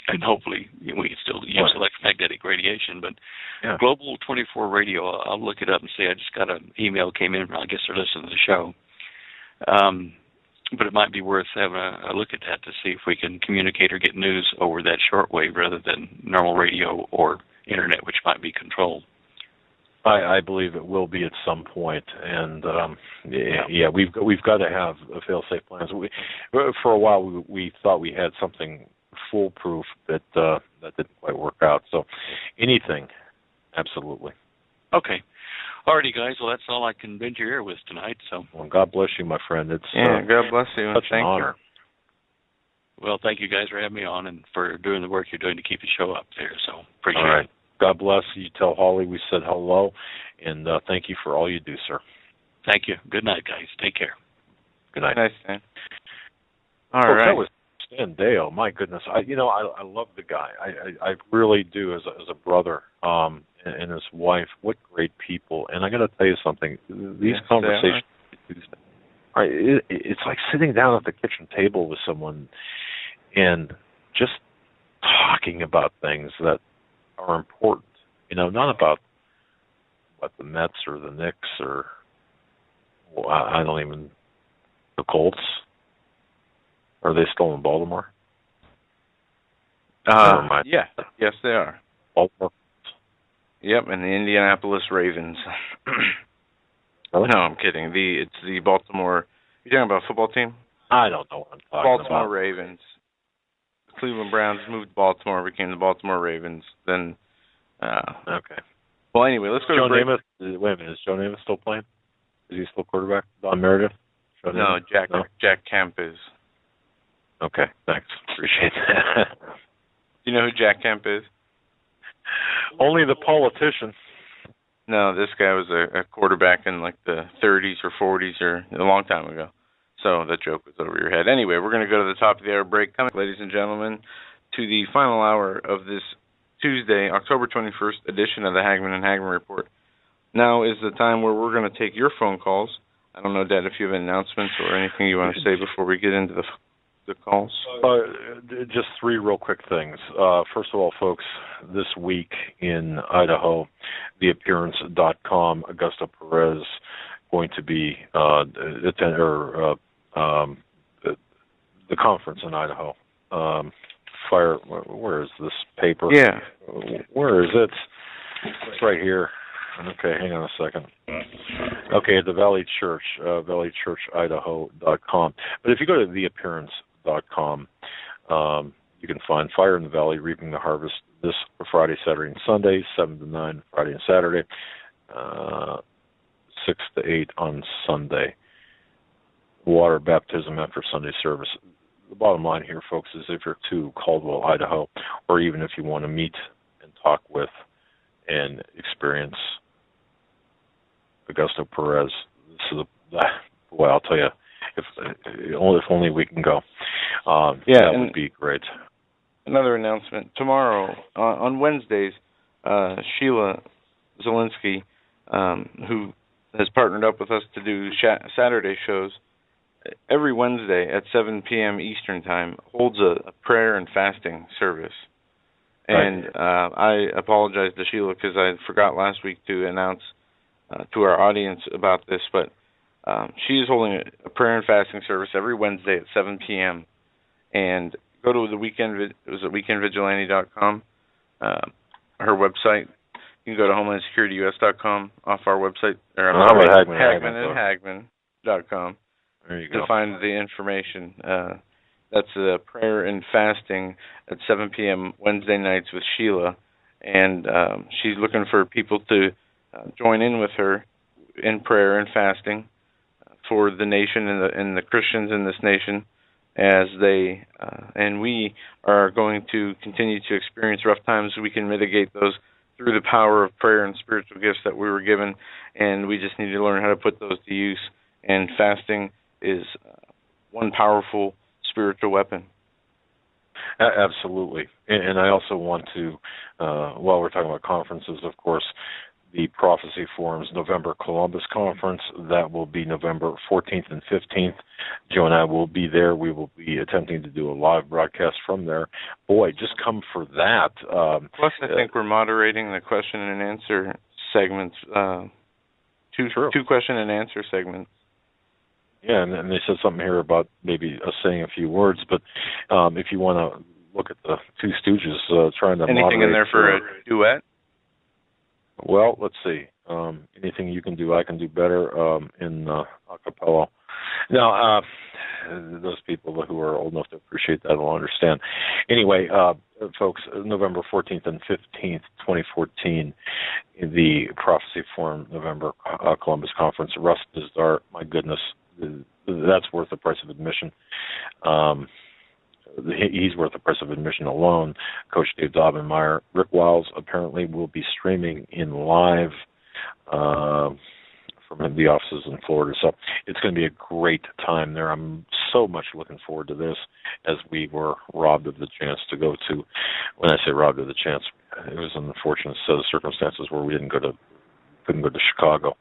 And hopefully we can still use electromagnetic radiation. But Global 24 Radio, I'll look it up and see. I just got an email came in. I guess they're listening to the show. But it might be worth having a look at that to see if we can communicate or get news over that shortwave rather than normal radio or internet, which might be controlled. I believe it will be at some point, and we've got to have fail-safe plans. For a while we thought we had something foolproof that didn't quite work out. So anything, absolutely. Okay. Alrighty, guys. Well, that's all I can bend your ear with tonight. So. Well, God bless you, my friend. It's God bless you. Such an honor. Well, thank you guys for having me on and for doing the work you're doing to keep the show up there. So appreciate it. All right. it. God bless you. Tell Holly we said hello, and thank you for all you do, sir. Thank you. Good night, guys. Take care. Good night. Good night, Stan. All right. That was Stan Deyo. My goodness, I love the guy. I really do as a brother, and his wife. What great people! And I got to tell you something. These conversations, it's like sitting down at the kitchen table with someone and just talking about things that are important. Not about what the Mets or the Knicks or the Colts. Are they still in Baltimore? Yeah. Yes, they are. Baltimore. Yep, and the Indianapolis Ravens. Really? No, I'm kidding. It's the Baltimore. You talking about a football team? I don't know what I'm talking about. Baltimore Ravens. The Cleveland Browns moved to Baltimore, became the Baltimore Ravens. Then. Okay. Well, anyway, let's go Joe to Namath. Wait a minute. Is Joe Namath still playing? Is he still quarterback? Don Meredith? No, Jack Kemp is. Okay, thanks. Appreciate that. Do you know who Jack Kemp is? Only the politician. No, this guy was a quarterback in like the 30s or 40s or a long time ago. So that joke was over your head. Anyway, we're going to go to the top of the hour break. Coming, ladies and gentlemen, to the final hour of this Tuesday, October 21st edition of the Hagmann and Hagmann Report. Now is the time where we're going to take your phone calls. I don't know, Dad, if you have announcements or anything you want to say before we get into the calls. Just three real quick things. First of all, folks, this week in Idaho, theappearance.com, Augusto Perez going to be the conference in Idaho. Where is this paper? Yeah. Where is it? It's right here. Okay, hang on a second. Okay, the Valley Church, valleychurchidaho.com. But if you go to theappearance.com, you can find Fire in the Valley, Reaping the Harvest this Friday, Saturday, and Sunday, 7 to 9 Friday and Saturday, 6 to 8 on Sunday. Water baptism after Sunday service. The bottom line here, folks, is if you're to Caldwell, Idaho, or even if you want to meet and talk with and experience Augusto Perez, well, I'll tell you, if only we can go. That would be great. Another announcement. Tomorrow, on Wednesdays, Sheila Zielinski, who has partnered up with us to do Saturday shows, every Wednesday at 7 p.m. Eastern Time, holds a prayer and fasting service. And I apologize to Sheila because I forgot last week to announce to our audience about this, but she is holding a prayer and fasting service every Wednesday at 7 p.m. And go to the weekendvigilante.com, her website. You can go to homelandsecurityus.com off our website, or Hagmann.com. There you go. To find the information. That's a prayer and fasting at 7 p.m. Wednesday nights with Sheila, and she's looking for people to join in with her in prayer and fasting for the nation and the Christians in this nation, as they and we are going to continue to experience rough times. We can mitigate those through the power of prayer and spiritual gifts that we were given, and we just need to learn how to put those to use. And fasting is one powerful spiritual weapon. Absolutely. And I also want to, while we're talking about conferences, of course, the Prophecy Forum's November Columbus Conference, that will be November 14th and 15th. Joe and I will be there. We will be attempting to do a live broadcast from there. Boy, just come for that. Plus, I think we're moderating the question and answer segments, two question and answer segments. Yeah, and they said something here about maybe us saying a few words, but if you want to look at the Two Stooges trying to anything in there for a duet? Well, let's see. Anything you can do, I can do better in a cappella. Now, those people who are old enough to appreciate that will understand. Anyway, folks, November 14th and 15th, 2014, the Prophecy Forum November Columbus Conference. Russ Dizdar, my goodness, that's worth the price of admission. He's worth the price of admission alone. Coach Dave Daubenmire. Rick Wiles apparently will be streaming in live from the offices in Florida. So it's going to be a great time there. I'm so much looking forward to this, as we were robbed of the chance to go to. When I say robbed of the chance, it was an unfortunate set of circumstances where we couldn't go to Chicago.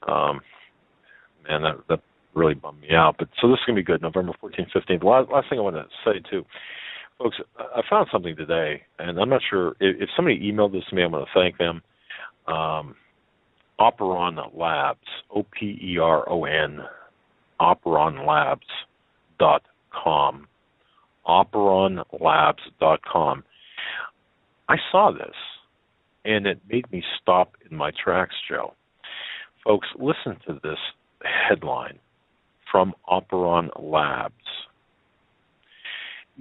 Man, that really bummed me out. But so this is going to be good, November 14th, 15th. Last thing I want to say, too, folks, I found something today, and I'm not sure. If somebody emailed this to me, I'm going to thank them. Operon Labs, Operon, operonlabs.com. operonlabs.com. I saw this, and it made me stop in my tracks, Joe. Folks, listen to this headline from Operon Labs.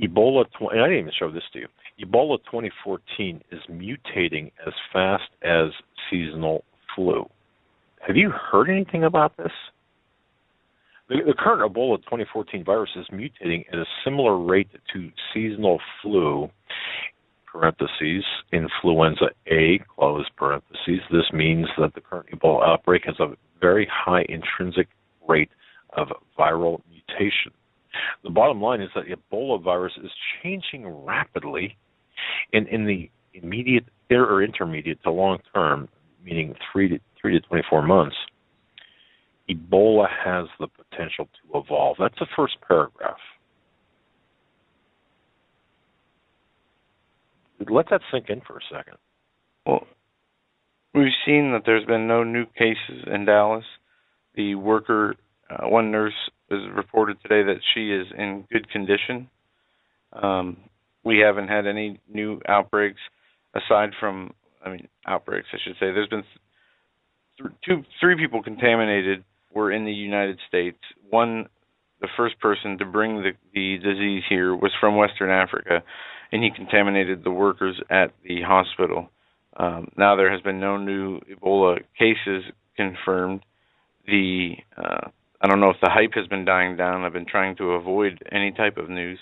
Ebola, and I didn't even show this to you. Ebola 2014 is mutating as fast as seasonal flu. Have you heard anything about this? The current Ebola 2014 virus is mutating at a similar rate to seasonal flu, parentheses, influenza A, close parentheses. This means that the current Ebola outbreak has a very high intrinsic rate of viral mutation. The bottom line is that Ebola virus is changing rapidly in the immediate or intermediate to long term, meaning 3 to 24 months. Ebola has the potential to evolve. That's the first paragraph. Let that sink in for a second. Well, we've seen that there's been no new cases in Dallas. The worker, one nurse, has reported today that she is in good condition. We haven't had any new outbreaks aside from, outbreaks, I should say. There's been three people contaminated were in the United States. One, the first person to bring the disease here was from Western Africa, and he contaminated the workers at the hospital. Now there has been no new Ebola cases confirmed. I don't know if the hype has been dying down. I've been trying to avoid any type of news,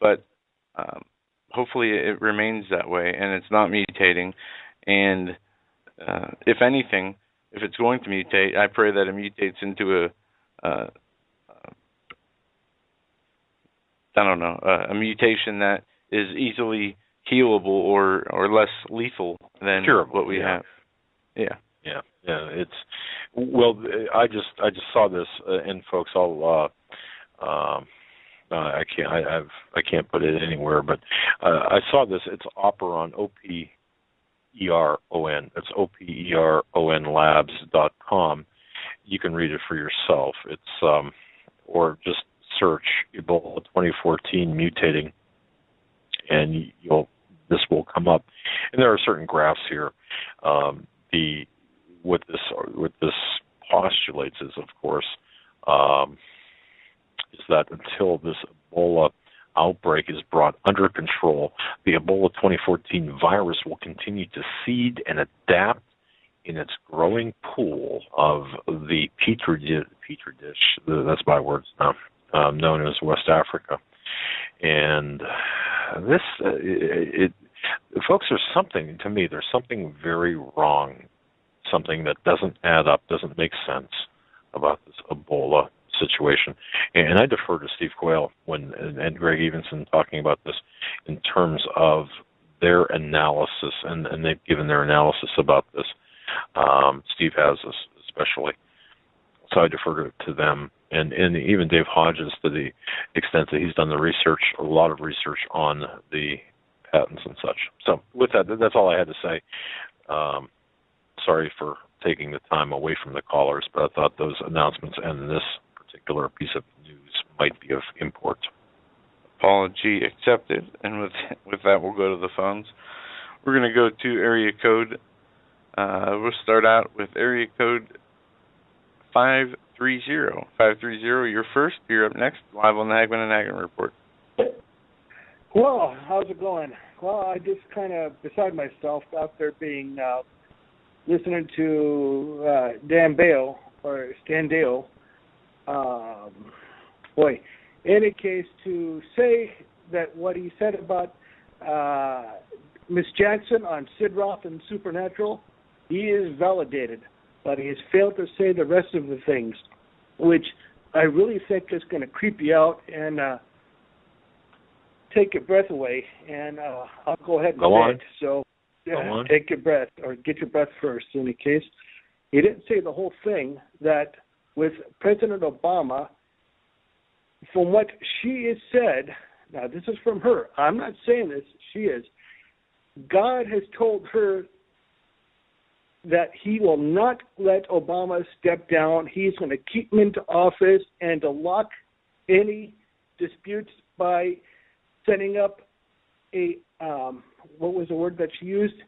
but hopefully it remains that way and it's not mutating. And if anything, if it's going to mutate, I pray that it mutates into a mutation that is easily healable or less lethal than what we have. Yeah. It's I just saw this, and folks, I can't put it anywhere, but I saw this. It's Operon, Operon. It's Operon Labs.com. You can read it for yourself. It's or just search Ebola 2014 mutating, and this will come up. And there are certain graphs here. What this postulates is, of course, is that until this Ebola outbreak is brought under control, the Ebola 2014 virus will continue to seed and adapt in its growing pool of the petri dish, that's my words now, known as West Africa. And this, folks, there's something very wrong, something that doesn't add up, doesn't make sense about this Ebola situation. And I defer to Steve Quayle and Greg Evenson talking about this in terms of their analysis, and they've given their analysis about this. Steve has this especially. So I defer to them. And even Dave Hodges, to the extent that he's done the research, a lot of research on the patents and such. So with that, that's all I had to say. Sorry for taking the time away from the callers, but I thought those announcements and this particular piece of news might be of import. Apology accepted. And with that, we'll go to the phones. We're going to go to area code. We'll start out with area code 530. 530, you're first. You're up next, live on the Hagmann Hagmann Report. Well, how's it going? Well, I just kind of beside myself after being listening to Stan Deyo. Any case, to say that what he said about Miss Jackson on Sid Roth and Supernatural, he is validated, but he has failed to say the rest of the things, which I really think is going to creep you out and take your breath away. And I'll go ahead and go on. So take your breath, or get your breath first. In any case, he didn't say the whole thing, that with President Obama, from what she has said, now this is from her, I'm not saying this, she is, God has told her that he will not let Obama step down. He's going to keep him into office and to lock any disputes by setting up a, what was the word that she used?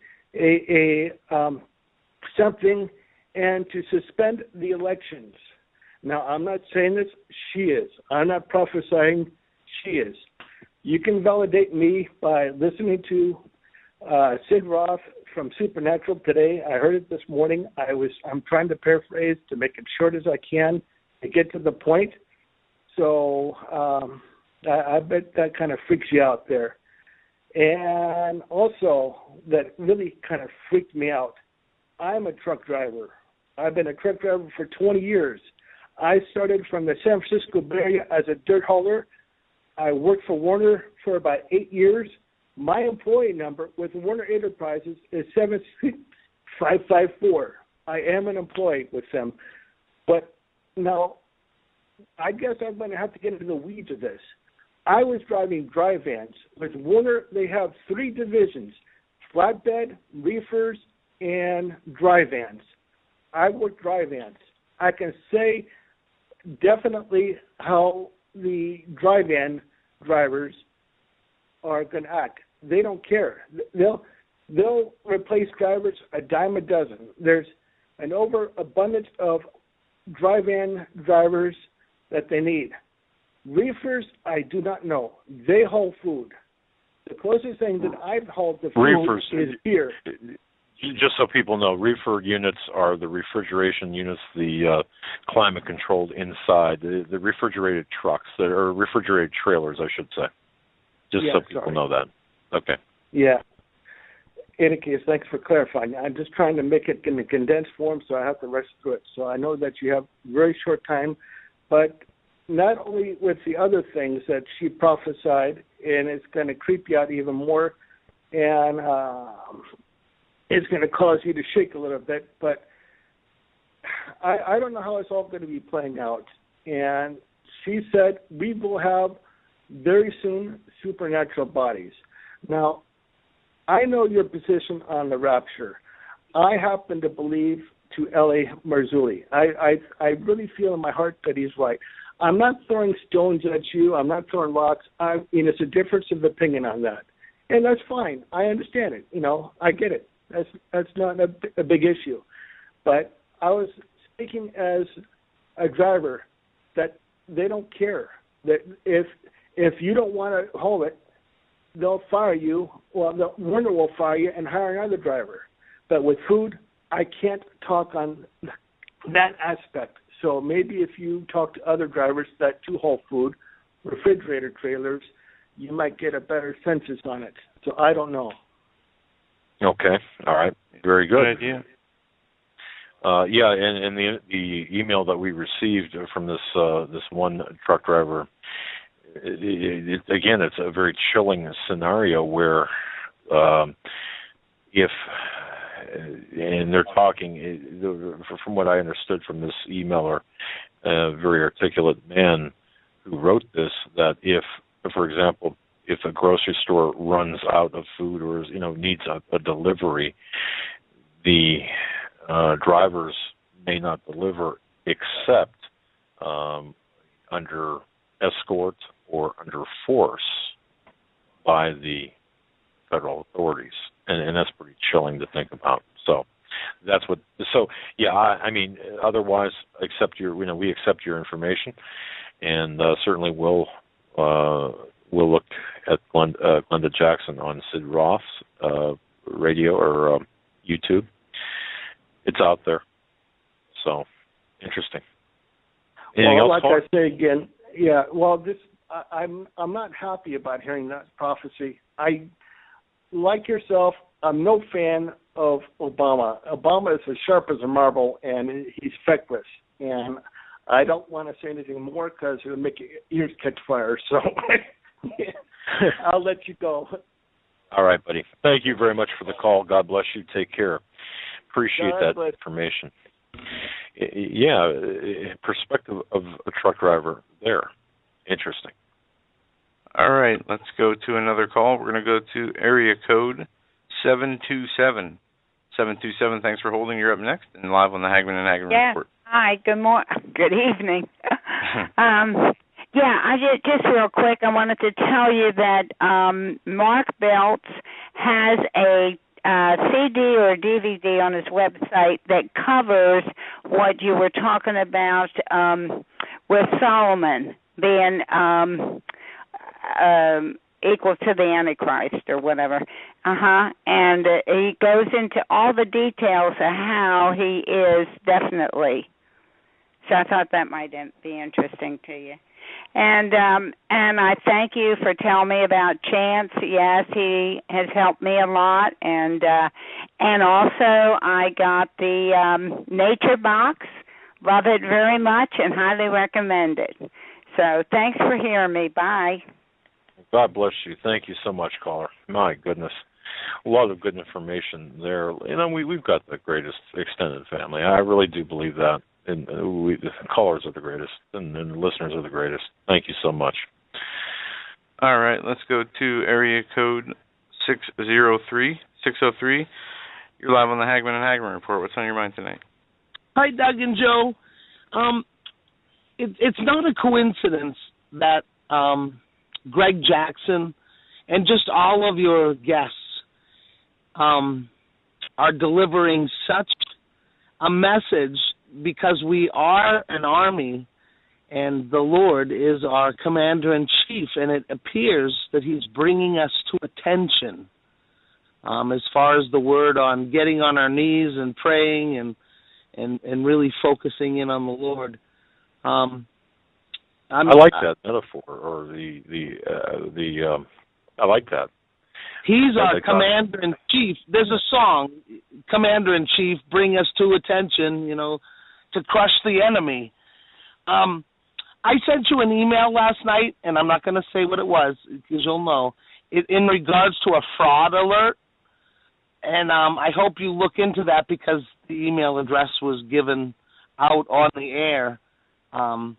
Something, and to suspend the elections. Now, I'm not saying this, she is. I'm not prophesying, she is. You can validate me by listening to Sid Roth from Supernatural today. I heard it this morning. I'm trying to paraphrase to make it short as I can to get to the point. So I bet that kind of freaks you out there. And also, that really kind of freaked me out. I'm a truck driver. I've been a truck driver for 20 years. I started from the San Francisco Bay Area as a dirt hauler. I worked for Warner for about 8 years. My employee number with Warner Enterprises is 76554. I am an employee with them. But now, I guess I'm going to have to get into the weeds of this. I was driving dry vans. With Warner, they have 3 divisions: flatbed, reefers, and dry vans. I work dry vans. I can say definitely how the dry van drivers are going to act. They don't care. They'll replace drivers a dime a dozen. There's an overabundance of dry van drivers that they need. Reefers, I do not know. They haul food. The closest thing that I've hauled to food is beer. Just so people know, reefer units are the refrigeration units, the climate-controlled inside, the refrigerated trucks, that are refrigerated trailers, I should say. Just so people know that. Okay. Yeah. In any case, thanks for clarifying. I'm just trying to make it in a condensed form, so I have to rush through it. So I know that you have very short time, but not only with the other things that she prophesied, and it's going to creep you out even more, and it's going to cause you to shake a little bit, but I don't know how it's all going to be playing out. And she said we will have very soon supernatural bodies. Now, I know your position on the rapture. I happen to believe to L.A. Marzulli. I really feel in my heart that he's right. I'm not throwing stones at you. I'm not throwing rocks. It's a difference of opinion on that. And that's fine. I understand it. I get it. That's not a big issue. But I was speaking as a driver that they don't care. That if you don't want to haul it, they'll fire you. Well, the Warner will fire you and hire another driver. But with food, I can't talk on that aspect. So maybe if you talk to other drivers that do haul food, refrigerator trailers, you might get a better census on it. So I don't know. Okay. All right. Very good. Good idea. and the email that we received from this one truck driver, again, it's a very chilling scenario where if, and they're talking, from what I understood from this emailer, a very articulate man who wrote this, that if, for example, if a grocery store runs out of food or needs a delivery, the drivers may not deliver except under escort or under force by the federal authorities, and that's pretty chilling to think about. So that's what. So yeah, I mean, otherwise, we accept your information, and certainly we'll look at Glenda Jackson on Sid Roth's radio or YouTube. It's out there. So interesting. Anything else, like Paul? I say again, yeah. Well, I'm not happy about hearing that prophecy. I, like yourself, I'm no fan of Obama. Obama is as sharp as a marble, and he's feckless. And I don't want to say anything more because it'll make your ears catch fire. So I'll let you go. All right, buddy. Thank you very much for the call. God bless you. Take care. Appreciate that information. Yeah, perspective of a truck driver there. Interesting. All right, let's go to another call. We're going to go to area code 727. 727, thanks for holding. You're up next and live on the Hagmann and Hagmann Report. Hi, good evening. I just real quick, I wanted to tell you that Mark Belts has a CD or DVD on his website that covers what you were talking about with Solomon being equal to the Antichrist or whatever. And he goes into all the details of how he is definitely. So I thought that might be interesting to you. And I thank you for telling me about Chance. Yes, he has helped me a lot, and also I got the Nature Box. Love it very much and highly recommend it. So thanks for hearing me. Bye. God bless you. Thank you so much, caller. My goodness, a lot of good information there. We've got the greatest extended family. I really do believe that. And the callers are the greatest, and the listeners are the greatest. Thank you so much. All right, let's go to area code 603. 603, you're live on the Hagmann and Hagmann Report. What's on your mind tonight? Hi, Doug and Joe. It's not a coincidence that Greg Jackson and just all of your guests are delivering such a message, because we are an army and the Lord is our commander-in-chief, and it appears that he's bringing us to attention as far as the word on getting on our knees and praying and really focusing in on the Lord. I like that metaphor, or the I like that. He's our commander-in-chief. There's a song, Commander-in-Chief, bring us to attention, to crush the enemy. I sent you an email last night, and I'm not going to say what it was, because you'll know, in regards to a fraud alert. And I hope you look into that, because the email address was given out on the air. I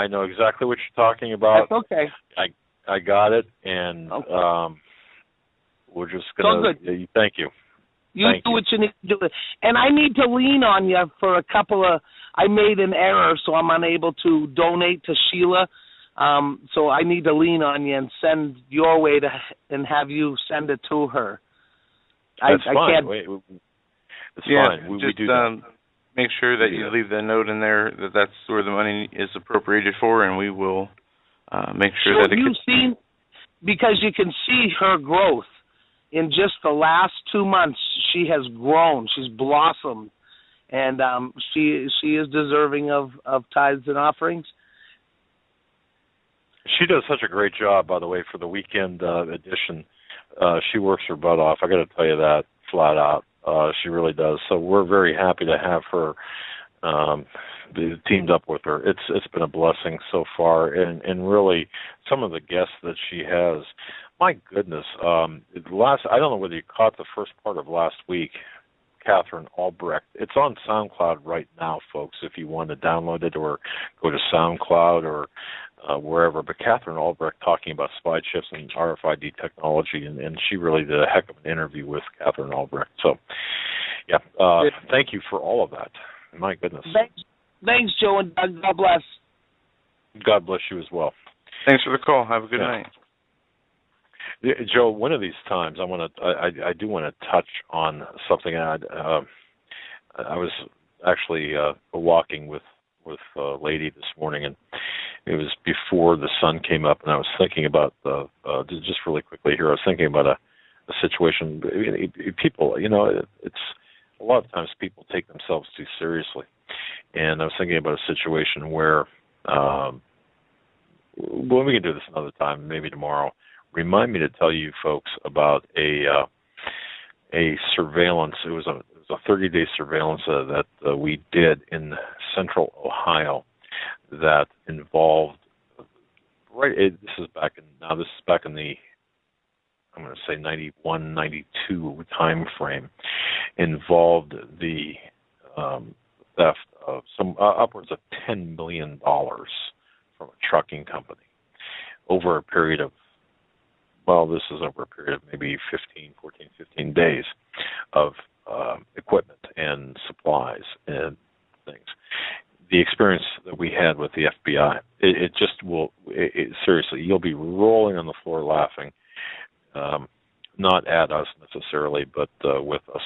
know exactly what you're talking about. That's okay. I got it, and we're just gonna. Thank you. You do what you need to do. And I need to lean on you for a couple of. I made an error, so I'm unable to donate to Sheila. So I need to lean on you and send your way and have you send it to her. That's fine. I can't. It's fine. We do that. Make sure that you leave the note in there that's where the money is appropriated for, and we will make sure that it gets seen, because you can see her growth. In just the last 2 months, she has grown. She's blossomed, and she is deserving of tithes and offerings. She does such a great job, by the way, for the weekend edition She works her butt off. I got to tell you that flat out. She really does. So we're very happy to have her teamed up with her. It's been a blessing so far, and really some of the guests that she has. My goodness, I don't know whether you caught the first part of last week. Catherine Albrecht. It's on SoundCloud right now, folks, if you want to download it or go to SoundCloud or wherever. But Catherine Albrecht talking about spy chips and RFID technology, and she really did a heck of an interview with Catherine Albrecht. So, yeah, thank you for all of that. My goodness. Thanks, Joe, and Doug. God bless. God bless you as well. Thanks for the call. Have a good night. Joe, one of these times I do want to touch on something. I was actually walking with a lady this morning, and it was before the sun came up, and I was thinking about just really quickly here. I was thinking about a situation. People, it's a lot of times people take themselves too seriously, and I was thinking about a situation where, well, we can do this another time, maybe tomorrow. Remind me to tell you folks about a surveillance. It was a 30-day surveillance that we did in central Ohio that involved this is back in the I'm going to say 91, 92 time frame. Involved the theft of some upwards of $10 million from a trucking company over a period of, this is over a period of maybe 15 days of equipment and supplies and things. The experience that we had with the FBI, it just will, seriously, you'll be rolling on the floor laughing, not at us necessarily, but with us.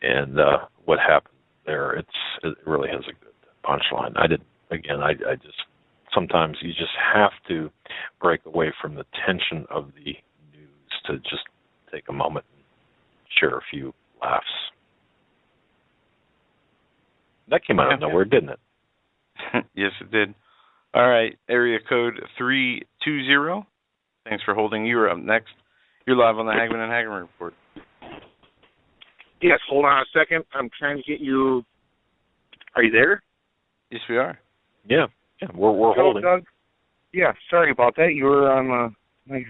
And what happened there, it really has a good punchline. I just, sometimes you just have to break away from the tension of the news to just take a moment and share a few laughs. That came out of nowhere, didn't it? Yes, it did. All right, area code 320. Thanks for holding. You are up next. You're live on the Hagmann and Hagmann Report. Yes, hold on a second. I'm trying to get you. Are you there? Yes, we are. Yeah, we're holding. Doug? Yeah, sorry about that. You were on my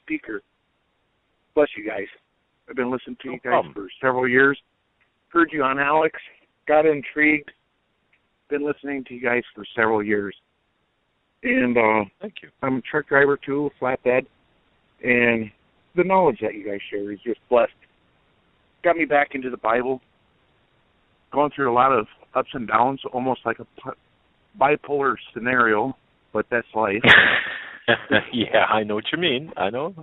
speaker. Bless you guys. I've been listening to you guys for several years. Heard you on Alex. Got intrigued. Been listening to you guys for several years. And thank you. I'm a truck driver too, flatbed. And the knowledge that you guys share is just blessed. Got me back into the Bible. Going through a lot of ups and downs, almost like a bipolar scenario, but that's life. Yeah, I know what you mean. I know.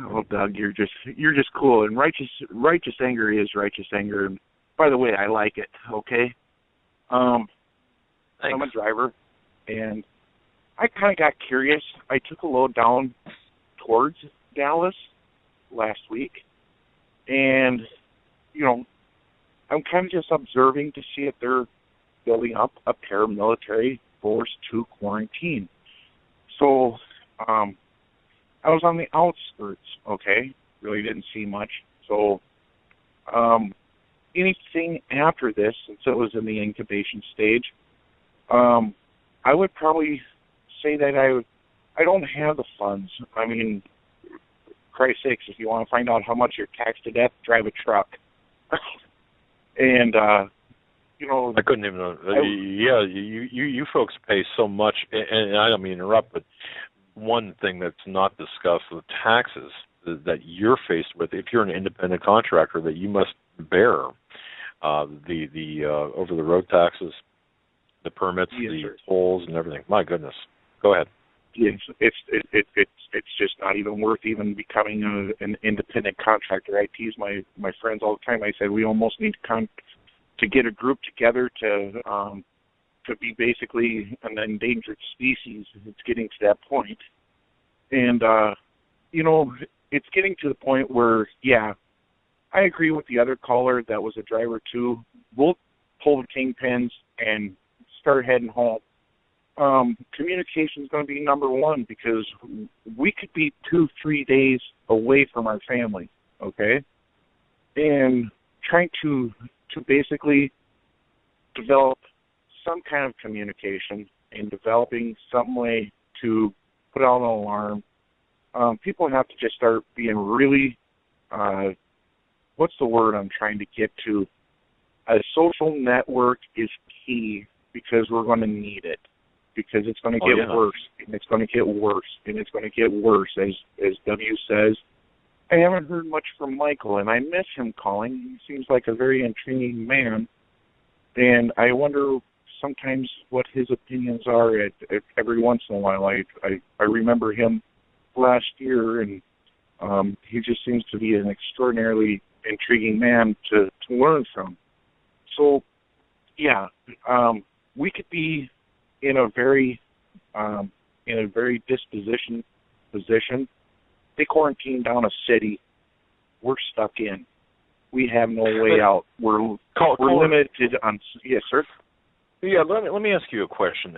Oh, Doug, you're just cool. And righteous anger is righteous anger. And by the way, I like it. Okay. I'm a driver, and I kind of got curious. I took a load down towards Dallas last week, and I'm kind of just observing to see if they're building up a paramilitary force to quarantine. So I was on the outskirts, okay? Really didn't see much. So anything after this, since it was in the incubation stage, I would probably say that I don't have the funds. I mean, Christ's sakes, if you want to find out how much you're taxed to death, drive a truck. And I couldn't even. You folks pay so much, and I don't mean to interrupt, but one thing that's not discussed, the taxes that you're faced with if you're an independent contractor, that you must bear the over the road taxes, the permits, the tolls, and everything. My goodness, go ahead. It's just not even worth even becoming an independent contractor. I tease my friends all the time. I said we almost need to get a group together to be basically an endangered species. It's getting to that point, and it's getting to the point where I agree with the other caller that was a driver too. We'll pull the kingpins and start heading home. communication is going to be number one, because we could be 2-3 days away from our family, okay? And trying to basically develop some kind of communication and developing some way to put out an alarm. People have to just start being really, what's the word I'm trying to get to? A social network is key, because we're going to need it, because it's going to get worse, and it's going to get worse, and it's going to get worse, as W says. I haven't heard much from Michael, and I miss him calling. He seems like a very intriguing man, and I wonder sometimes what his opinions are at every once in a while. I remember him last year, and he just seems to be an extraordinarily intriguing man to learn from. So, yeah, we could be in a very disposition position. They quarantine down a city. We're stuck in. We have no way out. We're limited on. Yes, sir. Yeah, let me ask you a question.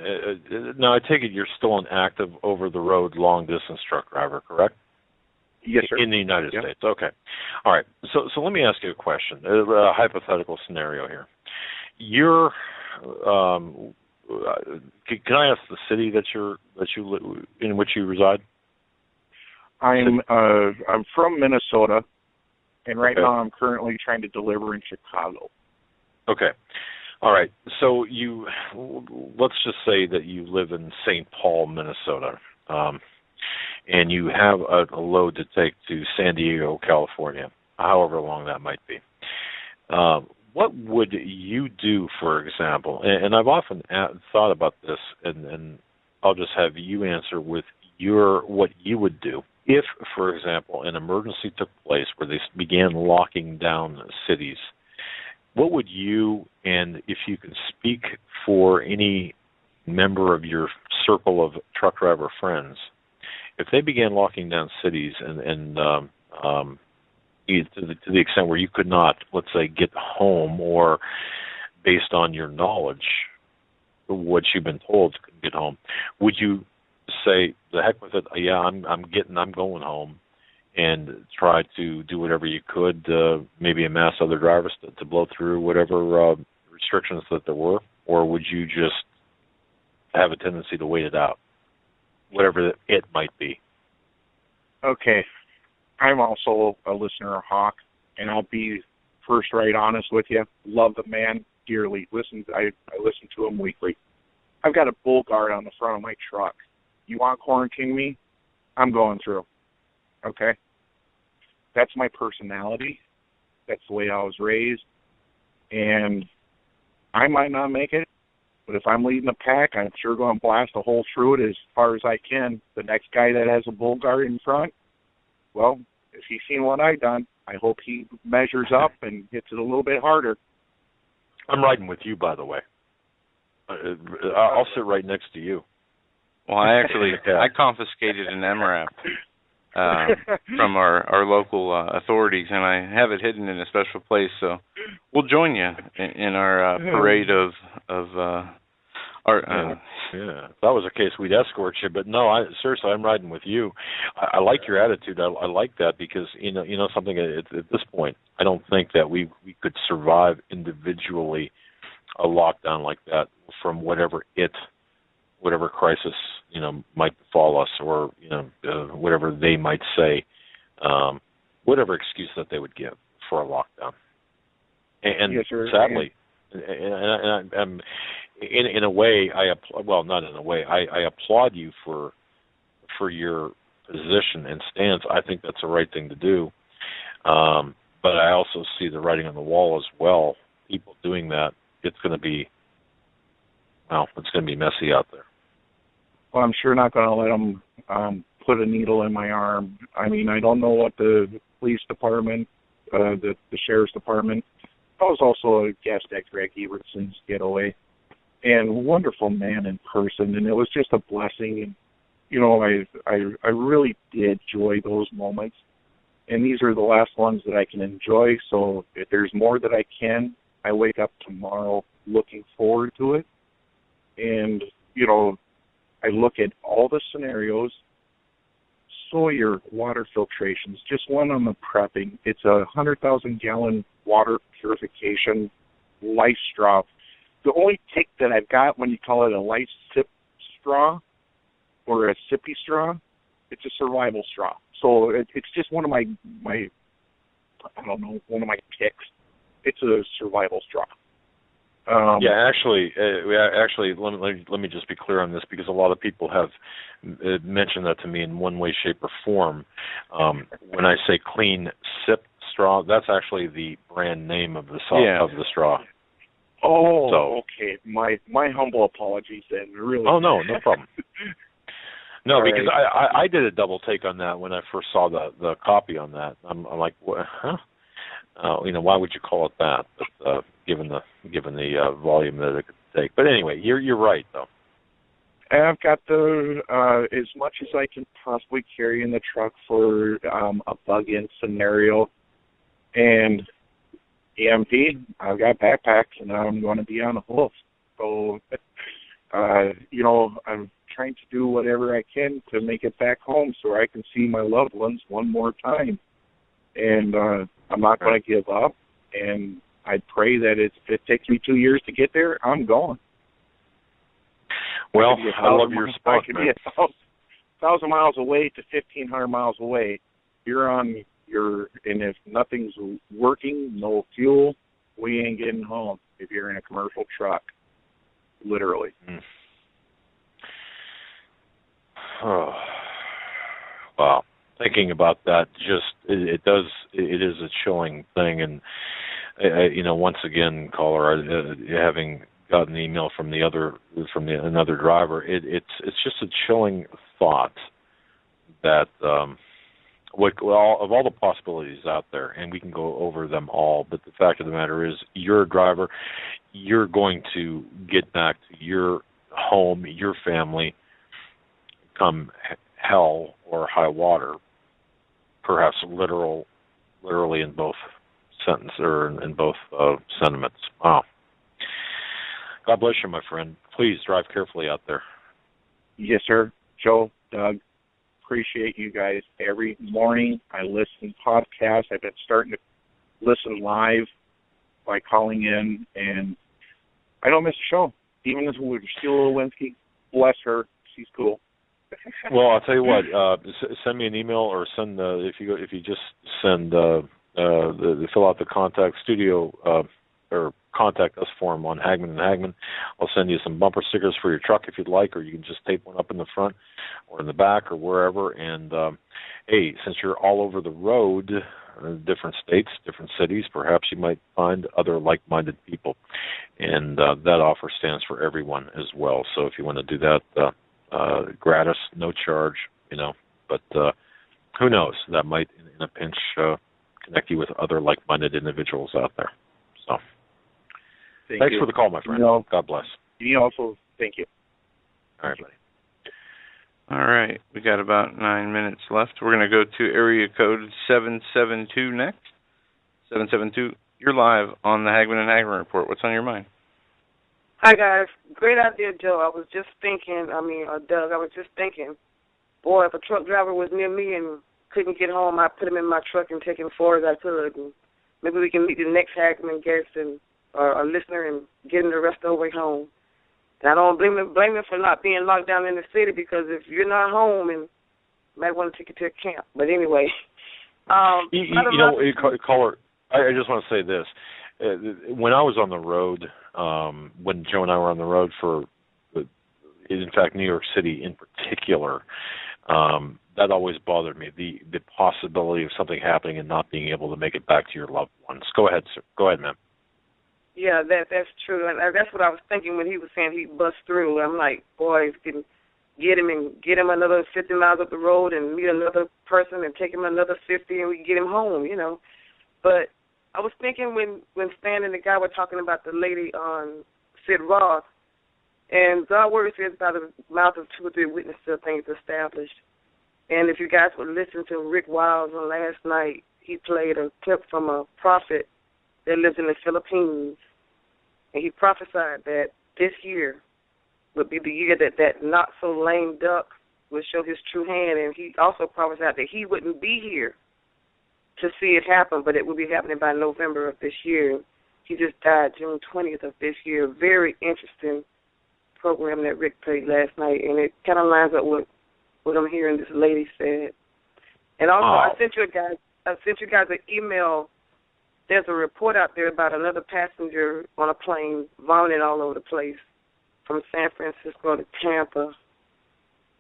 Now, I take it you're still an active over-the-road long-distance truck driver, correct? Yes, sir. In the United States. Okay. All right. So let me ask you a question. A hypothetical scenario here. You're can I ask the city in which you reside? I'm from Minnesota, and right now I'm currently trying to deliver in Chicago. Okay. All right. So let's just say that you live in St. Paul, Minnesota, and you have a load to take to San Diego, California, however long that might be. What would you do, for example? And I've often thought about this, and I'll just have you answer with what you would do if, for example, an emergency took place where they began locking down cities. What would you, and if you can speak for any member of your circle of truck driver friends, if they began locking down cities and to the extent where you could not, let's say, get home, or based on your knowledge, what you've been told, couldn't get home, would you say, the heck with it, yeah, I'm going home, and try to do whatever you could, maybe amass other drivers to blow through whatever restrictions that there were? Or would you just have a tendency to wait it out, whatever it might be? Okay. I'm also a listener of Hawk, and I'll be first right honest with you. Love the man dearly. I listen to him weekly. I've got a bull guard on the front of my truck. You want to quarantine me? I'm going through. Okay? That's my personality. That's the way I was raised. And I might not make it, but if I'm leading the pack, I'm sure going to blast a hole through it as far as I can. The next guy that has a bull guard in front, well, if he's seen what I've done, I hope he measures up and hits it a little bit harder. I'm riding with you, by the way. I'll sit right next to you. Well, I confiscated an MRAP from our local authorities, and I have it hidden in a special place. So we'll join you in our parade of art. Yeah, if that was the case, we'd escort you. But no, seriously, I'm riding with you. I like your attitude. I like that, because you know something. At this point, I don't think that we could survive individually a lockdown like that from whatever crisis might befall us, or whatever they might say, whatever excuse that they would give for a lockdown. And yes, sadly, and in a way, not in a way, I applaud you for your position and stance. I think that's the right thing to do. But I also see the writing on the wall as well. People doing that, it's going to be messy out there. Well, I'm sure not going to let them put a needle in my arm. I mean, I don't know what the police department, the sheriff's department. I was also a guest at Greg Evertson's getaway, and wonderful man in person, and it was just a blessing. And I really did enjoy those moments, and these are the last ones that I can enjoy. So if there's more that I can, I wake up tomorrow looking forward to it. And I look at all the scenarios. Sawyer water filtrations, just one on the prepping. It's a 100,000-gallon water purification life straw. The only tick that I've got when you call it a life sip straw or a sippy straw, it's a survival straw. So it's just one of my I don't know, one of my ticks. It's a survival straw. Actually, let me just be clear on this, because a lot of people have mentioned that to me in one way, shape, or form. When I say clean sip straw, that's actually the brand name of the of the straw. Oh, so, okay. My humble apologies then. Really. Oh no problem. No, all because right. I did a double take on that when I first saw the copy on that. I'm like, what? Huh? Why would you call it that? But given the volume that it could take. But anyway, you're right though. I've got as much as I can possibly carry in the truck for a bug-in scenario, and EMP. I've got backpacks, and I'm going to be on the hoof. So, I'm trying to do whatever I can to make it back home so I can see my loved ones one more time. And I'm not going to give up, and I pray that if it takes me 2 years to get there, I'm going. Well, I love your spot, I could be 1,000 miles away to 1,500 miles away. And if nothing's working, no fuel, we ain't getting home if you're in a commercial truck, literally. Oh, wow. Thinking about that, it is a chilling thing, and once again, caller, having gotten an email from another driver, it's just a chilling thought that of all the possibilities out there, and we can go over them all, but the fact of the matter is, you're a driver, you're going to get back to your home, your family, come hell or high water. Perhaps literally in both sentences or in both sentiments. Wow. God bless you, my friend. Please drive carefully out there. Yes, sir. Joe, Doug, appreciate you guys. Every morning I listen to podcasts. I've been starting to listen live by calling in, and I don't miss a show. Even if we're Sheila Lewinsky, bless her, she's cool. Well, I'll tell you what. Send me an email, or send if you just send fill out the contact studio or contact us form on Hagmann Hagmann. I'll send you some bumper stickers for your truck if you'd like, or you can just tape one up in the front or in the back or wherever. And hey, since you're all over the road, different states, different cities, perhaps you might find other like-minded people, and that offer stands for everyone as well. So if you want to do that. Gratis, no charge, but who knows? That might, in a pinch, connect you with other like-minded individuals out there. So, thanks for the call, my friend. God bless. You also, thank you. All right, buddy. All right, we got about 9 minutes left. We're going to go to area code 772 next. 772, you're live on the Hagmann Hagmann Report. What's on your mind? Hi, guys. Great idea, Joe. I was just thinking, Doug, I was just thinking, boy, if a truck driver was near me and couldn't get home, I'd put him in my truck and take him far as I could. And maybe we can meet the next Hagmann guest or a listener and get him the rest of the way home. And I don't blame him for not being locked down in the city, because if you're not home, and you might want to take it to a camp. But anyway. Caller, I just want to say this. When I was on the road, when Joe and I were on the road for, in fact, New York City in particular, that always bothered me, the possibility of something happening and not being able to make it back to your loved ones. Go ahead, sir. Go ahead, ma'am. Yeah, that's true. And that's what I was thinking when he was saying he'd bust through. I'm like, boy, if you can get him another 50 miles up the road and meet another person and take him another 50 and we can get him home, But I was thinking when Stan and the guy were talking about the lady on Sid Roth, and God's word says by the mouth of 2 or 3 witnesses things established. And if you guys would listen to Rick Wiles on last night, he played a clip from a prophet that lives in the Philippines, and he prophesied that this year would be the year that not so lame duck would show his true hand, and he also prophesied that he wouldn't be here to see it happen, but it will be happening by November of this year. He just died June 20th of this year. Very interesting program that Rick played last night, and it kind of lines up with what I'm hearing this lady said. And also, I sent you guys an email. There's a report out there about another passenger on a plane vomiting all over the place from San Francisco to Tampa.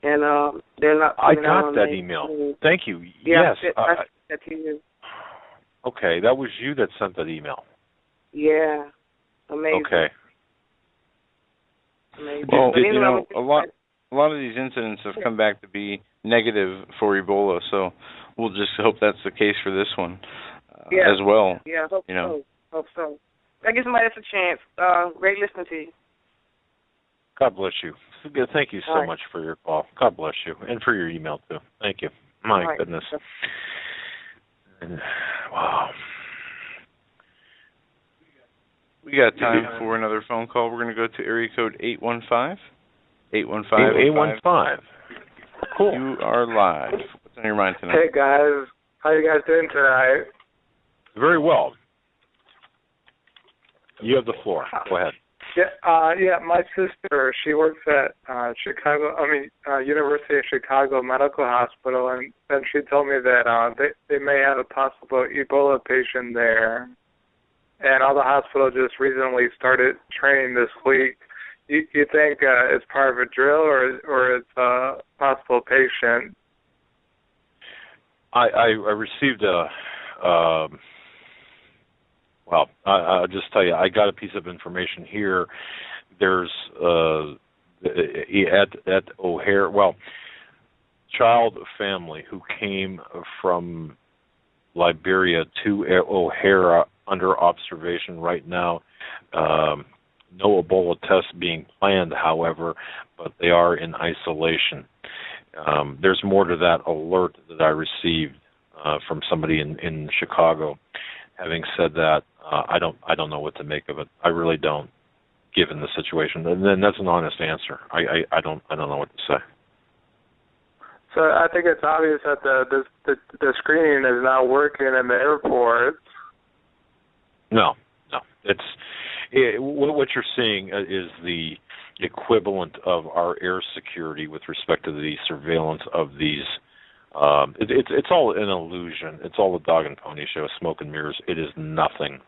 And they're not. I got that email. Thank you. Yeah, yes. I sent that to you. Okay, that was you that sent that email. Yeah. Amazing. Okay. Amazing. Well, but anyway, a lot of these incidents have come back to be negative for Ebola, so we'll just hope that's the case for this one as well. Yeah, hope so. I give somebody else a chance. Great listening to you. God bless you. Thank you so much for your call. God bless you. And for your email, too. Thank you. My goodness. Wow. We got time for another phone call. We're going to go to area code 815. 815. Cool. You are live. What's on your mind tonight? Hey, guys. How you guys doing tonight? Very well. You have the floor. Go ahead. Yeah, my sister, she works at University of Chicago Medical Hospital, and then she told me that they may have a possible Ebola patient there. And all the hospital just recently started training this week. You think it's part of a drill or it's a possible patient? I received I'll just tell you, I got a piece of information here. There's at O'Hare, child family who came from Liberia to O'Hara under observation right now. No Ebola tests being planned, however, but they are in isolation. There's more to that alert that I received from somebody in Chicago. Having said that, I don't know what to make of it. I really don't, given the situation. And then that's an honest answer. I don't know what to say. So I think it's obvious that the screening is not working in the airports. No. What you're seeing is the equivalent of our air security with respect to the surveillance of these. It's all an illusion. It's all a dog and pony show, smoke and mirrors. It is nothing.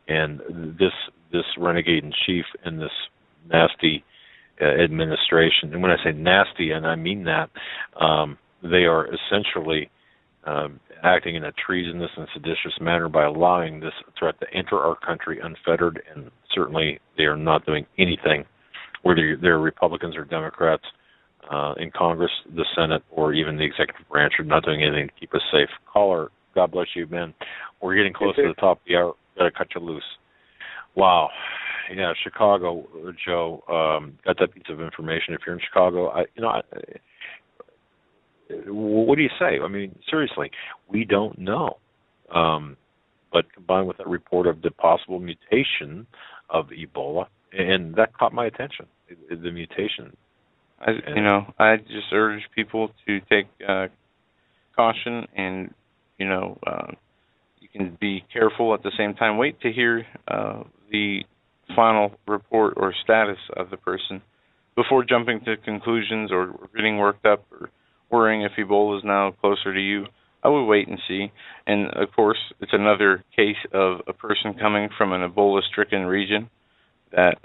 And this renegade in chief and this nasty administration, and when I say nasty, and I mean that, they are essentially acting in a treasonous and seditious manner by allowing this threat to enter our country unfettered, and certainly they are not doing anything, whether they're Republicans or Democrats in Congress, the Senate, or even the executive branch, are not doing anything to keep us safe. Caller, God bless you, man. We're getting close to the top of the hour. Got to cut you loose. Wow. Yeah, Chicago, Joe, got that piece of information. If you're in Chicago, what do you say? I mean, seriously, we don't know. But combined with that report of the possible mutation of Ebola, and that caught my attention, the mutation. I just urge people to take caution, and you can be careful at the same time. Wait to hear the final report or status of the person before jumping to conclusions or getting worked up or worrying if Ebola is now closer to you. I would wait and see. And, of course, it's another case of a person coming from an Ebola-stricken region that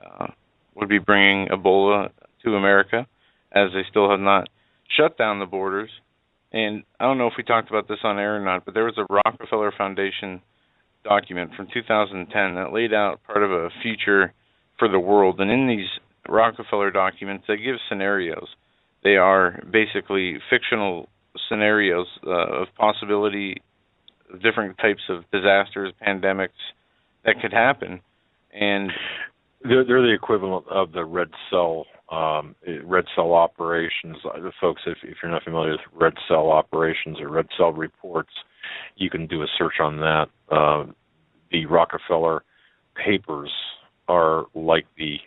would be bringing Ebola to America, as they still have not shut down the borders. And I don't know if we talked about this on air or not, but there was a Rockefeller Foundation document from 2010 that laid out part of a future for the world. And in these Rockefeller documents, they give scenarios. They are basically fictional scenarios of possibility of different types of disasters, pandemics that could happen. And they're the equivalent of the red cell operations. Folks, if you're not familiar with red cell operations or red cell reports, you can do a search on that. The Rockefeller papers are like the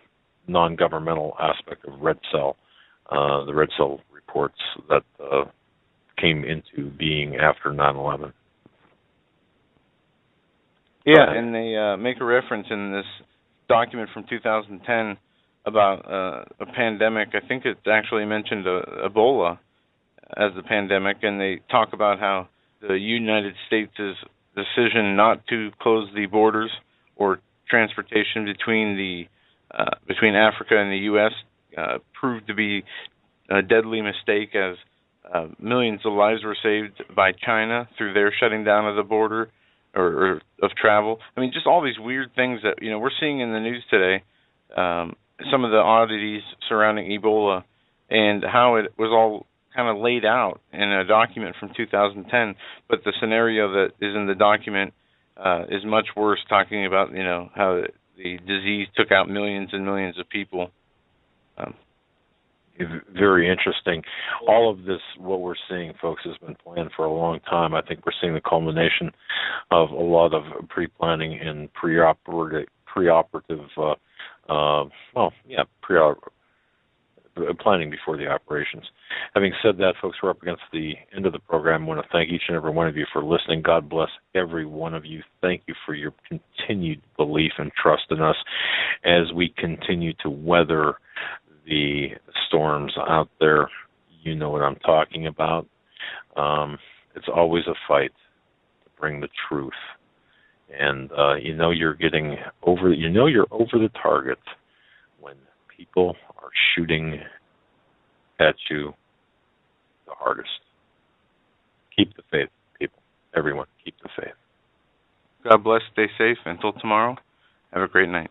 non-governmental aspect of red cell, the red cell reports that came into being after 9/11. Yeah, and they make a reference in this document from 2010 about a pandemic. I think it actually mentioned Ebola as the pandemic, and they talk about how the United States' decision not to close the borders or transportation between Africa and the U.S. Proved to be a deadly mistake, as millions of lives were saved by China through their shutting down of the border or of travel. I mean, just all these weird things that we're seeing in the news today. Some of the oddities surrounding Ebola and how it was all kind of laid out in a document from 2010, but the scenario that is in the document is much worse, talking about how the disease took out millions and millions of people. Very interesting. All of this, what we're seeing, folks, has been planned for a long time. I think we're seeing the culmination of a lot of pre-planning and preoperative planning before the operations. Having said that, folks, we're up against the end of the program. I want to thank each and every one of you for listening. God bless every one of you. Thank you for your continued belief and trust in us as we continue to weather the storms out there. You know what I'm talking about. It's always a fight to bring the truth. And you're getting over, you're over the target when people are shooting at you the hardest. Keep the faith, people. Everyone, keep the faith. God bless. Stay safe. Until tomorrow, have a great night.